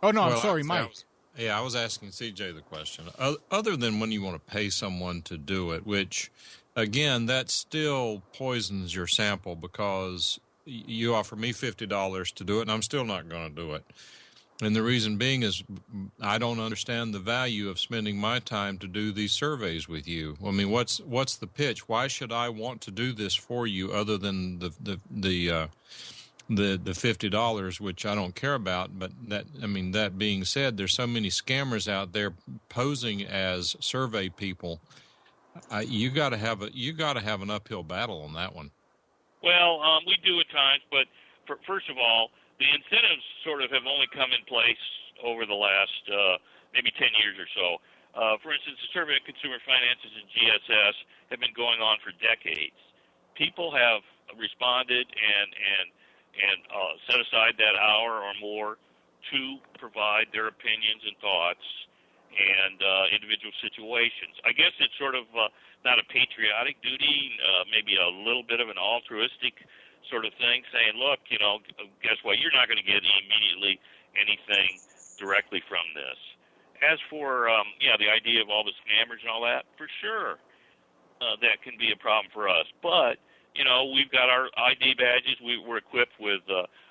Oh no, I'm sorry, Mike. I was asking CJ the question. Other than when you want to pay someone to do it, which, again, that still poisons your sample because you offer me $50 to do it, and I'm still not going to do it. And the reason being is I don't understand the value of spending my time to do these surveys with you. I mean, what's the pitch? Why should I want to do this for you other than the $50, which I don't care about? But that being said, there's so many scammers out there posing as survey people. You got to have an uphill battle on that one. Well, we do at times, but first of all, the incentives sort of have only come in place over the last maybe 10 years or so. For instance, the survey of consumer finances and GSS have been going on for decades. People have responded and set aside that hour or more to provide their opinions and thoughts and individual situations. I guess it's sort of not a patriotic duty, maybe a little bit of an altruistic sort of thing, saying, look, guess what, you're not going to get immediately anything directly from this. As for, the idea of all the scammers and all that, for sure, that can be a problem for us. But, we've got our ID badges. We're equipped with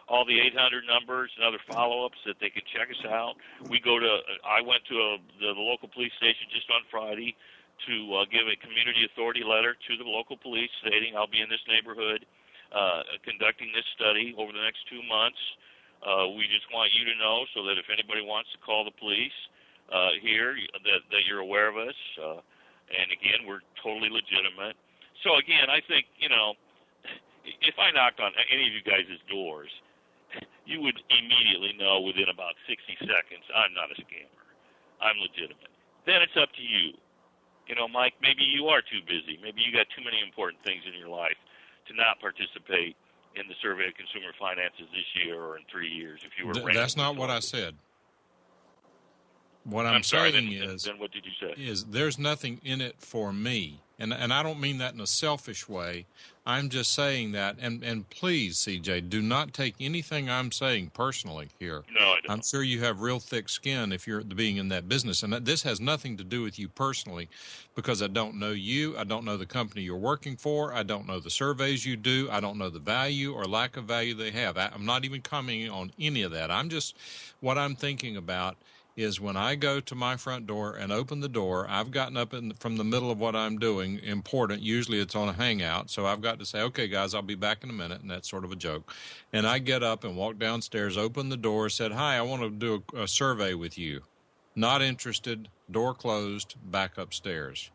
all the 800 numbers and other follow-ups that they can check us out. I went to the local police station just on Friday to give a community authority letter to the local police stating I'll be in this neighborhood conducting this study over the next 2 months. We just want you to know so that if anybody wants to call the police here, that you're aware of us. And again, we're totally legitimate. So again, I think, if I knocked on any of you guys' doors, you would immediately know within about 60 seconds, I'm not a scammer. I'm legitimate. Then it's up to you. Mike, maybe you are too busy. Maybe you got too many important things in your life to not participate in the survey of consumer finances this year or in 3 years if you were That's not what I said. What I'm sorry, saying then what did you say? Is there's nothing in it for me. And I don't mean that in a selfish way. I'm just saying that, and please, CJ, do not take anything I'm saying personally here. No, I don't. I'm sure you have real thick skin if you're being in that business. And this has nothing to do with you personally because I don't know you. I don't know the company you're working for. I don't know the surveys you do. I don't know the value or lack of value they have. I'm not even commenting on any of that. What I'm thinking about is when I go to my front door and open the door, I've gotten up from the middle of what I'm doing, important. Usually it's on a hangout, so I've got to say, okay, guys, I'll be back in a minute, and that's sort of a joke. And I get up and walk downstairs, open the door, said, hi, I want to do a survey with you. Not interested, door closed, back upstairs.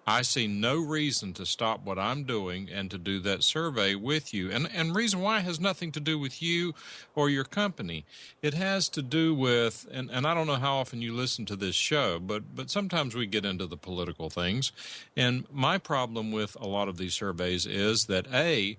I see no reason to stop what I'm doing and to do that survey with you. And reason why has nothing to do with you or your company. It has to do with, and I don't know how often you listen to this show, but sometimes we get into the political things. And my problem with a lot of these surveys is that, I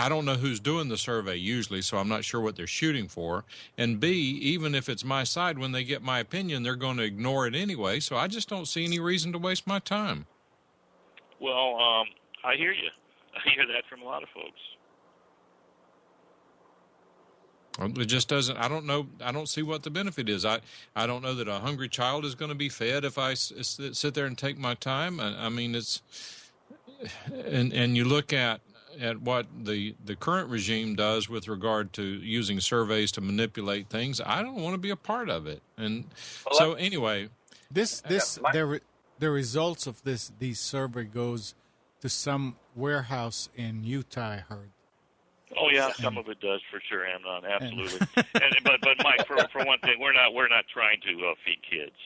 don't know who's doing the survey usually, so I'm not sure what they're shooting for. And B, even if it's my side, when they get my opinion, they're going to ignore it anyway. So I just don't see any reason to waste my time. Well, I hear you. I hear that from a lot of folks. It just doesn't. I don't know. I don't see what the benefit is. I don't know that a hungry child is going to be fed if I sit there and take my time. I mean, it's and you look at what the current regime does with regard to using surveys to manipulate things. I don't want to be a part of it. And so anyway, the results of these survey goes to some warehouse in Utah, I heard. Oh yeah, some of it does for sure, Amnon. Absolutely. But Mike, for one thing, we're not trying to feed kids.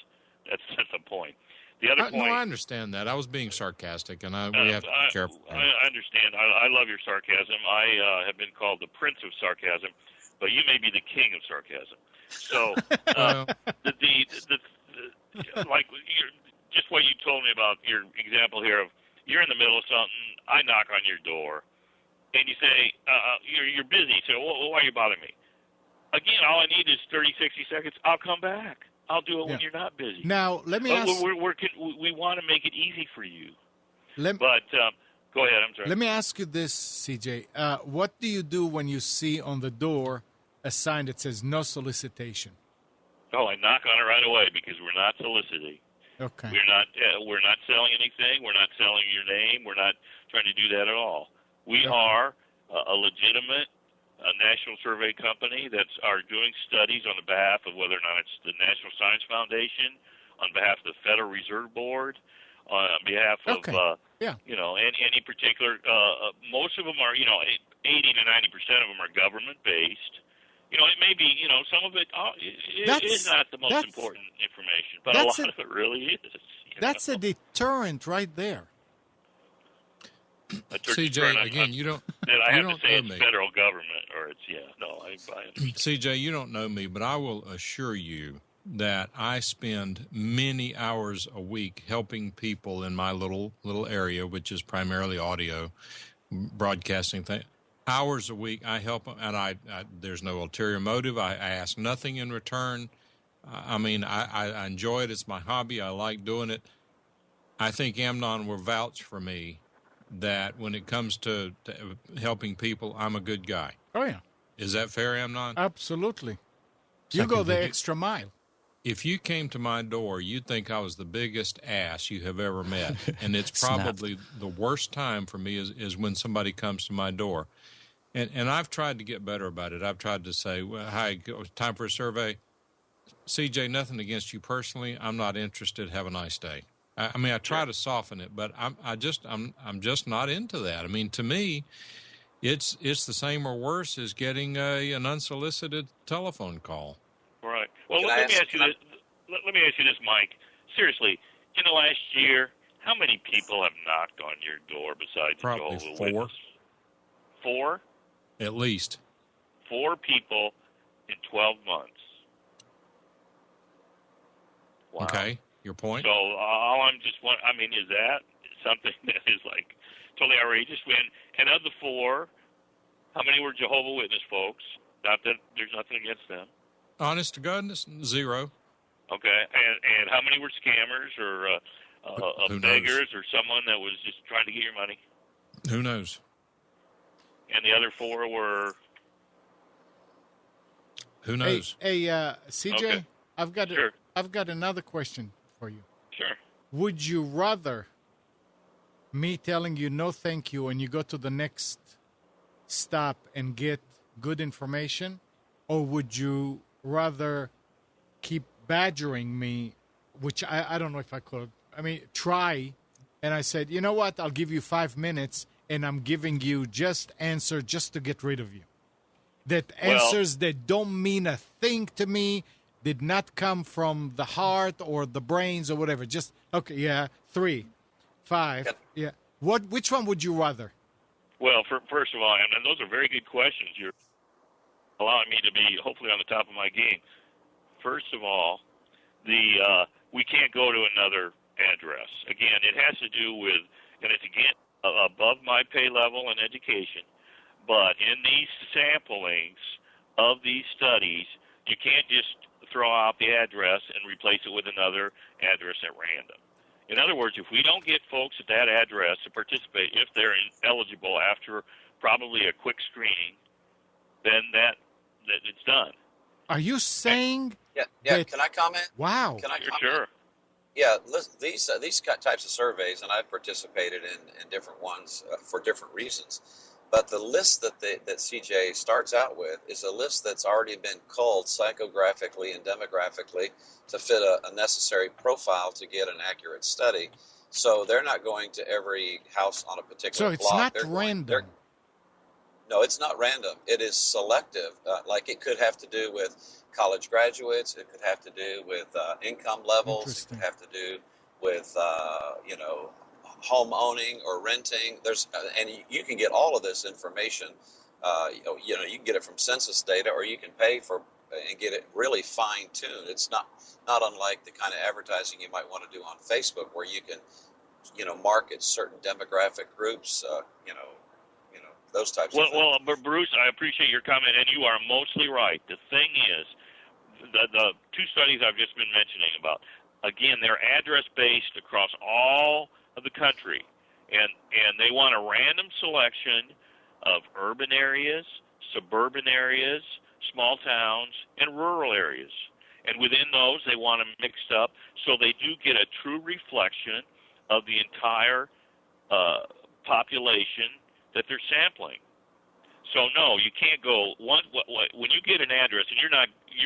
That's the point. The other point. No, I understand that. I was being sarcastic, and we have to be careful. I understand. I love your sarcasm. I have been called the prince of sarcasm, but you may be the king of sarcasm. So like just what you told me about your example here of you're in the middle of something, I knock on your door. And you say, you're busy, so why are you bothering me? Again, all I need is 30, 60 seconds. I'll come back. I'll do it when you're not busy. Now, let me ask... We want to make it easy for you. Go ahead, I'm sorry. Let me ask you this, CJ. What do you do when you see on the door a sign that says no solicitation? Oh, I knock on it right away because we're not soliciting. Okay. We're not selling anything. We're not selling your name. We're not trying to do that at all. We are a legitimate national survey company that are doing studies on the behalf of whether or not it's the National Science Foundation, on behalf of the Federal Reserve Board, on behalf of any particular. Most of them are 80 to 90% of them are government based. It may be some of it is not the most important information, but a lot of it really is. That's a deterrent right there. CJ, again, you don't. I have to say it's federal government, or it's I understand. CJ, you don't know me, but I will assure you that I spend many hours a week helping people in my little area, which is primarily audio broadcasting thing. Hours a week, I help them, and I there's no ulterior motive. I ask nothing in return. I mean, I enjoy it. It's my hobby. I like doing it. I think Amnon will vouch for me that when it comes to helping people, I'm a good guy. Oh, yeah. Is that fair, Amnon? Absolutely. You go the extra mile. If you came to my door, you'd think I was the biggest ass you have ever met. And it's probably the worst time for me is when somebody comes to my door. And I've tried to get better about it. I've tried to say, well, hi, time for a survey. CJ, nothing against you personally. I'm not interested. Have a nice day. I mean, I try to soften it, but I'm just not into that. I mean, to me, it's the same or worse as getting an unsolicited telephone call. Right. Well, let me ask you this, Mike. Seriously, in the last year, how many people have knocked on your door besides probably Jehovah's 4. Witness? 4? At least. 4 people in 12 months. Wow. Okay. Your point? So is that something that is like totally outrageous? And of the 4, how many were Jehovah's Witness folks? Not that there's nothing against them. Honest to goodness, 0. Okay. And how many were scammers or beggars or someone that was just trying to get your money? Who knows? And the other 4 were? Who knows? Hey, CJ, okay. I've got another question for you. Sure. Would you rather me telling you no thank you and you go to the next stop and get good information, or would you rather keep badgering me, which I don't know if I could. I mean, try, and I said, you know what, I'll give you 5 minutes, and I'm giving you just answer just to get rid of you. Answers that don't mean a thing to me, did not come from the heart or the brains or whatever. Just, okay, yeah, 3, 5, yeah. Which one would you rather? Well, first of all, and those are very good questions. You're allowing me to be hopefully on the top of my game. First of all, we can't go to another address. Again, it has to do with, and it's again above my pay level in education, but in these samplings of these studies, you can't just throw out the address and replace it with another address at random. In other words, if we don't get folks at that address to participate, if they're eligible after probably a quick screening, then that that it's done. Are you saying? Yeah. that- Can I comment? Wow. Can I comment? Sure. Yeah, these types of surveys, and I've participated in different ones for different reasons. But the list that CJ starts out with is a list that's already been culled psychographically and demographically to fit a necessary profile to get an accurate study. So they're not going to every house on a particular So it's block. not random. No, it's not random. It is selective. Like it could have to do with college graduates. It could have to do with income levels. It could have to do with home owning or renting. And you can get all of this information. You can get it from census data, or you can pay for and get it really fine tuned. It's not unlike the kind of advertising you might want to do on Facebook, where you can market certain demographic groups. Those types of things. Well, Bruce, I appreciate your comment, and you are mostly right. The thing is, the two studies I've just been mentioning about, again, they're address-based across all of the country, and they want a random selection of urban areas, suburban areas, small towns, and rural areas. And within those, they want them mixed up so they do get a true reflection of the entire population that they're sampling. So no, you can't go when you get an address, and you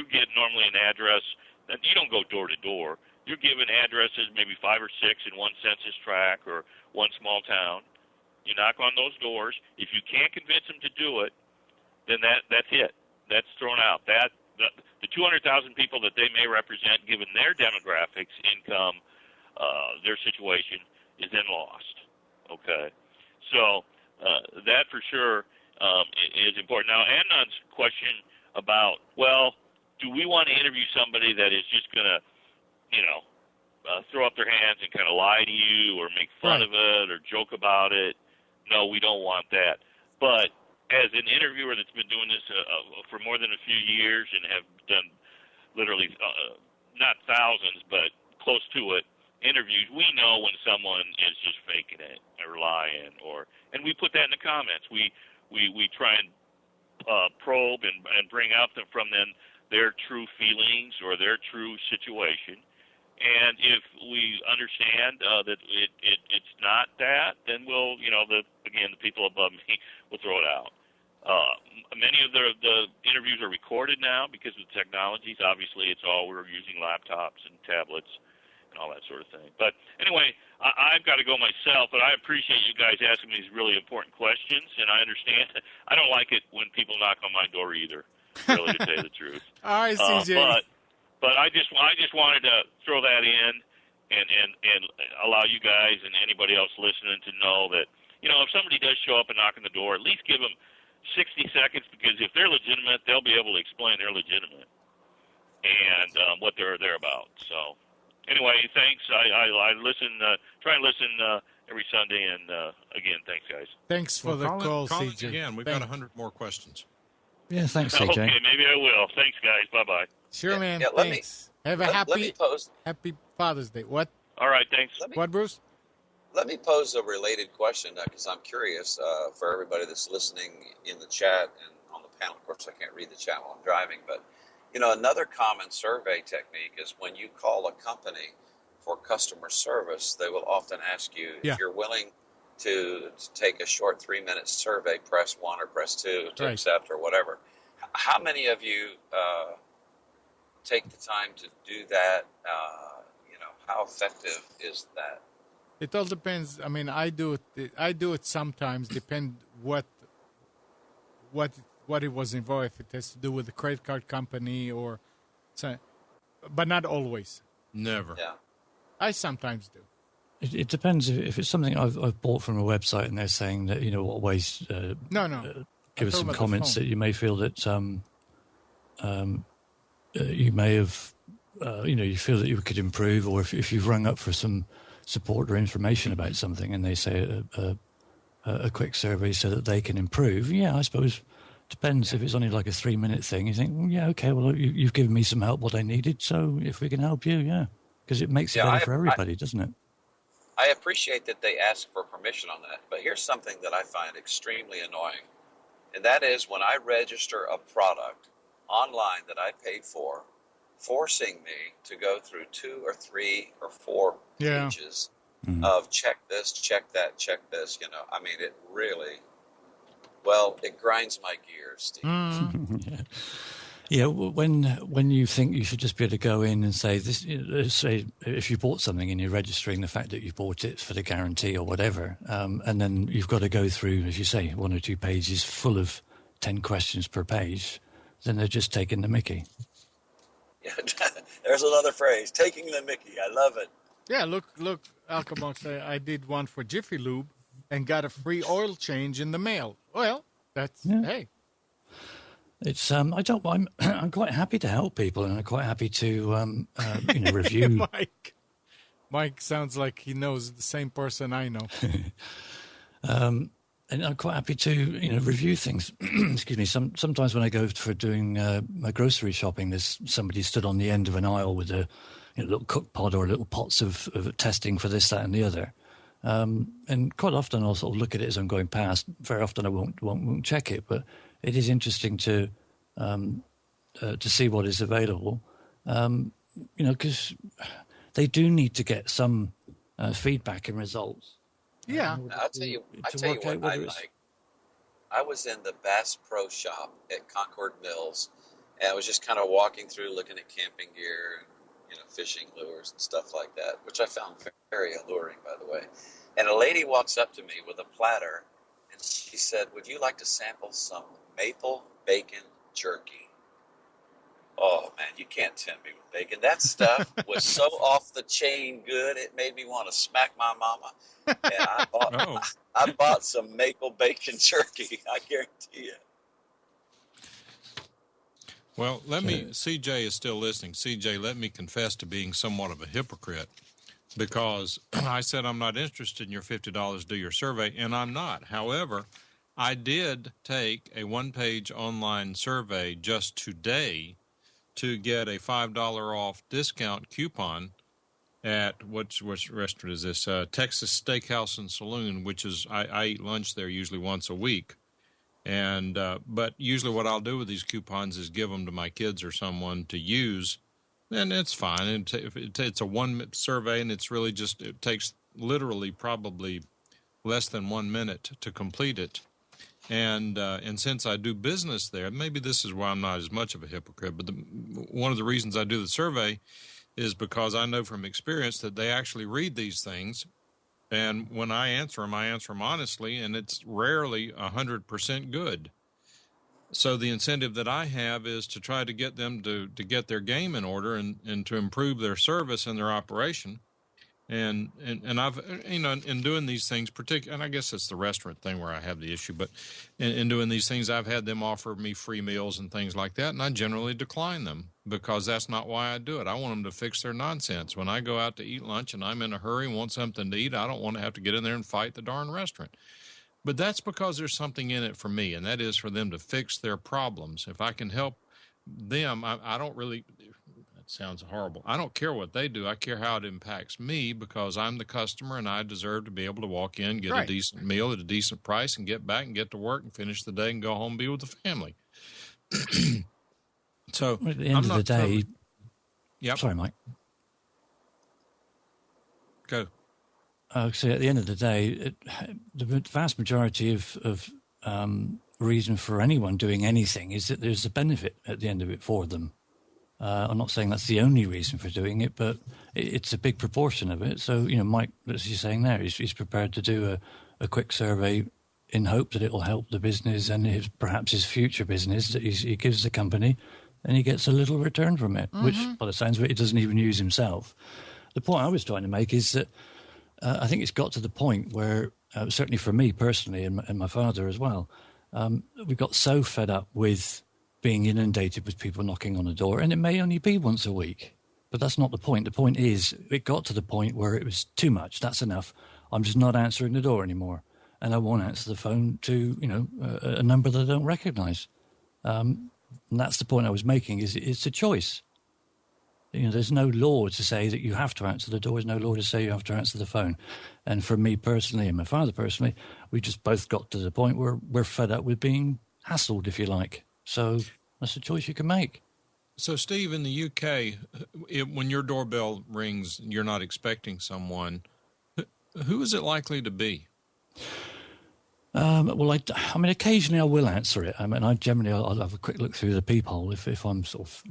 get normally an address, and you don't go door to door. You're given addresses, maybe 5 or 6 in one census tract or one small town. You knock on those doors. If you can't convince them to do it, then that's it. That's thrown out. The 200,000 people that they may represent, given their demographics, income, their situation, is then lost. Okay, so that for sure is important. Now, Adnan's question about, do we want to interview somebody that is just going to, throw up their hands and kind of lie to you or make fun of it or joke about it? No, we don't want that. But as an interviewer that's been doing this for more than a few years and have done literally not thousands but close to it interviews, we know when someone is just faking it or lying, and we put that in the comments. We try and probe and bring out from them their true feelings or their true situation. And if we understand that it's not that, then we'll, the people above me will throw it out. Many of the interviews are recorded now because of the technologies. Obviously, we're using laptops and tablets and all that sort of thing. But anyway, I've got to go myself, but I appreciate you guys asking me these really important questions, and I understand. I don't like it when people knock on my door either, really, to tell you the truth. All right, CJ. But I just wanted to throw that in and allow you guys and anybody else listening to know that, if somebody does show up and knock on the door, at least give them 60 seconds, because if they're legitimate, they'll be able to explain they're legitimate and what they're about. So anyway, thanks. I listen, try and listen every Sunday, and again, thanks, guys. Thanks for the call, CJ. Again, we've got 100 more questions. Yeah, thanks, CJ. Okay, maybe I will. Thanks, guys. Bye-bye. Sure, man. Yeah, thanks. Have a happy Father's Day. What? All right, thanks. What, Bruce? Let me pose a related question because I'm curious for everybody that's listening in the chat and on the panel. Of course, I can't read the chat while I'm driving, but another common survey technique is when you call a company for customer service, they will often ask you if you're willing to take a short 3-minute survey, press 1 or press 2 to accept or whatever. How many of you take the time to do that? How effective is that? It all depends. I mean, I do it sometimes. Depend what it was involved. If it has to do with the credit card company or, but not always. Never. Yeah. I sometimes do. It depends if it's something I've bought from a website and they're saying that what ways. Give us some comments that you may feel that you may have. You feel that you could improve, or if you've rung up for some support or information about something and they say a quick survey so that they can improve. Yeah, I suppose depends. If it's only like a 3-minute thing, you think, you've given me some help what I needed, so if we can help you, because it makes it better for everybody, doesn't it? I appreciate that they ask for permission on that, but here's something that I find extremely annoying, and that is when I register a product online that I paid for, forcing me to go through 2 or 3 or 4 pages of check this, check that, check this. You know, I mean, it really, well, it grinds my gears, Steve. Yeah, when you think you should just be able to go in and say this, say if you bought something and you're registering the fact that you bought it for the guarantee or whatever, and then you've got to go through, as you say, 1 or 2 pages full of 10 questions per page, then they're just taking the mickey. Yeah, there's another phrase, taking the mickey. I love it. Yeah, look, Alcamont say I did one for Jiffy Lube and got a free oil change in the mail. Well, that's, hey. It's I'm quite happy to help people, and I'm quite happy to review. Mike sounds like he knows the same person I know. And I'm quite happy to review things. Excuse me. Sometimes when I go for doing my grocery shopping, there's somebody stood on the end of an aisle with a little cook pot or little pots of testing for this, that, and the other. And quite often I'll sort of look at it as I'm going past. Very often I won't check it, but it is interesting to see what is available, because they do need to get some feedback and results. Yeah, I'll tell you what I like. I was in the Bass Pro Shop at Concord Mills, and I was just kind of walking through, looking at camping gear, and fishing lures and stuff like that, which I found very alluring, by the way. And a lady walks up to me with a platter, and she said, "Would you like to sample some maple bacon jerky?" Oh, man, you can't tempt me with bacon. That stuff was so off the chain good, it made me want to smack my mama. And I bought some maple bacon jerky, I guarantee you. Well, CJ is still listening. CJ, let me confess to being somewhat of a hypocrite, because I said I'm not interested in your $50 do your survey, and I'm not. However, I did take a one-page online survey just today to get a $5 off discount coupon at which restaurant is this? Texas Steakhouse and Saloon, which is I eat lunch there usually once a week, and but usually what I'll do with these coupons is give them to my kids or someone to use, and it's fine. And it's a one survey, and it's really just it takes literally probably less than 1 minute to complete it. And since I do business there, maybe this is why I'm not as much of a hypocrite, but one of the reasons I do the survey is because I know from experience that they actually read these things, and when I answer them honestly, and it's rarely 100% good. So the incentive that I have is to try to get them to get their game in order and to improve their service and their operation. And I've, in doing these things, and I guess it's the restaurant thing where I have the issue, but in doing these things, I've had them offer me free meals and things like that, and I generally decline them because that's not why I do it. I want them to fix their nonsense. When I go out to eat lunch and I'm in a hurry and want something to eat, I don't want to have to get in there and fight the darn restaurant. But that's because there's something in it for me, and that is for them to fix their problems. If I can help them, I don't really... Sounds horrible. I don't care what they do. I care how it impacts me because I'm the customer and I deserve to be able to walk in, get a decent meal at a decent price, and get back and get to work and finish the day and go home and be with the family. So at the end of the day... Yep. Sorry, Mike. Go. So at the end of the day, the vast majority of reason for anyone doing anything is that there's a benefit at the end of it for them. I'm not saying that's the only reason for doing it, but it's a big proportion of it. So, Mike, as you're saying there, he's prepared to do a quick survey in hope that it will help the business and perhaps his future business that he gives the company, and he gets a little return from it, which, by the sounds of it, he doesn't even use himself. The point I was trying to make is that I think it's got to the point where, certainly for me personally and my father as well, we got so fed up with being inundated with people knocking on the door, and it may only be once a week, but that's not the point. The point is it got to the point where it was too much. That's enough. I'm just not answering the door anymore, and I won't answer the phone to a number that I don't recognize. And that's the point I was making. Is it's a choice. There's no law to say that you have to answer the door. There's no law to say you have to answer the phone. And for me personally and my father personally, we just both got to the point where we're fed up with being hassled, if you like. So That's a choice you can make. So, Steve, in the UK, when your doorbell rings, you're not expecting someone. Who is it likely to be? Well, I mean, occasionally I will answer it. I mean, I'll have a quick look through the peephole if I'm sort of,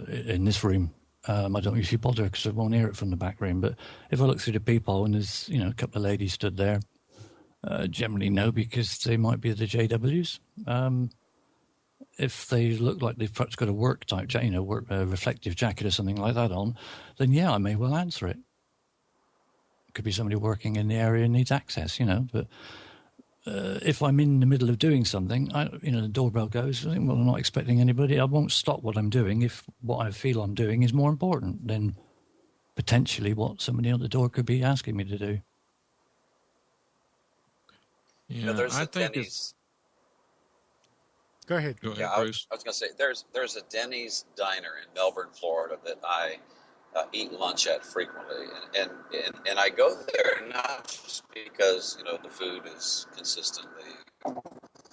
in this room. I don't usually bother because I won't hear it from the back room. But if I look through the peephole and there's, a couple of ladies stood there, generally no, because they might be the JWs. If they look like they've perhaps got a work type, reflective jacket or something like that on, then yeah, I may well answer it. Could be somebody working in the area and needs access, but if I'm in the middle of doing something, the doorbell goes, well, I'm not expecting anybody. I won't stop what I'm doing if what I feel I'm doing is more important than potentially what somebody at the door could be asking me to do. Yeah, there's I a think Denny's. Go ahead. Yeah, I was going to say there's a Denny's diner in Melbourne, Florida that I eat lunch at frequently, and I go there not just because the food is consistently.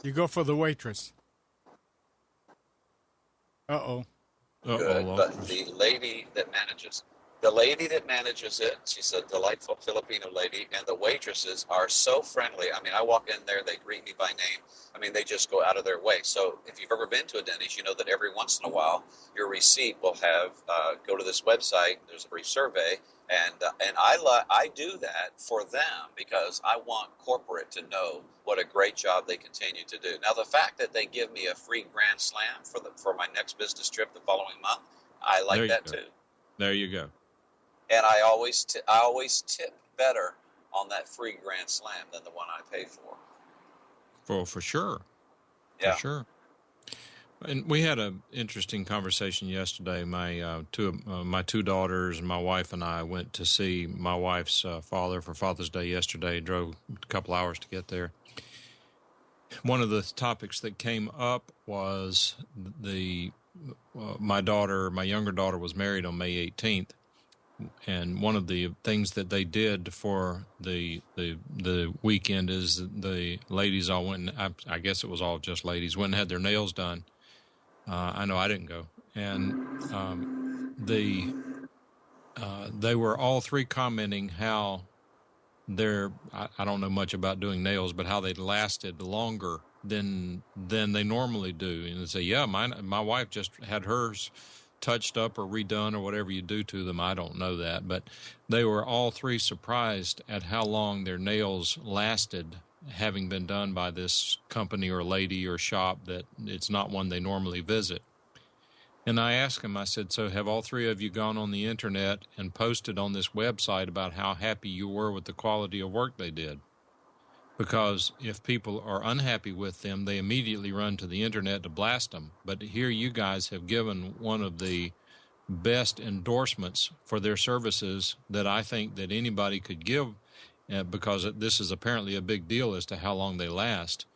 You go for the waitress. Good, but the lady that manages it, she's a delightful Filipino lady, and the waitresses are so friendly. I mean, I walk in there, they greet me by name. I mean, they just go out of their way. So if you've ever been to a Denny's, you know that every once in a while, your receipt will have, go to this website, there's a brief survey, and I do that for them because I want corporate to know what a great job they continue to do. Now, the fact that they give me a free Grand Slam for my next business trip the following month, I like that too. There you go. And I always tip better on that free Grand Slam than the one I pay for. For sure. Yeah. For sure. And we had an interesting conversation yesterday. My two daughters and my wife and I went to see my wife's father for Father's Day yesterday. Drove a couple hours to get there. One of the topics that came up was my younger daughter was married on May 18th. And one of the things that they did for the weekend is the ladies all went, and I guess it was all just ladies, went and had their nails done. I know I didn't go. And they were all three commenting how I don't know much about doing nails, but how they lasted longer than they normally do. And they say, yeah, my wife just had hers touched up or redone or whatever you do to them. I don't know that, but they were all three surprised at how long their nails lasted, having been done by this company or lady or shop that it's not one they normally visit. And I asked them, I said, so have all three of you gone on the internet and posted on this website about how happy you were with the quality of work they did? Because if people are unhappy with them, they immediately run to the internet to blast them. But here you guys have given one of the best endorsements for their services that I think that anybody could give, because this is apparently a big deal as to how long they last.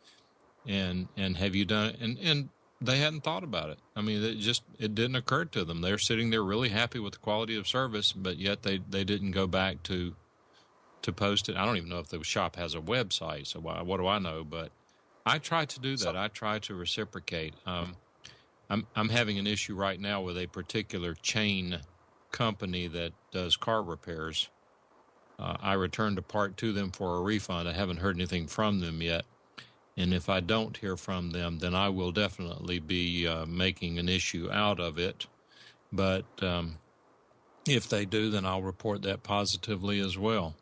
And have you done it? And they hadn't thought about it. I mean, it didn't occur to them. They're sitting there really happy with the quality of service, but yet they didn't go back to post it. I don't even know if the shop has a website, so what do I know? But I try to do that. I try to reciprocate. I'm having an issue right now with a particular chain company that does car repairs. I returned a part to them for a refund. I haven't heard anything from them yet. And if I don't hear from them, then I will definitely be making an issue out of it. But if they do, then I'll report that positively as well.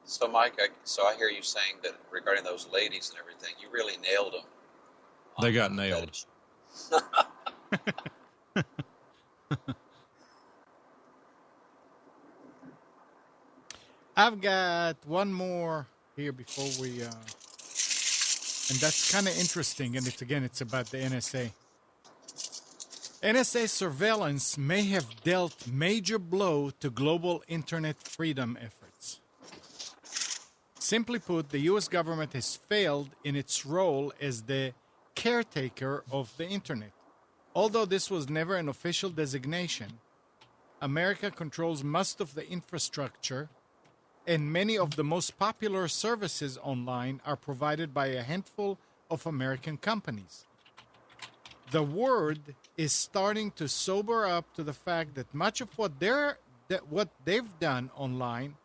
So, Mike, I hear you saying that regarding those ladies and everything, you really nailed them. They got nailed. I've got one more here before we, and that's kind of interesting. And it's about the NSA. NSA surveillance may have dealt major blow to global internet freedom efforts. Simply put, the U.S. government has failed in its role as the caretaker of the internet. Although this was never an official designation, America controls most of the infrastructure, and many of the most popular services online are provided by a handful of American companies. the world is starting to sober up to the fact that much of what they've done online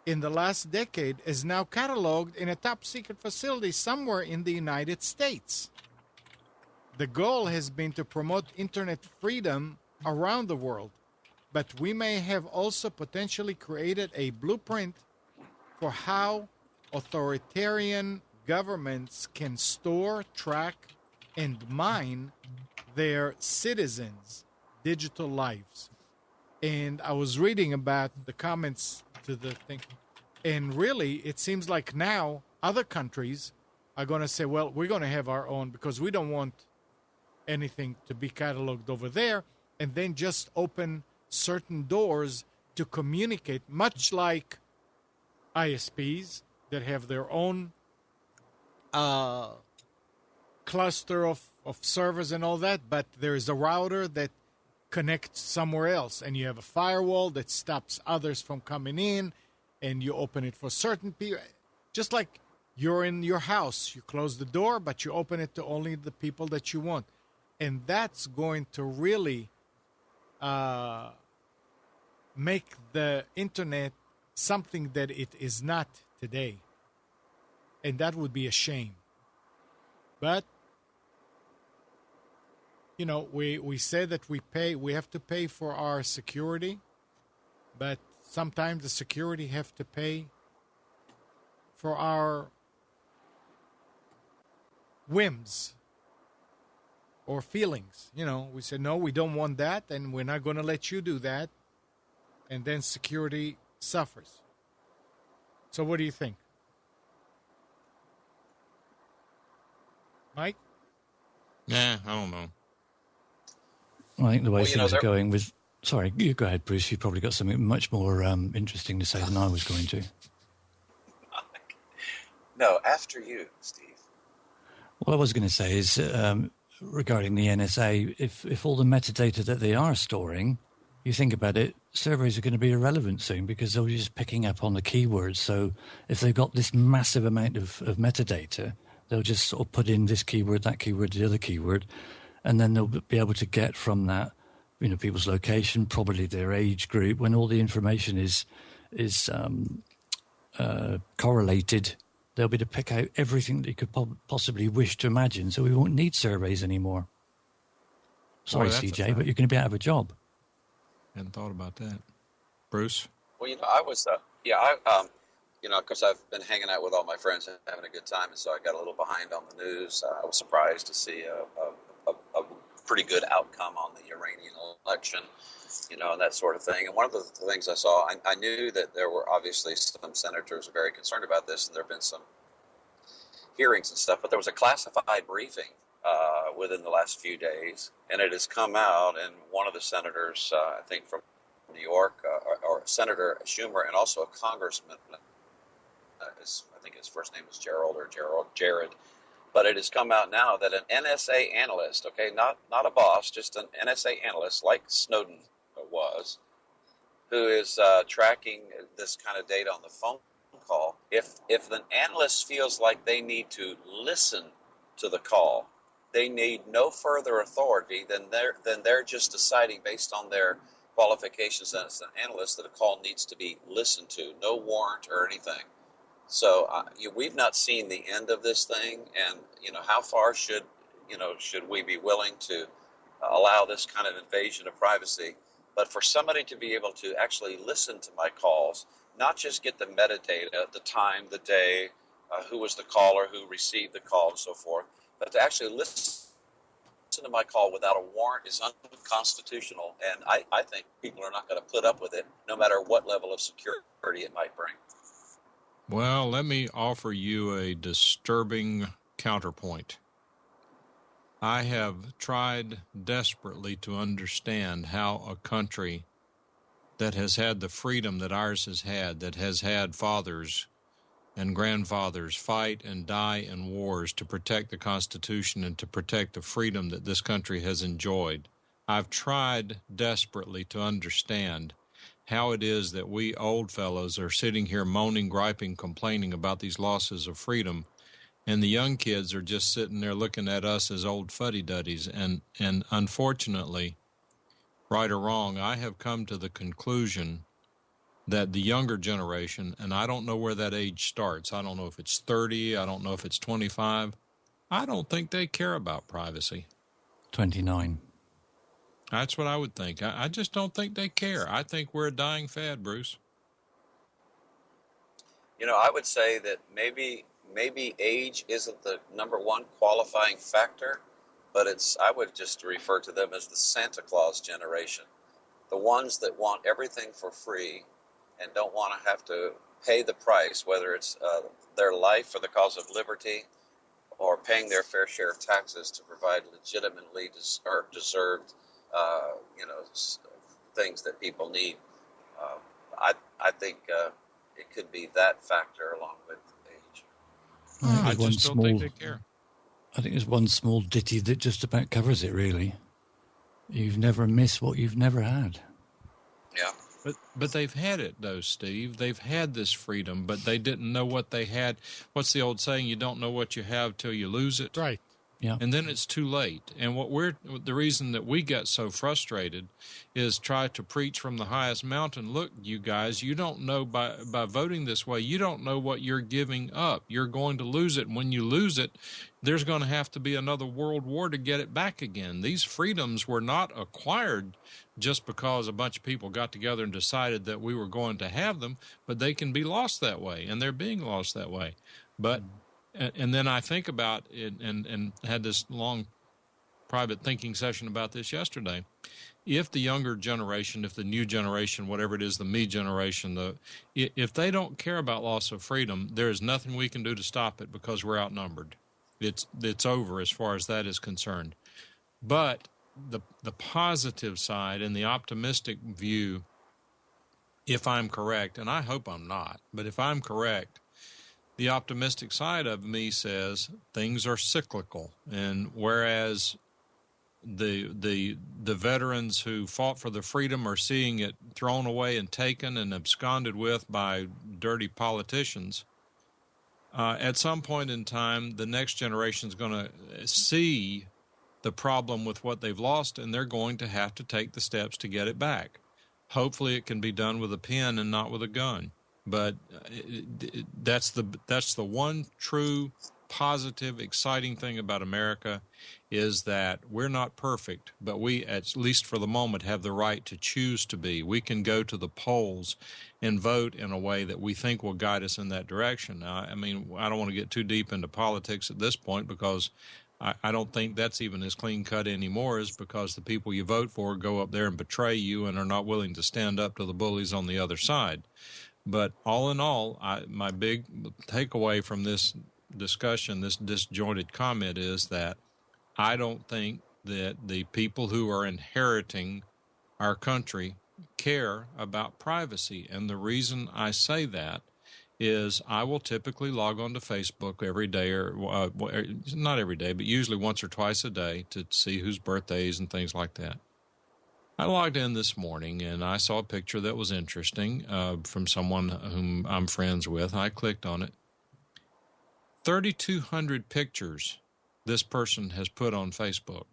in the last decade is now cataloged in a top secret facility somewhere in the United States. The goal has been to promote internet freedom around the world, but we may have also potentially created a blueprint for how authoritarian governments can store, track, and mine their citizens' digital lives. And I was reading about the comments to the thing, and really it seems like now other countries are going to say, well, we're going to have our own because we don't want anything to be cataloged over there, and then just open certain doors to communicate, much like ISPs that have their own cluster of servers and all that, but there is a router that connects somewhere else, and you have a firewall that stops others from coming in, and you open it for certain people. Just like you're in your house, you close the door, but you open it to only the people that you want. And that's going to really make the internet something that it is not today. And that would be a shame. But, you know, we say that we have to pay for our security, but sometimes the security have to pay for our whims or feelings. You know, we say, no, we don't want that, and we're not going to let you do that. And then security suffers. So what do you think? Mike? Nah, I don't know. I think the way things are going with... Sorry, you go ahead, Bruce. You've probably got something much more interesting to say than I was going to. No, after you, Steve. What I was going to say is, regarding the NSA, if all the metadata that they are storing, you think about it, surveys are going to be irrelevant soon because they'll be just picking up on the keywords. So if they've got this massive amount of metadata, they'll just sort of put in this keyword, that keyword, the other keyword, and then they'll be able to get from that, you know, people's location, probably their age group. When all the information is correlated, they'll be able to pick out everything that you could possibly wish to imagine. So we won't need surveys anymore. Sorry, CJ, but you're going to be out of a job. Hadn't thought about that. Bruce? Well, you know, I was, you know, because I've been hanging out with all my friends and having a good time, and so I got a little behind on the news. I was surprised to see a pretty good outcome on the Iranian election, you know, and that sort of thing. And one of the things I saw, I knew that there were obviously some senators very concerned about this, and there have been some hearings and stuff, but there was a classified briefing within the last few days, and it has come out, and one of the senators, I think from New York, or Senator Schumer, and also a congressman, I think his first name is Jared, but it has come out now that an NSA analyst, okay, not a boss, just an NSA analyst like Snowden was, who is tracking this kind of data on the phone call. If an analyst feels like they need to listen to the call, they need no further authority than they're just deciding based on their qualifications as an analyst that a call needs to be listened to, no warrant or anything. So we've not seen the end of this thing, and you know, how far should we be willing to allow this kind of invasion of privacy? But for somebody to be able to actually listen to my calls, not just get the metadata, the time, the day, who was the caller, who received the call, and so forth, but to actually listen to my call without a warrant is unconstitutional, and I think people are not going to put up with it, no matter what level of security it might bring. Well, let me offer you a disturbing counterpoint. I have tried desperately to understand how a country that has had the freedom that ours has had, that has had fathers and grandfathers fight and die in wars to protect the Constitution and to protect the freedom that this country has enjoyed. I've tried desperately to understand how it is that we old fellows are sitting here moaning, griping, complaining about these losses of freedom, And the young kids are just sitting there looking at us as old fuddy-duddies. And unfortunately, right or wrong, I have come to the conclusion that the younger generation, and I don't know where that age starts. I don't know if it's 30. I don't know if it's 25. I don't think they care about privacy. 29. That's what I would think. I just don't think they care. I think we're a dying fad, Bruce. You know, I would say that maybe age isn't the number one qualifying factor, but I would just refer to them as the Santa Claus generation. The ones that want everything for free and don't want to have to pay the price, whether it's their life for the cause of liberty or paying their fair share of taxes to provide legitimately deserved, things that people need. I think it could be that factor along with age. I just don't think they care. I think there's one small ditty that just about covers it, really. You've never missed what you've never had. Yeah. But they've had it, though, Steve. They've had this freedom, but they didn't know what they had. What's the old saying? You don't know what you have till you lose it. Right. Yeah. And then it's too late. And the reason that we get so frustrated is try to preach from the highest mountain. Look, you guys, you don't know by voting this way, you don't know what you're giving up. You're going to lose it. And when you lose it, there's going to have to be another world war to get it back again. These freedoms were not acquired just because a bunch of people got together and decided that we were going to have them, but they can be lost that way, and they're being lost that way. But and then I think about it and had this long private thinking session about this yesterday. If the younger generation, if the new generation, whatever it is, the me generation, if they don't care about loss of freedom, there is nothing we can do to stop it because we're outnumbered. It's over as far as that is concerned. But the positive side and the optimistic view, if I'm correct, and I hope I'm not, but if I'm correct, the optimistic side of me says things are cyclical, and whereas the veterans who fought for the freedom are seeing it thrown away and taken and absconded with by dirty politicians, at some point in time, the next generation is going to see the problem with what they've lost, and they're going to have to take the steps to get it back. Hopefully it can be done with a pen and not with a gun. But that's the one true, positive, exciting thing about America is that we're not perfect, but we, at least for the moment, have the right to choose to be. We can go to the polls and vote in a way that we think will guide us in that direction. Now, I mean, I don't want to get too deep into politics at this point because I don't think that's even as clean-cut anymore, is because the people you vote for go up there and betray you and are not willing to stand up to the bullies on the other side. But all in all, my big takeaway from this discussion, this disjointed comment, is that I don't think that the people who are inheriting our country care about privacy. And the reason I say that is I will typically log on to Facebook every day, or not every day, but usually once or twice a day to see whose birthdays and things like that. I logged in this morning and I saw a picture that was interesting from someone whom I'm friends with. I clicked on it. 3,200 pictures this person has put on Facebook.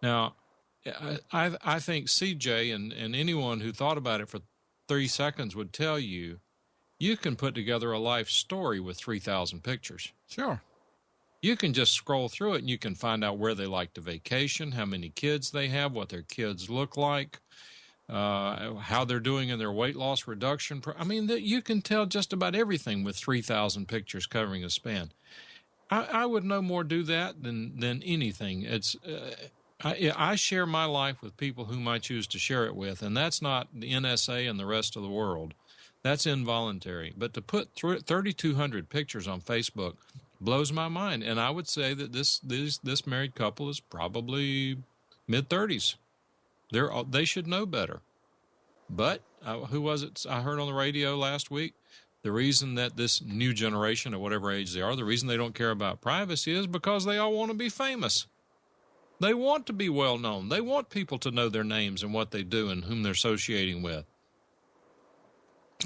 Now, I think CJ and anyone who thought about it for 3 seconds would tell you, you can put together a life story with 3,000 pictures. Sure. You can just scroll through it and you can find out where they like to vacation, how many kids they have, what their kids look like, how they're doing in their weight loss reduction. I mean, you can tell just about everything with 3,000 pictures covering a span. I would no more do that than anything. It's I share my life with people whom I choose to share it with, and that's not the NSA and the rest of the world. That's involuntary. But to put 3,200 pictures on Facebook blows my mind. And I would say that this married couple is probably mid-30s. They should know better. But who was it I heard on the radio last week? The reason that this new generation, at whatever age they are, the reason they don't care about privacy is because they all want to be famous. They want to be well known. They want people to know their names and what they do and whom they're associating with.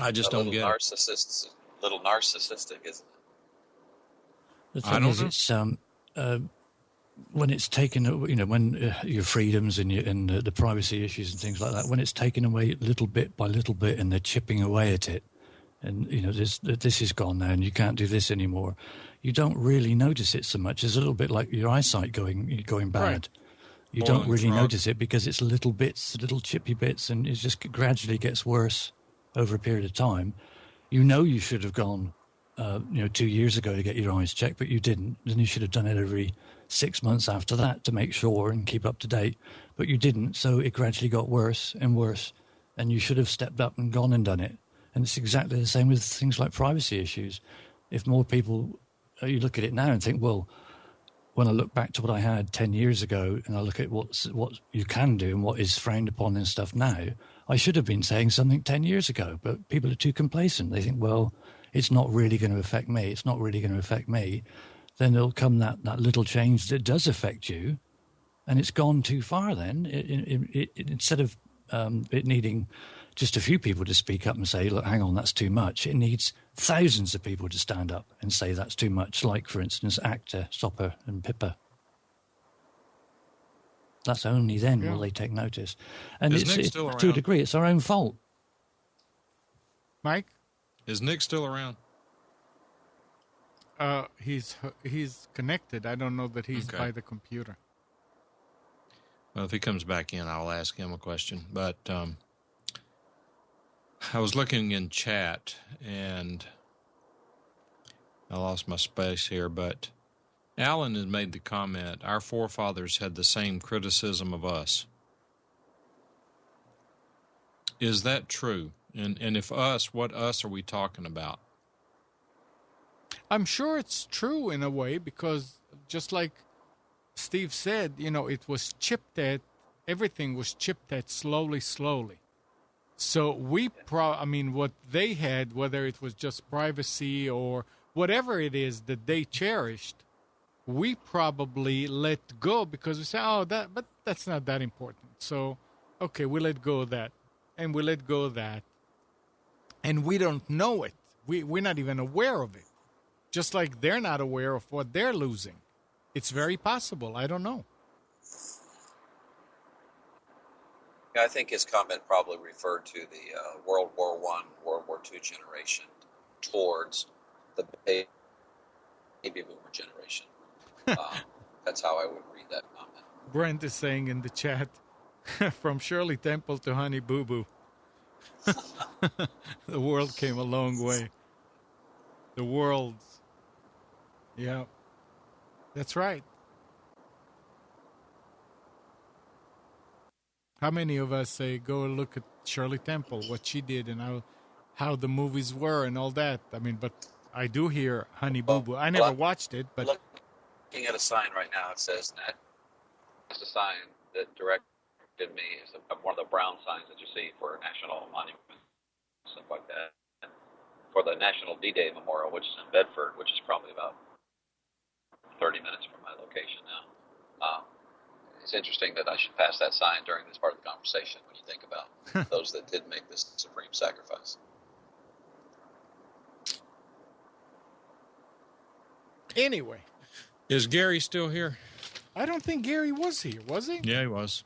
I just don't get it. Little narcissistic, isn't it? The I thing don't is, know. it's when it's taken, when your freedoms and the privacy issues and things like that, when it's taken away little bit by little bit, and they're chipping away at it, and this is gone now, and you can't do this anymore. You don't really notice it so much. It's a little bit like your eyesight going bad. Right. You Boiling don't really frog. notice it because it's little bits, little chippy bits, and it just gradually gets worse over a period of time. You should have gone 2 years ago to get your eyes checked, but you didn't. Then you should have done it every 6 months after that to make sure and keep up to date, but you didn't. So it gradually got worse and worse, and you should have stepped up and gone and done it. And it's exactly the same with things like privacy issues. If more people, you look at it now and think, well, when I look back to what I had 10 years ago, and I look at what you can do and what is frowned upon and stuff now, I should have been saying something 10 years ago, but people are too complacent. They think, well, it's not really going to affect me. It's not really going to affect me. Then there'll come that little change that does affect you, and it's gone too far then. Instead of it needing just a few people to speak up and say, look, hang on, that's too much, it needs thousands of people to stand up and say that's too much, like, for instance, Actor, Sopper and Pippa. That's only then will they take notice. And Is it's Nick still to a around? degree, it's our own fault. Mike? Is Nick still around? He's connected. I don't know that he's Okay. by the computer. Well, if he comes back in, I'll ask him a question. But I was looking in chat, and I lost my space here, but Alan has made the comment, our forefathers had the same criticism of us. Is that true? And if us, what us are we talking about? I'm sure it's true in a way, because just like Steve said, it was chipped at, everything was chipped at slowly. So what they had, whether it was just privacy or whatever it is that they cherished, we probably let go because we say, but that's not that important. So, okay, we let go of that, and we let go of that, and we don't know it. We're not even aware of it. Just like they're not aware of what they're losing. It's very possible. I don't know. Yeah, I think his comment probably referred to the World War I, World War II generation towards the baby boomer generation. That's how I would read that comment. Brent is saying in the chat, from Shirley Temple to Honey Boo Boo. The world came a long way. The world's. Yeah, that's right. How many of us say, go look at Shirley Temple, what she did, and how the movies were and all that? I mean, but I do hear Honey Boo Boo. I never watched it, but... Looking at a sign right now, it says that it's a sign that directed me. It's one of the brown signs that you see for national monuments, stuff like that. For the National D-Day Memorial, which is in Bedford, which is probably about 30 minutes from my location now. It's interesting that I should pass that sign during this part of the conversation when you think about those that did make this supreme sacrifice. Anyway. Is Gary still here? I don't think Gary was here, was he? Yeah, he was.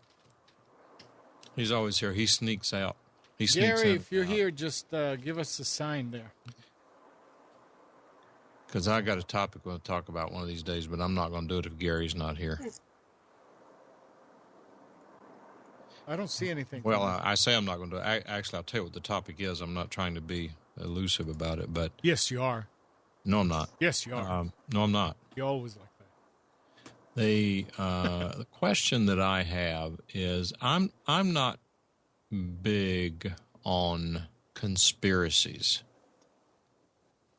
He's always here. He sneaks out. He sneaks Gary, in if you're out. here, just give us a sign there. Because I got a topic we'll talk about one of these days, but I'm not going to do it if Gary's not here. I don't see anything. Well, I say I'm not going to. Actually, I'll tell you what the topic is. I'm not trying to be elusive about it, but yes, you are. No, I'm not. Yes, you are. No, I'm not. You're always like that. The question that I have is, I'm not big on conspiracies.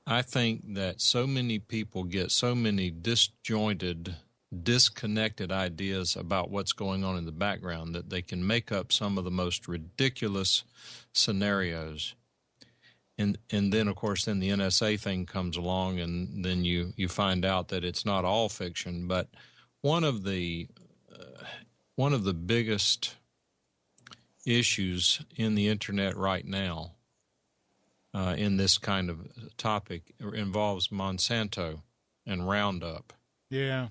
I think that so many people get so many disjointed, disconnected ideas about what's going on in the background that they can make up some of the most ridiculous scenarios. And then, of course, then the NSA thing comes along, and then you find out that it's not all fiction. But one of the biggest issues in the Internet right now, in this kind of topic, involves Monsanto and Roundup. Yeah.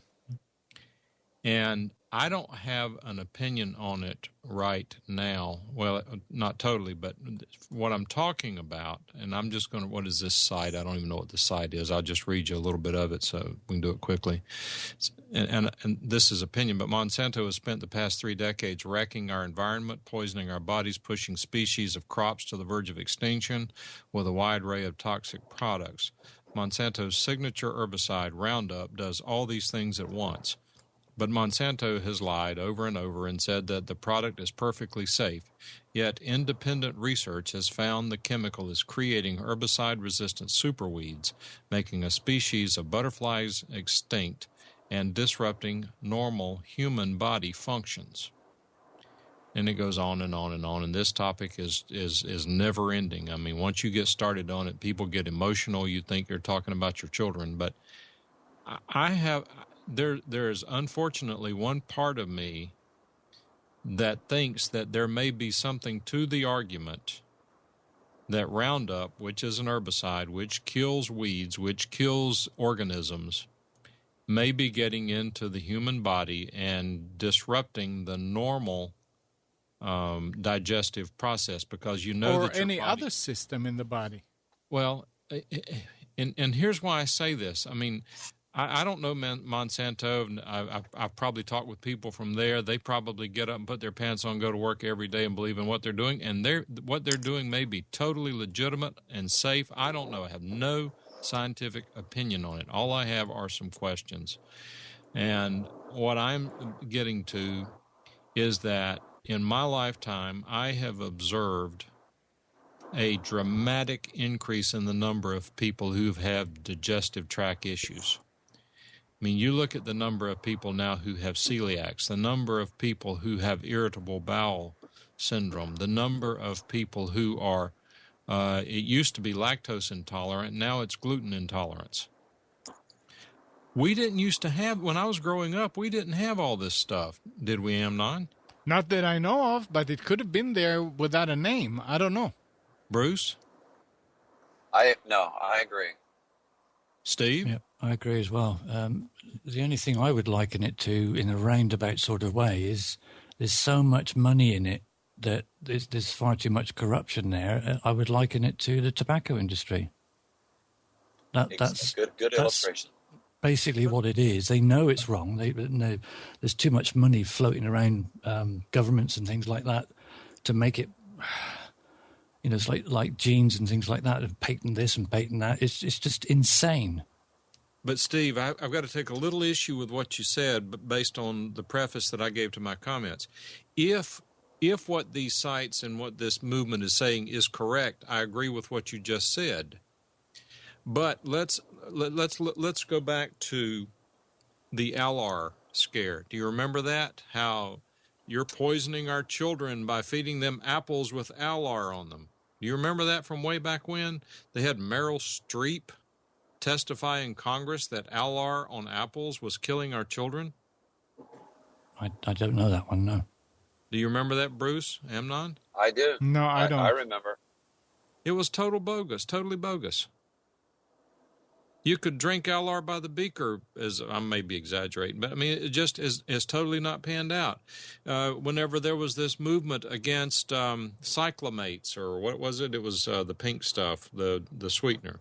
And I don't have an opinion on it right now. Well, not totally, but what I'm talking about, and I'm just going to, what is this site? I don't even know what the site is. I'll just read you a little bit of it so we can do it quickly. And this is opinion, but Monsanto has spent the past 3 decades wrecking our environment, poisoning our bodies, pushing species of crops to the verge of extinction with a wide array of toxic products. Monsanto's signature herbicide, Roundup, does all these things at once. But Monsanto has lied over and over and said that the product is perfectly safe. Yet independent research has found the chemical is creating herbicide-resistant superweeds, making a species of butterflies extinct and disrupting normal human body functions. And it goes on and on and on. And this topic is never ending. I mean, once you get started on it, people get emotional. You think you're talking about your children. But there is unfortunately one part of me that thinks that there may be something to the argument that Roundup, which is an herbicide, which kills weeds, which kills organisms, may be getting into the human body and disrupting the normal digestive process, because you know that your any body, other system in the body. Well, and here's why I say this. I mean, I don't know Monsanto. I've probably talked with people from there. They probably get up and put their pants on, go to work every day and believe in what they're doing. And what they're doing may be totally legitimate and safe. I don't know. I have no scientific opinion on it. All I have are some questions. And what I'm getting to is that in my lifetime, I have observed a dramatic increase in the number of people who have digestive tract issues. I mean, you look at the number of people now who have celiacs, the number of people who have irritable bowel syndrome, the number of people who are, it used to be lactose intolerant, now it's gluten intolerance. We didn't used to have, when I was growing up, we didn't have all this stuff, did we, Amnon? Not that I know of, but it could have been there without a name. I don't know. Bruce? I agree. Steve? Yeah, I agree as well. The only thing I would liken it to in a roundabout sort of way is there's so much money in it that there's far too much corruption there. I would liken it to the tobacco industry. That's good illustration. Basically what it is. They know it's wrong. There's too much money floating around governments and things like that to make it... You know, it's like genes and things like that, and patent this and patent that. It's just insane. But, Steve, I've got to take a little issue with what you said, but based on the preface that I gave to my comments. If what these sites and what this movement is saying is correct, I agree with what you just said. But let's go back to the LR scare. Do you remember that? How you're poisoning our children by feeding them apples with Alar on them. Do you remember that from way back when? They had Meryl Streep testify in Congress that Alar on apples was killing our children? I don't know that one, no. Do you remember that, Bruce, Amnon? I do. No, I don't. I remember. It was totally bogus. You could drink Alar by the beaker, as I may be exaggerating, but I mean, it just is totally not panned out. Whenever there was this movement against cyclamates, or what was it? It was the pink stuff, the sweetener.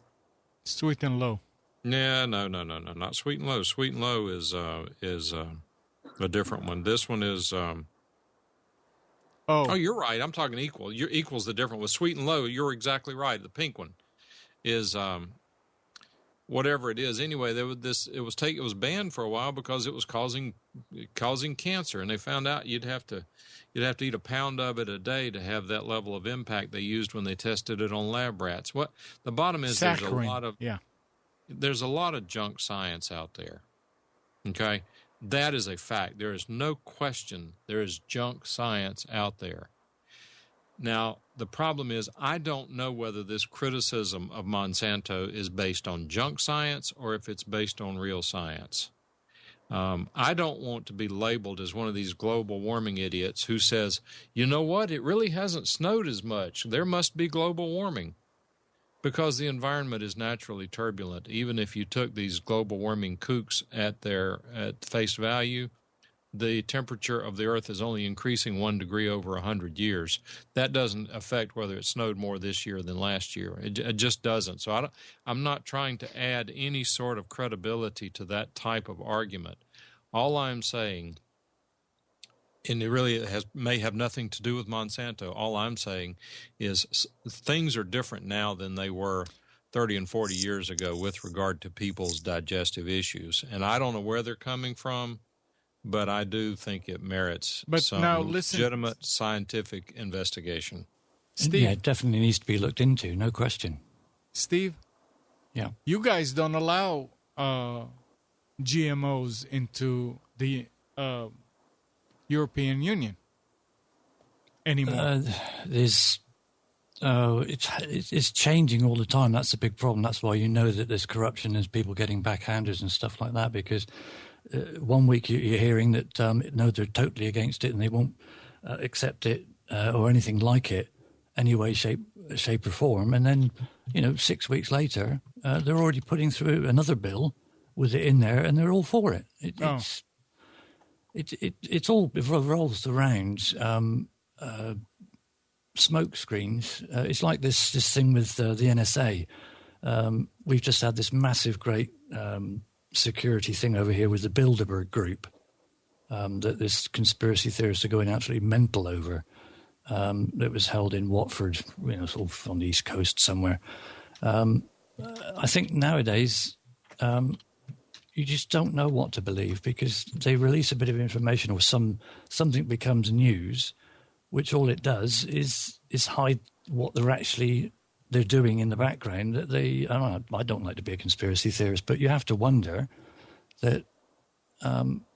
Sweet and low. Yeah, no, not sweet and low. Sweet and low is a different one. This one is. Oh, you're right. I'm talking equal. Your equal's the different one. Sweet and low, you're exactly right. The pink one is. Whatever it is, anyway, it was banned for a while because it was causing cancer, and they found out you'd have to eat a pound of it a day to have that level of impact they used when they tested it on lab rats. What the bottom is, Saccharin. There's a lot of junk science out there. Okay, that is a fact. There is no question there is junk science out there. Now, the problem is I don't know whether this criticism of Monsanto is based on junk science or if it's based on real science. I don't want to be labeled as one of these global warming idiots who says, you know what, it really hasn't snowed as much. There must be global warming. Because the environment is naturally turbulent. Even if you took these global warming kooks at face value, the temperature of the Earth is only increasing 1 degree over 100 years. That doesn't affect whether it snowed more this year than last year. It just doesn't. So I'm not trying to add any sort of credibility to that type of argument. All I'm saying, and it really may have nothing to do with Monsanto, all I'm saying is things are different now than they were 30 and 40 years ago with regard to people's digestive issues. And I don't know where they're coming from, but I do think it merits some legitimate scientific investigation. Steve? Yeah, it definitely needs to be looked into, no question. Steve? Yeah. You guys don't allow GMOs into the European Union anymore. It's changing all the time. That's a big problem. That's why you know that there's corruption, there's people getting backhanders and stuff like that, because 1 week you're hearing that, no, they're totally against it and they won't accept it or anything like it any way, shape or form. And then, 6 weeks later, they're already putting through another bill with it in there and they're all for it. It's all revolves around smoke screens. It's like this thing with the NSA. We've just had this massive, great security thing over here with the Bilderberg group that this conspiracy theorists are going absolutely mental over. That was held in Watford, sort of on the East Coast somewhere. I think nowadays you just don't know what to believe because they release a bit of information or something becomes news, which all it does is hide what they're doing in the background. That I don't like to be a conspiracy theorist, but you have to wonder that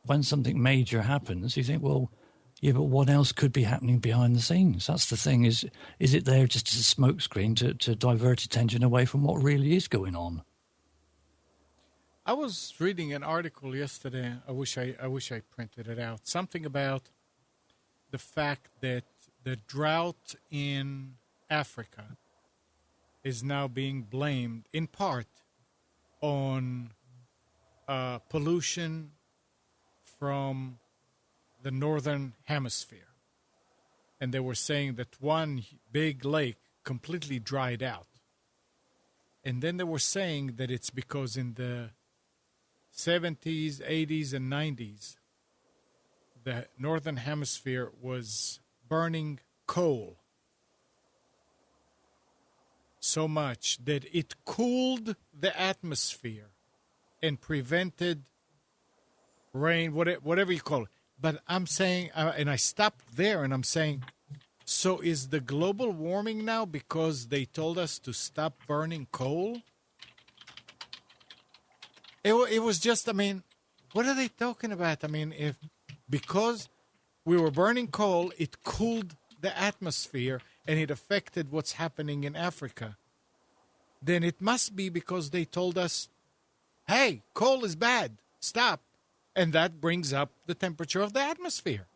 when something major happens, you think, well, yeah, but what else could be happening behind the scenes? That's the thing. Is it there just as a smokescreen to divert attention away from what really is going on? I was reading an article yesterday. I wish I printed it out. Something about the fact that the drought in Africa is now being blamed in part on pollution from the northern hemisphere. And they were saying that one big lake completely dried out. And then they were saying that it's because in the 70s, 80s, and 90s, the northern hemisphere was burning coal so much that it cooled the atmosphere and prevented rain, whatever you call it. But I'm saying, and I stopped there, and I'm saying, so is the global warming now because they told us to stop burning coal? It was just, what are they talking about? Because we were burning coal, it cooled the atmosphere and it affected what's happening in Africa. Then it must be because they told us, hey, coal is bad, stop. And that brings up the temperature of the atmosphere.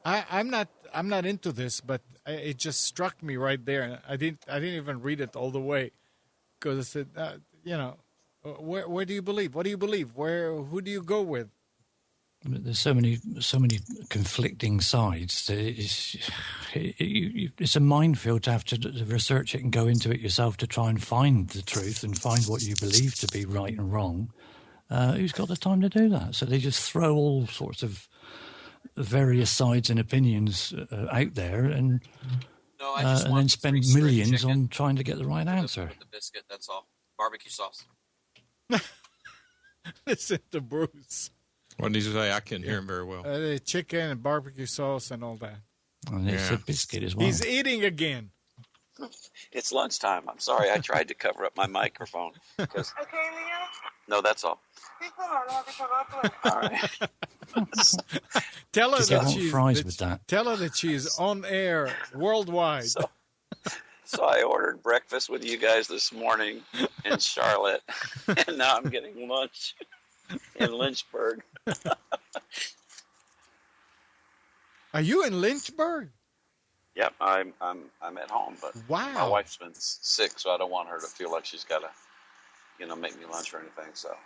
I'm not into this, but it just struck me right there. I didn't even read it all the way because I said, where do you believe? What do you believe? Who do you go with? There's so many conflicting sides. It's a minefield to have to research it and go into it yourself to try and find the truth and find what you believe to be right and wrong. Who's got the time to do that? So they just throw all sorts of various sides and opinions out there and then spend millions on trying to get the right answer. The biscuit, that's all. Barbecue sauce. Listen to Bruce. What did he say? I couldn't hear him very well. The chicken and barbecue sauce and all that. And it's a biscuit as well. He's eating again. It's lunchtime. I'm sorry. I tried to cover up my microphone. Because... Okay, Leo? No, that's all. All right. Tell her Tell her that she is on air worldwide. So I ordered breakfast with you guys this morning in Charlotte, and now I'm getting lunch in Lynchburg. Are you in Lynchburg? Yep, I'm at home, but Wow. my wife's been sick, so I don't want her to feel like she's got to, make me lunch or anything. So.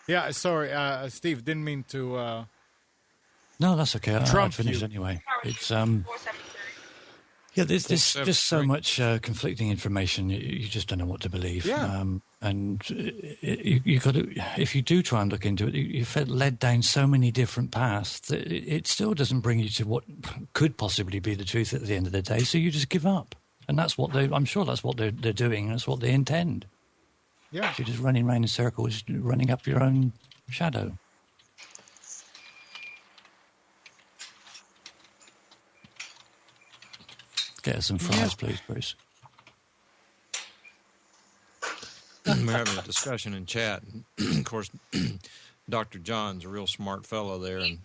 Yeah, sorry, Steve, didn't mean to. No, that's okay. Trump I'd finished you. anyway. It's yeah. There's just so much conflicting information. You just don't know what to believe. Yeah. And you got to, if you do try and look into it, you've led down so many different paths that it still doesn't bring you to what could possibly be the truth at the end of the day. So you just give up, and that's what I'm sure that's what they're doing. That's what they intend. Yeah. You're just running around in circles, running up your own shadow. Get us some fries, please, Bruce. We're having a discussion in chat. And of course, Dr. John's a real smart fellow there, and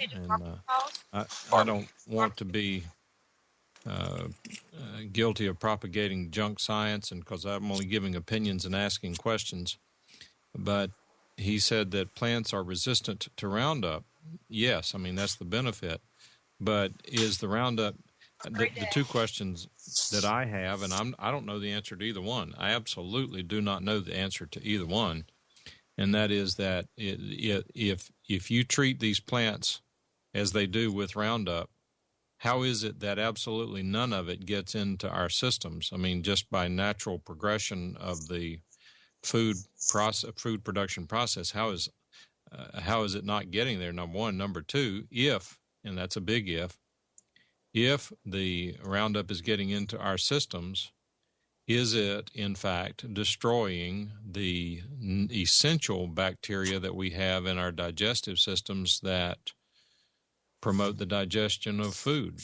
I don't want to be guilty of propagating junk science, and because I'm only giving opinions and asking questions. But he said that plants are resistant to Roundup. Yes, I mean, that's the benefit. But is the Roundup... The two questions that I have, and I don't know the answer to either one. I absolutely do not know the answer to either one, and that is that if you treat these plants as they do with Roundup, how is it that absolutely none of it gets into our systems? I mean, just by natural progression of the food production process, how is it not getting there? Number one. Number two, and that's a big if the Roundup is getting into our systems, is it, in fact, destroying the essential bacteria that we have in our digestive systems that promote the digestion of food?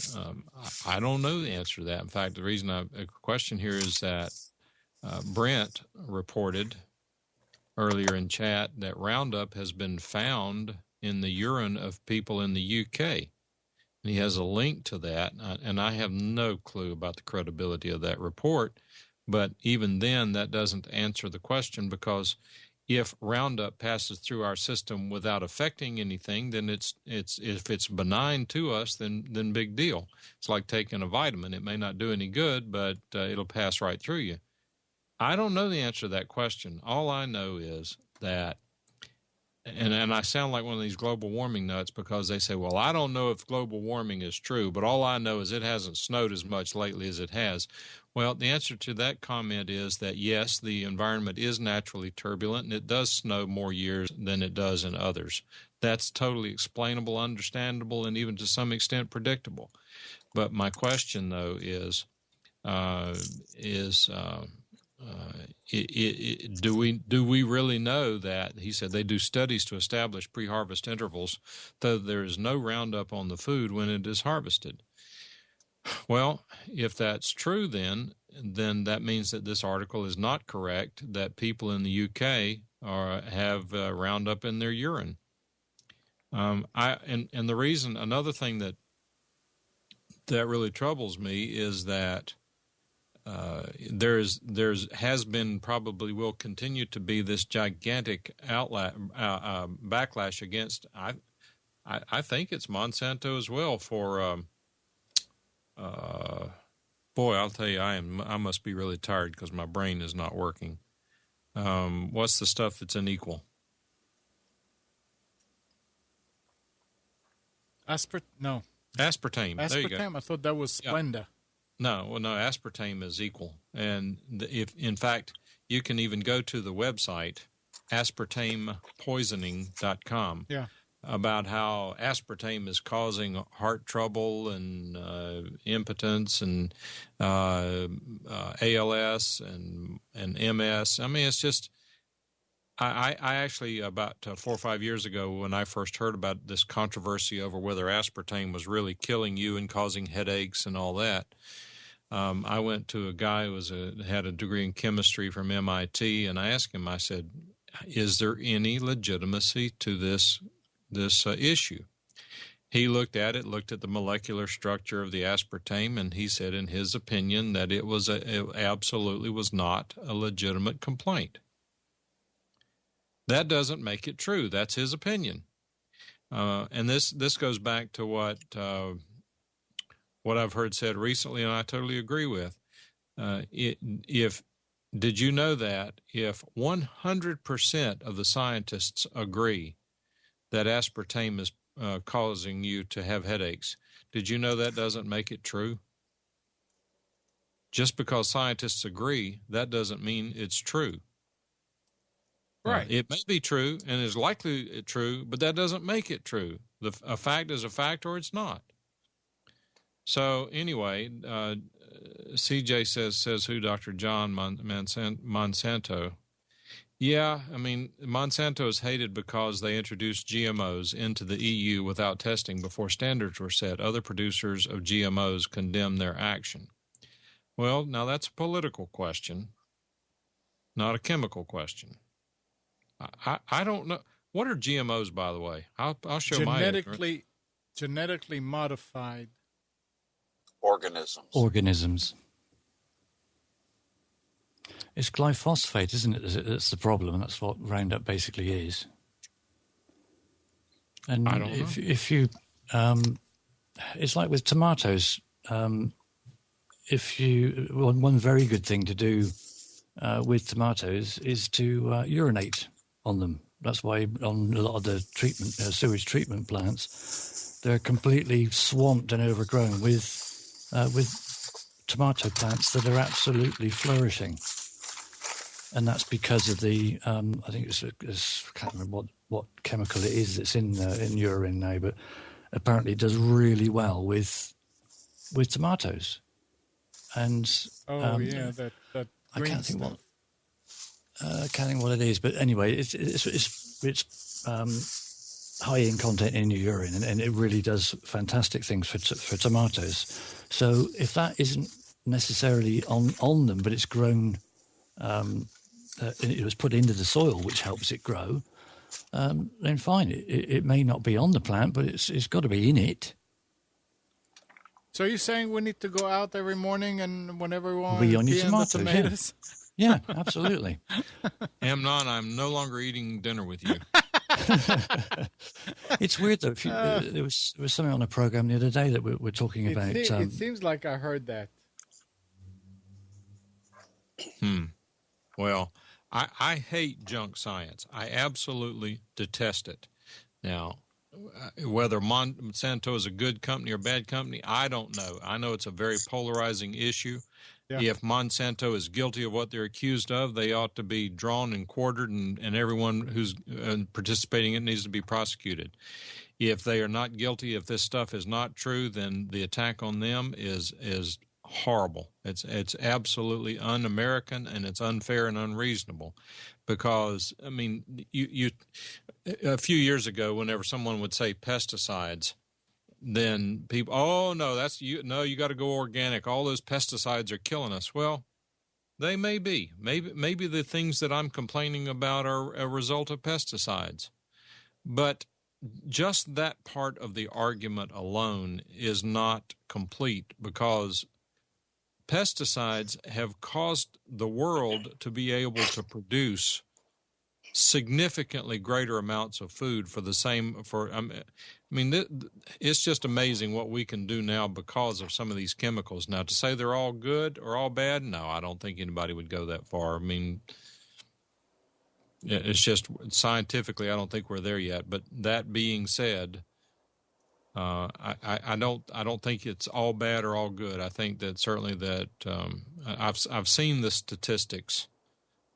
I don't know the answer to that. In fact, the reason a question here is that Brent reported earlier in chat that Roundup has been found in the urine of people in the UK. And he has a link to that, and I have no clue about the credibility of that report. But even then, that doesn't answer the question, because if Roundup passes through our system without affecting anything, then if it's benign to us, then big deal. It's like taking a vitamin. It may not do any good, but it'll pass right through you. I don't know the answer to that question. All I know is that, and I sound like one of these global warming nuts, because they say, well, I don't know if global warming is true, but all I know is it hasn't snowed as much lately as it has. Well, the answer to that comment is that, yes, the environment is naturally turbulent, and it does snow more years than it does in others. That's totally explainable, understandable, and even to some extent predictable. But my question, though, is do we really know that? He said they do studies to establish pre-harvest intervals, though there is no Roundup on the food when it is harvested. Well, if that's true, then that means that this article is not correct, that people in the UK have Roundup in their urine. And the reason, another thing that really troubles me is that has been, probably will continue to be, this gigantic backlash against. I think it's Monsanto as well for. Boy, I'll tell you, I must be really tired because my brain is not working. What's the stuff that's unequal? No. Aspartame. There you go. Aspartame. I thought that was Splenda. No, aspartame is equal. And if, in fact, you can even go to the website, aspartamepoisoning.com, about how aspartame is causing heart trouble and impotence and ALS and MS. I mean, it's just, I actually, about 4 or 5 years ago, when I first heard about this controversy over whether aspartame was really killing you and causing headaches and all that, I went to a guy who had a degree in chemistry from MIT, and I asked him, I said, is there any legitimacy to this issue? He looked at the molecular structure of the aspartame, and he said, in his opinion, that it absolutely was not a legitimate complaint. That doesn't make it true. That's his opinion. And this goes back to what what I've heard said recently, and I totally agree with. Did you know that if 100% of the scientists agree that aspartame is causing you to have headaches, did you know that doesn't make it true? Just because scientists agree, that doesn't mean it's true. Right. It may be true and is likely true, but that doesn't make it true. A fact is a fact or it's not. So anyway, CJ says who? Dr. John Monsanto. Yeah, I mean, Monsanto is hated because they introduced GMOs into the EU without testing before standards were set. Other producers of GMOs condemn their action. Well, now that's a political question, not a chemical question. I don't know. What are GMOs, by the way? I'll show genetically modified organisms. It's glyphosate, isn't it? That's the problem, and that's what Roundup basically is. And I don't know. If you, it's like with tomatoes. One very good thing to do with tomatoes is to urinate on them. That's why on a lot of the sewage treatment plants, they're completely swamped and overgrown with tomato plants that are absolutely flourishing. And that's because of the, I think I can't remember what chemical it is that's in urine now, but apparently it does really well with tomatoes. And that I green can't think stuff. what it is, but anyway, it's high in content in your urine, and it really does fantastic things for tomatoes. So if that isn't necessarily on them, but it's grown, it was put into the soil, which helps it grow, then fine. It may not be on the plant, but it's got to be in it. So you're saying we need to go out every morning and whenever we want be on to your be in the tomatoes? tomatoes? Yeah, absolutely. Amnon, I'm no longer eating dinner with you. It's weird though. There was something on a program the other day that we're talking about. It seems like I heard that. Well, I hate junk science. I absolutely detest it. Now, whether Monsanto is a good company or bad company, I don't know. I know it's a very polarizing issue. Yeah. If Monsanto is guilty of what they're accused of, they ought to be drawn and quartered, and everyone who's participating in it needs to be prosecuted. If they are not guilty, if this stuff is not true, then the attack on them is horrible. It's absolutely un-American, and it's unfair and unreasonable. Because, I mean, you a few years ago, whenever someone would say pesticides, then people, oh no, you got to go organic. All those pesticides are killing us. Well, they may be. Maybe the things that I'm complaining about are a result of pesticides. But just that part of the argument alone is not complete, because pesticides have caused the world to be able to produce significantly greater amounts of food for the same. It's just amazing what we can do now because of some of these chemicals. Now, to say they're all good or all bad, no, I don't think anybody would go that far. I mean, it's just scientifically, I don't think we're there yet. But that being said, I don't think it's all bad or all good. I think that certainly that I've seen the statistics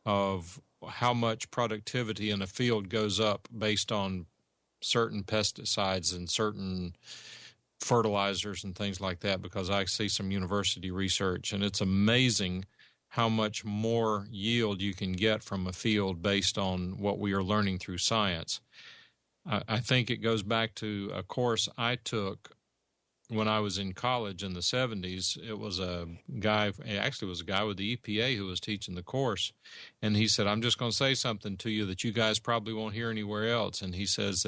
of how much productivity in a field goes up based on certain pesticides and certain fertilizers and things like that, because I see some university research, and it's amazing how much more yield you can get from a field based on what we are learning through science. I think it goes back to a course I took when I was in college in the 70s. It was a guy with the EPA who was teaching the course. And he said, I'm just going to say something to you that you guys probably won't hear anywhere else. And he says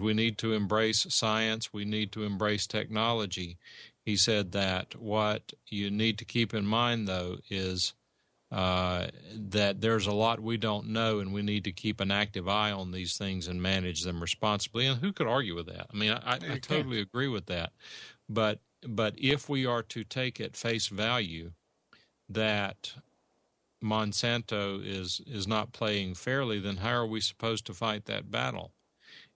we need to embrace science. We need to embrace technology. He said that what you need to keep in mind, though, is that there's a lot we don't know, and we need to keep an active eye on these things and manage them responsibly. And who could argue with that? I mean, I totally agree with that. But if we are to take at face value that Monsanto is not playing fairly, then how are we supposed to fight that battle?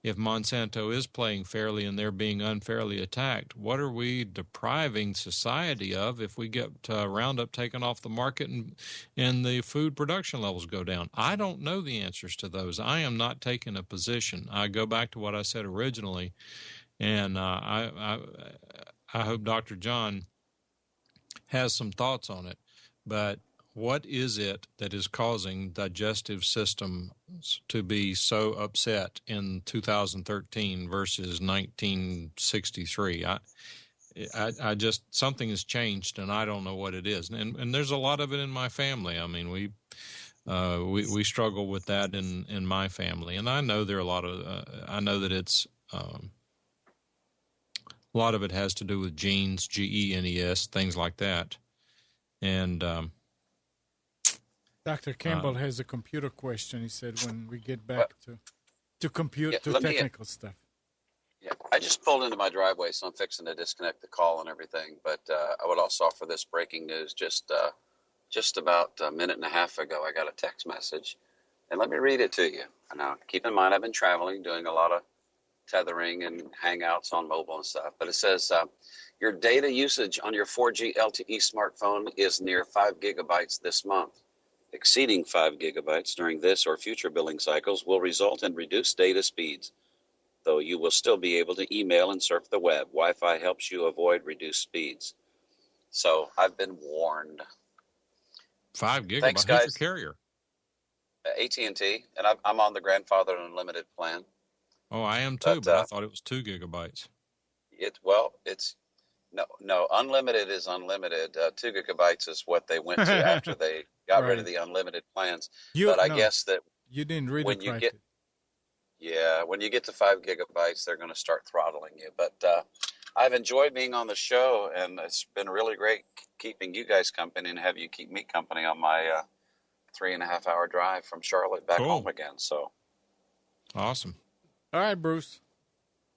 If Monsanto is playing fairly and they're being unfairly attacked, what are we depriving society of if we get Roundup taken off the market and the food production levels go down? I don't know the answers to those. I am not taking a position. I go back to what I said originally, and I hope Dr. John has some thoughts on it. But what is it that is causing digestive systems to be so upset in 2013 versus 1963? I just, something has changed, and I don't know what it is. And there's a lot of it in my family. I mean, we struggle with that in my family, and I know there are a lot of I know that it's a lot of it has to do with genes, GENES, things like that, and Dr. Campbell has a computer question. He said when we get back to technical stuff. Yeah, I just pulled into my driveway, so I'm fixing to disconnect the call and everything. But I would also offer this breaking news. Just about a minute and a half ago, I got a text message, and let me read it to you. Now, keep in mind, I've been traveling, doing a lot of tethering and hangouts on mobile and stuff. But it says, your data usage on your 4G LTE smartphone is near 5 gigabytes this month. Exceeding 5 gigabytes during this or future billing cycles will result in reduced data speeds, though you will still be able to email and surf the web. Wi-Fi helps you avoid reduced speeds. So I've been warned. 5 gigabytes. Thanks, guys. Who's your carrier? AT&T, and I'm on the grandfather unlimited plan. Oh, I am too, but I thought it was 2 gigabytes. No, unlimited is unlimited. 2 gigabytes is what they went to after they got rid of the unlimited plans. I guess that you didn't read when it you right. when you get to 5 gigabytes, they're going to start throttling you. But I've enjoyed being on the show, and it's been really great keeping you guys company and have you keep me company on my 3.5-hour drive from Charlotte back home again. So awesome. All right, Bruce.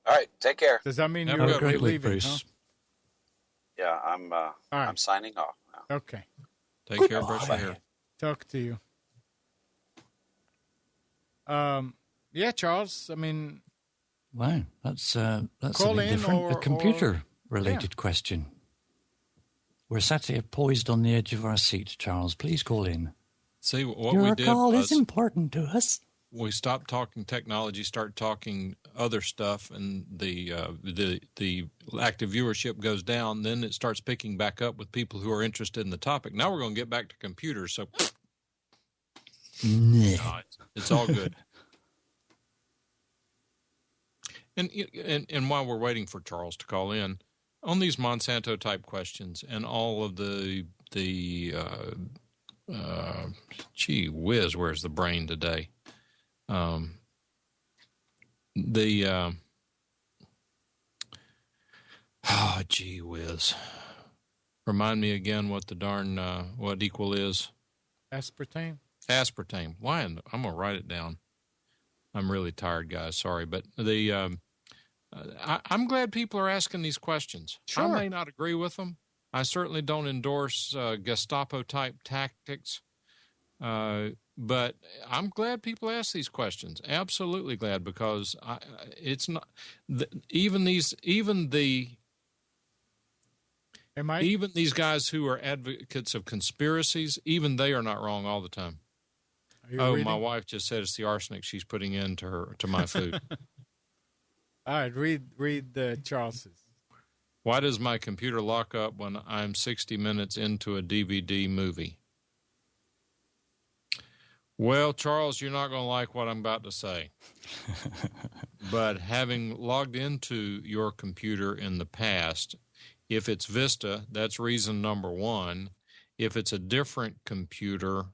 All right, take care. Does that mean Have you're a great leaving? Bruce. Huh? Yeah, I'm signing off now. Okay. Take care, Bruce. Here. Talk to you. Yeah, Charles. I mean, wow, that's something in different. A computer-related question. We're sat here poised on the edge of our seat, Charles. Please call in. See, what Your we did call was is important to us. we stopped talking technology, start talking other stuff, and the active viewership goes down. Then it starts picking back up with people who are interested in the topic. Now we're going to get back to computers. So no, it's all good. And while we're waiting for Charles to call in, on these Monsanto type questions and all of the gee whiz, where's the brain today? Gee whiz. Remind me again what the darn what equal is. aspartame. Aspartame. Why? I'm gonna write it down. I'm really tired, guys. Sorry, but I'm glad people are asking these questions. Sure. I may not agree with them. I certainly don't endorse Gestapo-type tactics, but I'm glad people ask these questions. Absolutely glad, because it's not even these guys who are advocates of conspiracies. Even they are not wrong all the time. Reading? My wife just said it's the arsenic she's putting into my food. All right, read Charles's. Why does my computer lock up when I'm 60 minutes into a DVD movie? Well, Charles, you're not going to like what I'm about to say. But having logged into your computer in the past, if it's Vista, that's reason number one. If it's a different computer,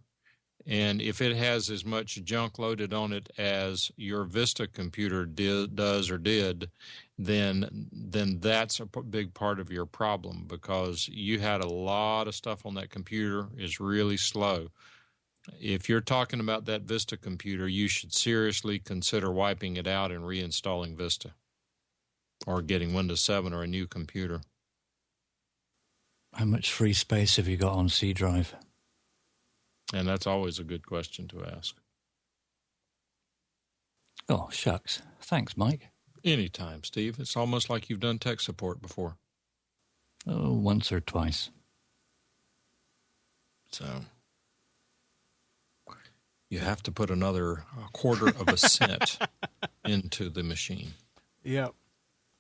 and if it has as much junk loaded on it as your Vista computer does or did, then that's a big part of your problem, because you had a lot of stuff on that computer. It's really slow. If you're talking about that Vista computer, you should seriously consider wiping it out and reinstalling Vista, or getting Windows 7 or a new computer. How much free space have you got on C drive? And that's always a good question to ask. Oh, shucks. Thanks, Mike. Anytime, Steve. It's almost like you've done tech support before. Oh, once or twice. So you have to put another quarter of a cent into the machine. Yep.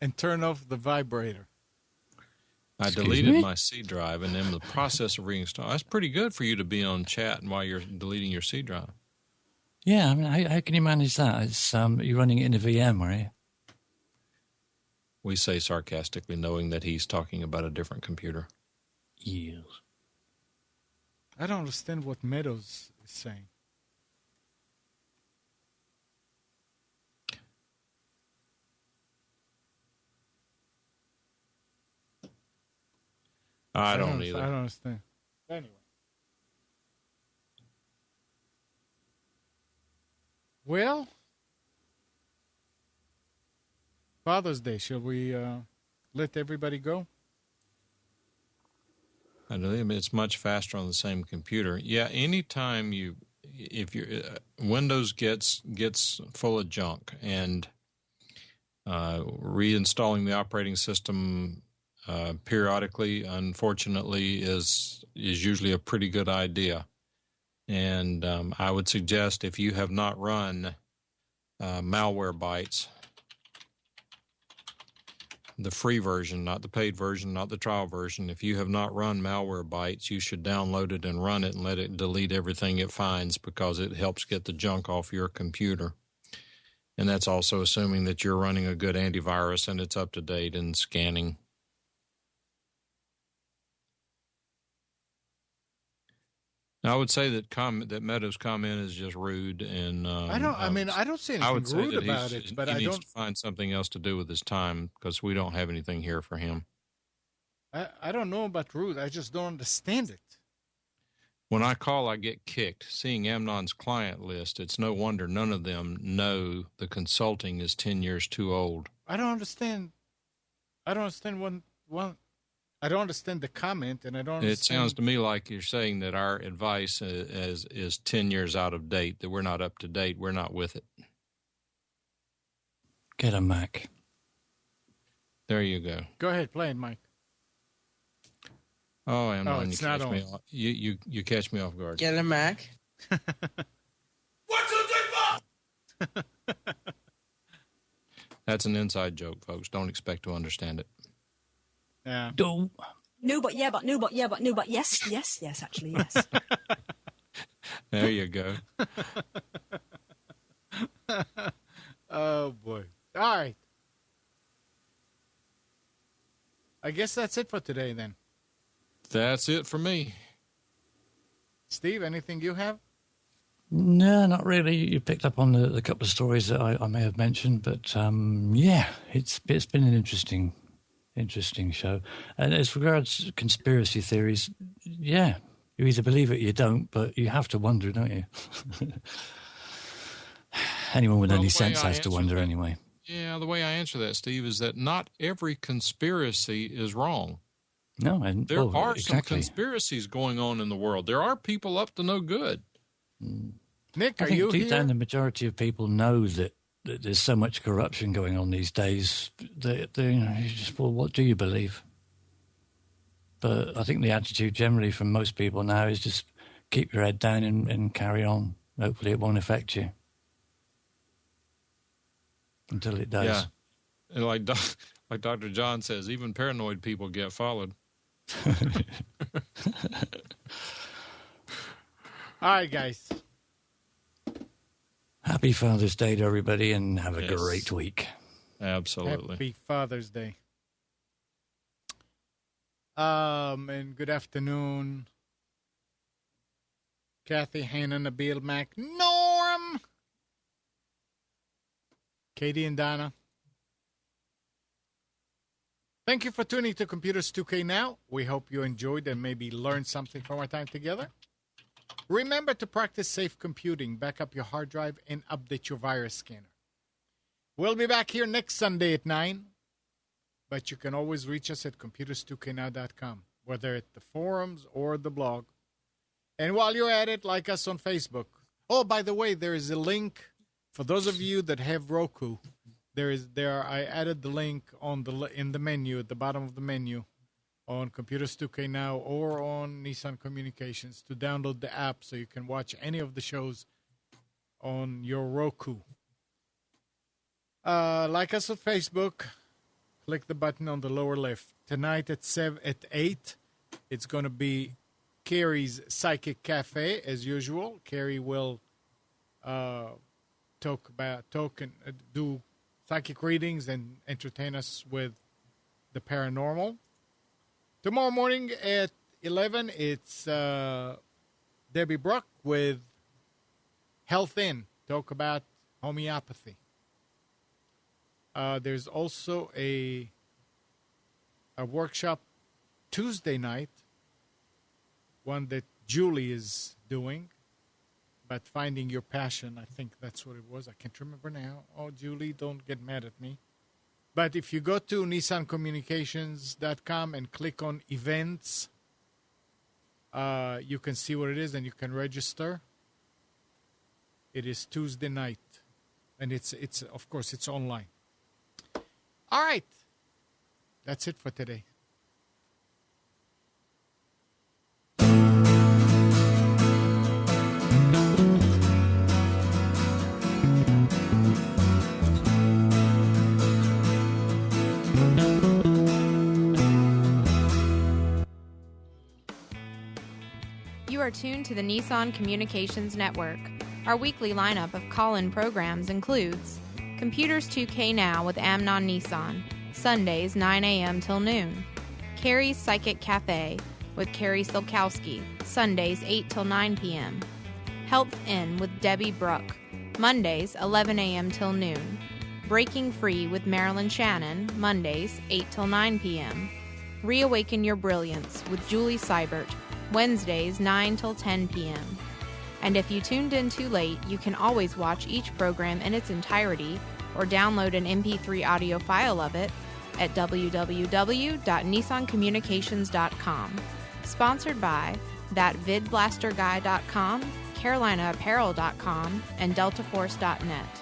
And turn off the vibrator. I deleted my C drive and in the process of reinstalling. That's pretty good for you to be on chat while you're deleting your C drive. Yeah, I mean, how can you manage that? It's you're running it in a VM, are you? We say sarcastically, knowing that he's talking about a different computer. Yes. I don't understand what Meadows is saying. I don't either. I don't understand. Anyway. Well, Father's Day. Shall we let everybody go? I know it's much faster on the same computer. Yeah, anytime if your Windows gets full of junk and reinstalling the operating system periodically, unfortunately, is usually a pretty good idea. And I would suggest if you have not run Malwarebytes, the free version, not the paid version, not the trial version, if you have not run Malwarebytes, you should download it and run it and let it delete everything it finds because it helps get the junk off your computer. And that's also assuming that you're running a good antivirus and it's up to date and scanning. I would say that Meadows' comment is just rude, and I don't see anything rude about it, but he needs to find something else to do with his time because we don't have anything here for him. I don't know about rude. I just don't understand it. When I call, I get kicked. Seeing Amnon's client list, it's no wonder none of them know the consulting is 10 years too old. I don't understand. I don't understand one. I don't understand the comment, and I don't understand. It sounds to me like you're saying that our advice is 10 years out of date, that we're not up to date, we're not with it. Get a Mac. There you go. Go ahead, play it, Mike. Oh, Amnon, it's not on. You catch me off guard. Get a Mac. 1, 2, 3, 4! That's an inside joke, folks. Don't expect to understand it. Yeah. No, but yes, actually, yes. There you go. Oh, boy. All right. I guess that's it for today, then. That's it for me. Steve, anything you have? No, not really. You picked up on the couple of stories that I may have mentioned, but yeah, it's been an interesting show. And as regards conspiracy theories, yeah, you either believe it or you don't, but you have to wonder, don't you? Anyone with any sense has to wonder anyway. Yeah, the way I answer that, Steve, is that not every conspiracy is wrong. No, and there are some conspiracies going on in the world. There are people up to no good. Nick, I are think you deep here? down, the majority of people know that there's so much corruption going on these days that you just, well, what do you believe? But I think the attitude generally from most people now is just keep your head down and carry on. Hopefully it won't affect you. Until it does. Yeah. And like Dr. John says, even paranoid people get followed. All right, guys. Happy Father's Day to everybody, and have a great week. Absolutely. Happy Father's Day. And good afternoon, Kathy, Hannah, Nabil, Mac, Norm, Katie, and Donna. Thank you for tuning to Computers 2K Now. We hope you enjoyed and maybe learned something from our time together. Remember to practice safe computing, back up your hard drive, and update your virus scanner. We'll be back here next Sunday at 9, but you can always reach us at computers2know.com. whether at the forums or the blog. And while you're at it, like us on Facebook. Oh, by the way, there is a link for those of you that have Roku. I added the link in the menu at the bottom of the menu on Computers 2K Now or on Nissan Communications to download the app so you can watch any of the shows on your Roku. Like us on Facebook. Click the button on the lower left. Tonight at 8, it's going to be Carrie's Psychic Cafe as usual. Carrie will do psychic readings and entertain us with the paranormal. Tomorrow morning at 11, it's Debbie Bruck with Health In. Talk about homeopathy. There's also a workshop Tuesday night, one that Julie is doing, about finding your passion. I think that's what it was. I can't remember now. Oh, Julie, don't get mad at me. But if you go to nissancommunications.com and click on events, you can see what it is and you can register. It is Tuesday night, and it's of course it's online. All right, that's it for today. You are tuned to the Nissan Communications Network. Our weekly lineup of call-in programs includes Computers 2K Now with Amnon Nissan, Sundays 9 a.m. till noon. Carrie's Psychic Cafe with Carrie Silkowski, Sundays 8 till 9 p.m. Health In with Debbie Bruck, Mondays 11 a.m. till noon. Breaking Free with Marilyn Shannon, Mondays 8 till 9 p.m. Reawaken Your Brilliance with Julie Seibert, Wednesdays 9 till 10 p.m. And if you tuned in too late, you can always watch each program in its entirety or download an MP3 audio file of it at www.nissancommunications.com. Sponsored by thatvidblasterguy.com, carolinaapparel.com, and deltaforce.net.